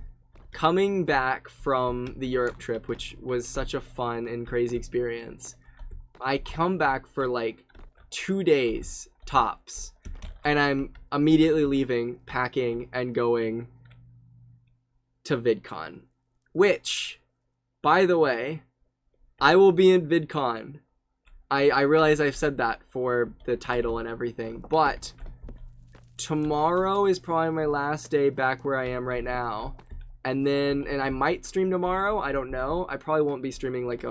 coming back from the Europe trip, which was such a fun and crazy experience, I come back for like 2 days tops, and I'm immediately leaving, packing, and going to VidCon, which, by the way, I will be in VidCon. I realize I've said that for the title and everything, but tomorrow is probably my last day back where I am right now, and I might stream tomorrow. I don't know. I probably won't be streaming like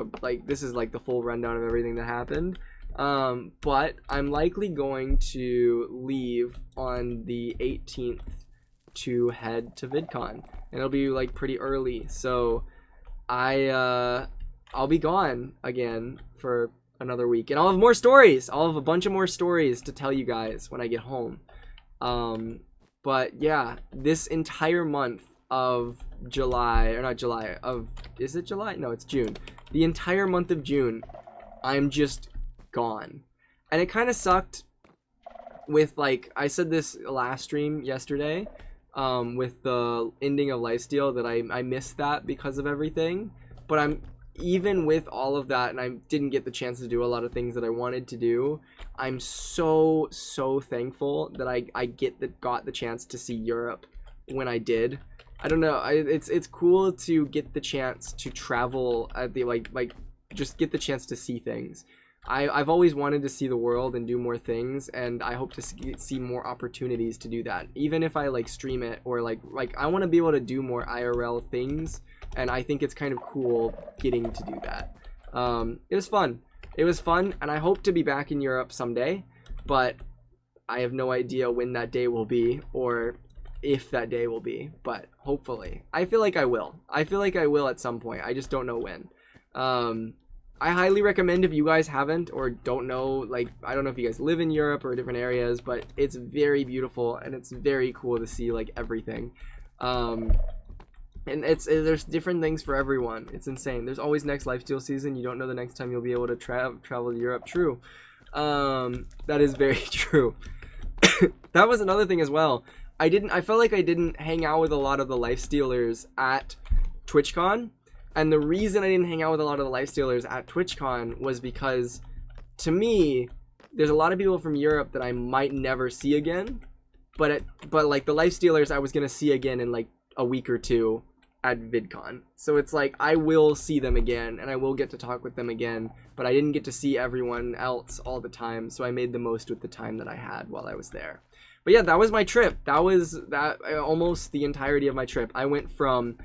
this is like the full rundown of everything that happened. But I'm likely going to leave on the 18th to head to VidCon, and it'll be like pretty early. So I'll be gone again for another week, and I'll have more stories. I'll have a bunch of more stories to tell you guys when I get home. But yeah, this entire month of July, or not July, is it July? No, it's June. The entire month of June, I'm just gone. And it kind of sucked with, like, I said this last stream yesterday, with the ending of Lifesteal, that I missed that because of everything. But even with all of that, and I didn't get the chance to do a lot of things that I wanted to do, I'm so thankful that I got the chance to see Europe when I did. I don't know, it's cool to get the chance to travel at the like just get the chance to see things. I've always wanted to see the world and do more things, and I hope to see more opportunities to do that. Even if I like stream it, or like I want to be able to do more IRL things, and I think it's kind of cool getting to do that. It was fun. It was fun, and I hope to be back in Europe someday, but I have no idea when that day will be, or if that day will be, but hopefully. I feel like I will. I feel like I will at some point. I just don't know when. I highly recommend, if you guys haven't or don't know, like, I don't know if you guys live in Europe or different areas, but it's very beautiful and it's very cool to see, like, everything. And there's different things for everyone. It's insane. There's always next lifesteal season. You don't know the next time you'll be able to travel to Europe. True. That is very true. That was another thing as well. I felt like I didn't hang out with a lot of the lifestealers at TwitchCon. And the reason I didn't hang out with a lot of the lifestealers at TwitchCon was because, to me, there's a lot of people from Europe that I might never see again. But like the lifestealers I was gonna see again in like a week or two at VidCon. So it's like I will see them again and I will get to talk with them again. But I didn't get to see everyone else all the time, so I made the most with the time that I had while I was there. But yeah, that was my trip. That was almost the entirety of my trip. I went from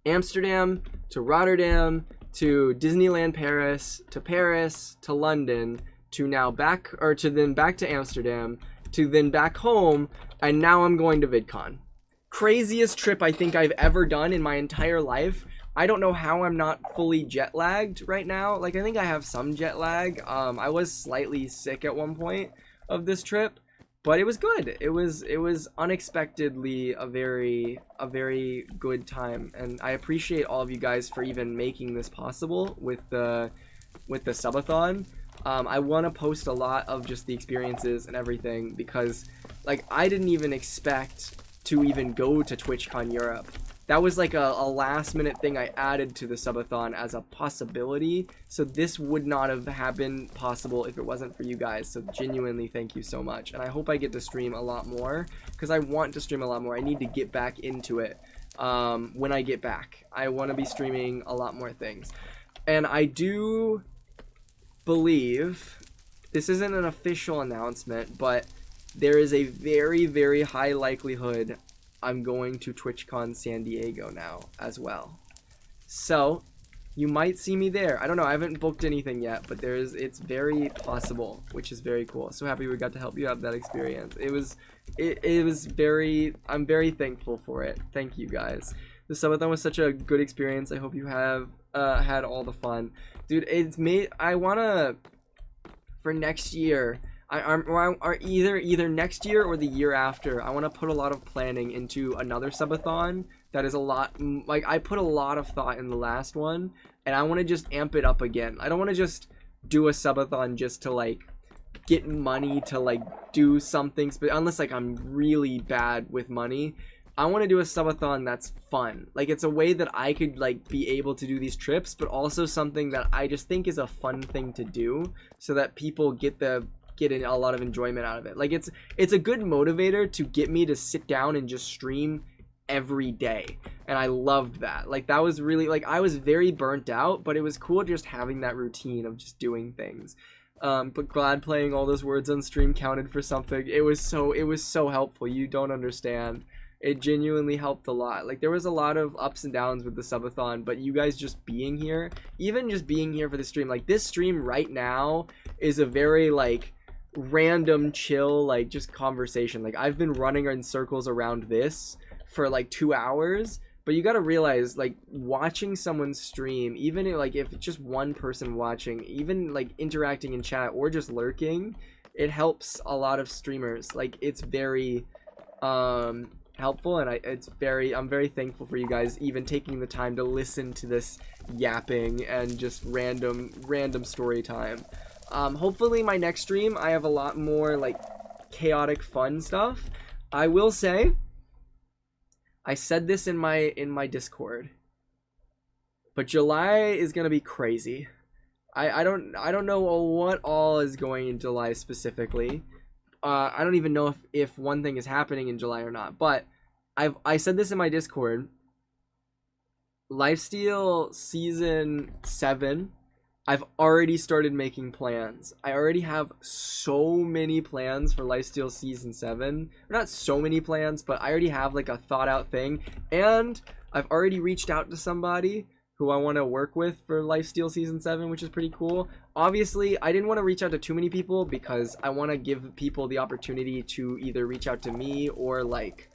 Amsterdam to Rotterdam to Disneyland Paris to London to then back to Amsterdam to then back home, and now I'm going to VidCon. Craziest trip I think I've ever done in my entire life. I don't know how I'm not fully jet lagged right now. Like, I think I have some jet lag. I was slightly sick at one point of this trip, but it was good. It was unexpectedly a very good time, and I appreciate all of you guys for even making this possible with the subathon. I want to post a lot of just the experiences and everything, because like I didn't even expect to even go to TwitchCon Europe. That was like a last minute thing I added to the subathon as a possibility. So this would not have been possible if it wasn't for you guys. So genuinely thank you so much. And I hope I get to stream a lot more, because I want to stream a lot more. I need to get back into it when I get back. I want to be streaming a lot more things. And I do believe, this isn't an official announcement, but there is a very high likelihood I'm going to TwitchCon San Diego now as well. So you might see me there. I don't know, I haven't booked anything yet, but it's very possible, which is very cool. So happy we got to help you have that experience. It was I'm very thankful for it. Thank you guys. The subathon was such a good experience. I hope you have had all the fun. Dude, I wanna, for next year, or either next year or the year after, I want to put a lot of planning into another subathon that is a lot, like I put a lot of thought in the last one, and I want to just amp it up again. I don't want to just do a subathon just to like get money to like do something, but unless like I'm really bad with money, I want to do a subathon that's fun. Like, it's a way that I could like be able to do these trips, but also something that I just think is a fun thing to do, so that people get a lot of enjoyment out of it. Like, it's a good motivator to get me to sit down and just stream every day, and I loved that. Like, that was really, like, I was very burnt out, but it was cool just having that routine of just doing things. But glad playing all those words on stream counted for something. It was so helpful. You don't understand. It genuinely helped a lot. Like, there was a lot of ups and downs with the subathon, but you guys just being here, even just being here for the stream, like this stream right now is a very like random chill, like just conversation. Like, I've been running in circles around this for like 2 hours, but you got to realize, like, watching someone stream, even if it's just one person watching, even like interacting in chat or just lurking, it helps a lot of streamers. Like, it's very helpful, and I'm very thankful for you guys even taking the time to listen to this yapping and just random story time. Hopefully my next stream I have a lot more like chaotic fun stuff. I will say, I said this in my Discord, but July is gonna be crazy. I don't know what all is going in July specifically. I don't even know if one thing is happening in July or not, but I said this in my Discord. Lifesteal Season 7, I've already started making plans. I already have so many plans for Lifesteal Season 7. Not so many plans, but I already have like a thought out thing. And I've already reached out to somebody who I want to work with for Lifesteal Season 7, which is pretty cool. Obviously, I didn't want to reach out to too many people because I want to give people the opportunity to either reach out to me or like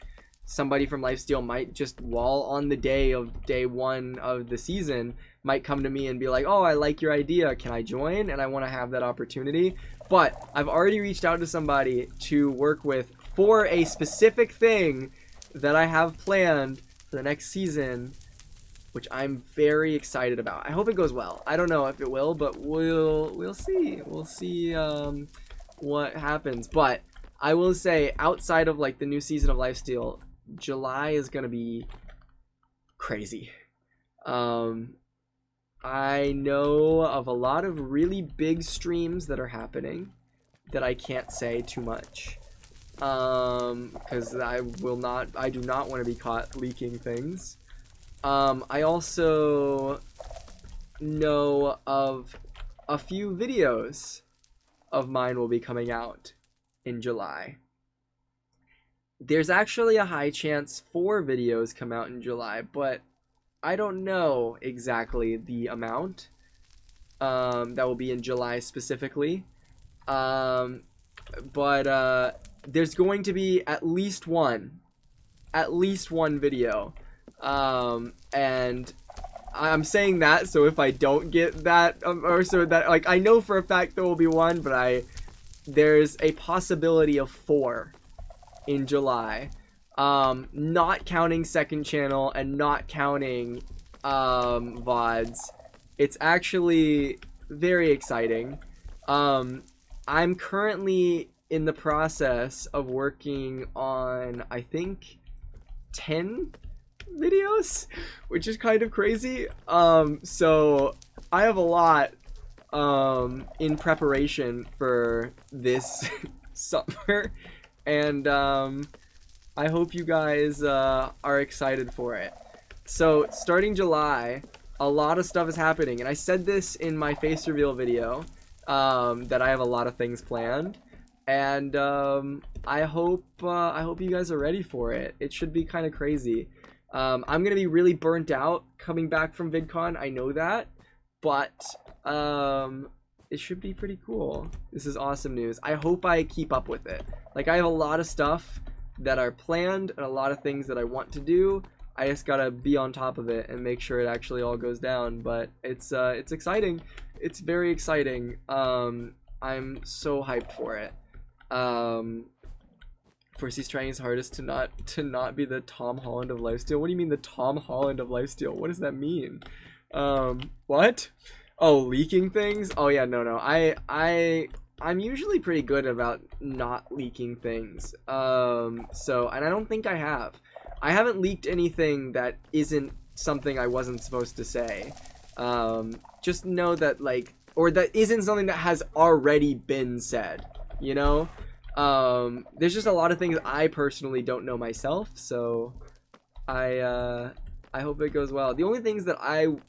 somebody from Lifesteal might just, while on the day of day 1 of the season, might come to me and be like, oh, I like your idea, can I join? And I want to have that opportunity. But I've already reached out to somebody to work with for a specific thing that I have planned for the next season, which I'm very excited about. I hope it goes well. I don't know if it will, but we'll see. We'll see what happens. But I will say, outside of like the new season of Lifesteal, July is gonna be crazy. I know of a lot of really big streams that are happening that I can't say too much, because I do not want to be caught leaking things. I also know of a few videos of mine will be coming out in July. There's actually a high chance 4 videos come out in July, but I don't know exactly the amount that will be in July specifically. But there's going to be at least one video. And I'm saying that so if I don't get that, or so that, like, I know for a fact there will be one, but there's a possibility of 4 in July. Not counting second channel and not counting VODs. It's actually very exciting. I'm currently in the process of working on, I think, 10 videos, which is kind of crazy. So I have a lot in preparation for this summer, and I hope you guys are excited for it. So starting July, a lot of stuff is happening, and I said this in my face reveal video, that I have a lot of things planned, and I hope you guys are ready for it. It should be kind of crazy. I'm gonna be really burnt out coming back from VidCon, I know that, but it should be pretty cool. This is awesome news. I hope I keep up with it. Like, I have a lot of stuff that are planned and a lot of things that I want to do. I just gotta be on top of it and make sure it actually all goes down. But it's exciting. It's very exciting. I'm so hyped for it. Forsy's trying his hardest to not be the Tom Holland of Lifesteal. What do you mean the Tom Holland of Lifesteal? What does that mean? What? Oh, leaking things? Oh yeah, no. I'm usually pretty good about not leaking things. So, and I don't think I have. I haven't leaked anything that isn't something I wasn't supposed to say. Just know that, like, or that isn't something that has already been said, you know? There's just a lot of things I personally don't know myself, so I hope it goes well. The only things that I am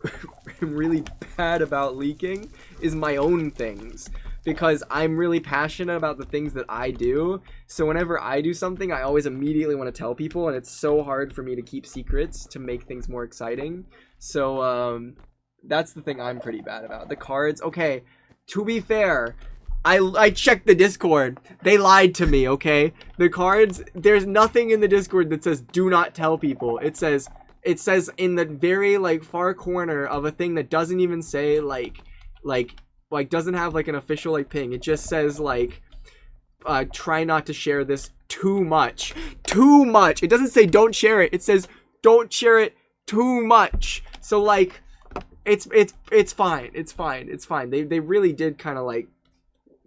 really bad about leaking is my own things, because I'm really passionate about the things that I do. So whenever I do something, I always immediately want to tell people, and it's so hard for me to keep secrets to make things more exciting. So that's the thing I'm pretty bad about. The cards, okay, to be fair, I checked the Discord. They lied to me, okay? The cards, there's nothing in the Discord that says do not tell people. It says in the very, like, far corner of a thing that doesn't even say like doesn't have like an official like ping. It just says like try not to share this too much. It doesn't say don't share it. It says don't share it too much. So like it's fine. It's fine. They really did kind of like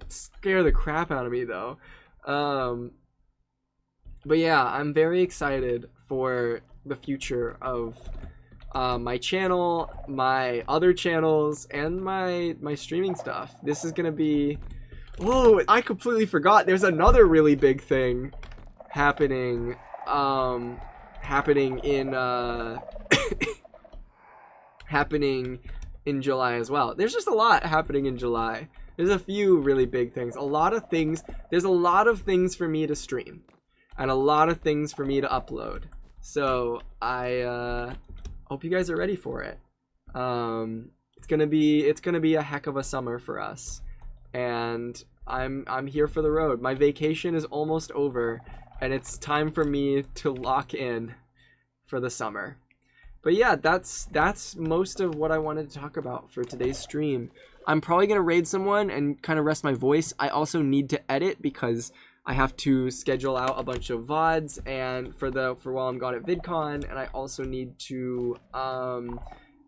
scare the crap out of me though. But yeah, I'm very excited for the future of my channel, my other channels, and my streaming stuff. This is gonna be... Whoa, I completely forgot. There's another really big thing happening in July as well. There's just a lot happening in July. There's a few really big things. A lot of things. There's a lot of things for me to stream, and a lot of things for me to upload. So I hope you guys are ready for it. It's gonna be a heck of a summer for us, and I'm here for the road. My vacation is almost over, and it's time for me to lock in for the summer. But yeah, that's most of what I wanted to talk about for today's stream. I'm probably gonna raid someone and kind of rest my voice. I also need to edit because I have to schedule out a bunch of VODs and for while I'm gone at VidCon, and I also need to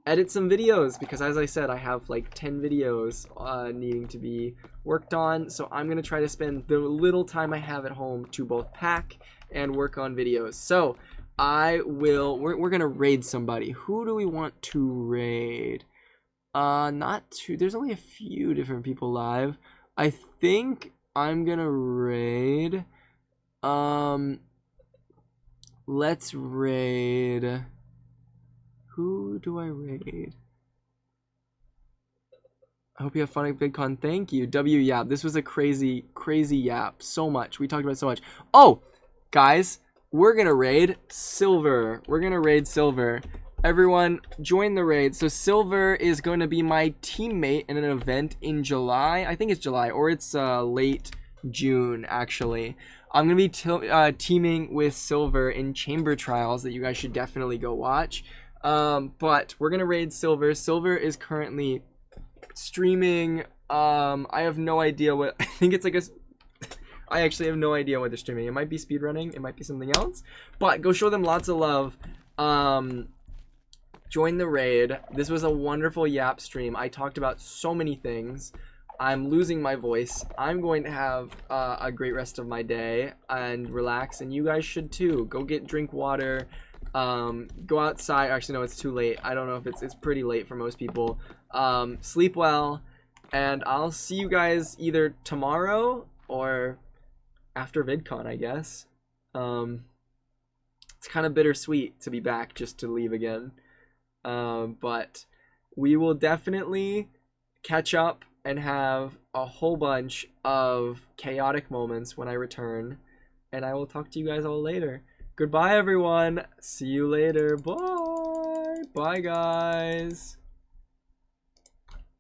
edit some videos because, as I said, I have like 10 videos needing to be worked on. So I'm gonna try to spend the little time I have at home to both pack and work on videos. So we're gonna raid somebody. Who do we want to raid? Not too, there's only a few different people live. I think I'm gonna raid, let's raid, who do I raid? I hope you have fun at VidCon. Thank you. Yap. This was a crazy yap. So much. We talked about so much. Oh, guys, we're gonna raid Silver. We're gonna raid Silver. Everyone, join the raid. So Silver is going to be my teammate in an event in July. I think it's July, or it's late June, actually. I'm gonna be teaming with Silver in Chamber Trials that you guys should definitely go watch. But we're gonna raid Silver. Silver is currently streaming. I have no idea what. I think it's like a. I actually have no idea what they're streaming. It might be speedrunning. It might be something else. But go show them lots of love. Join the raid. This was a wonderful Yap stream. I talked about so many things. I'm losing my voice. I'm going to have a great rest of my day and relax, and you guys should too. Go drink water. Go outside. Actually, no, it's too late. I don't know if it's pretty late for most people. Sleep well, and I'll see you guys either tomorrow or after VidCon, I guess. It's kind of bittersweet to be back just to leave again. But we will definitely catch up and have a whole bunch of chaotic moments when I return, and I will talk to you guys all later. Goodbye, everyone. See you later. Bye. Bye, guys.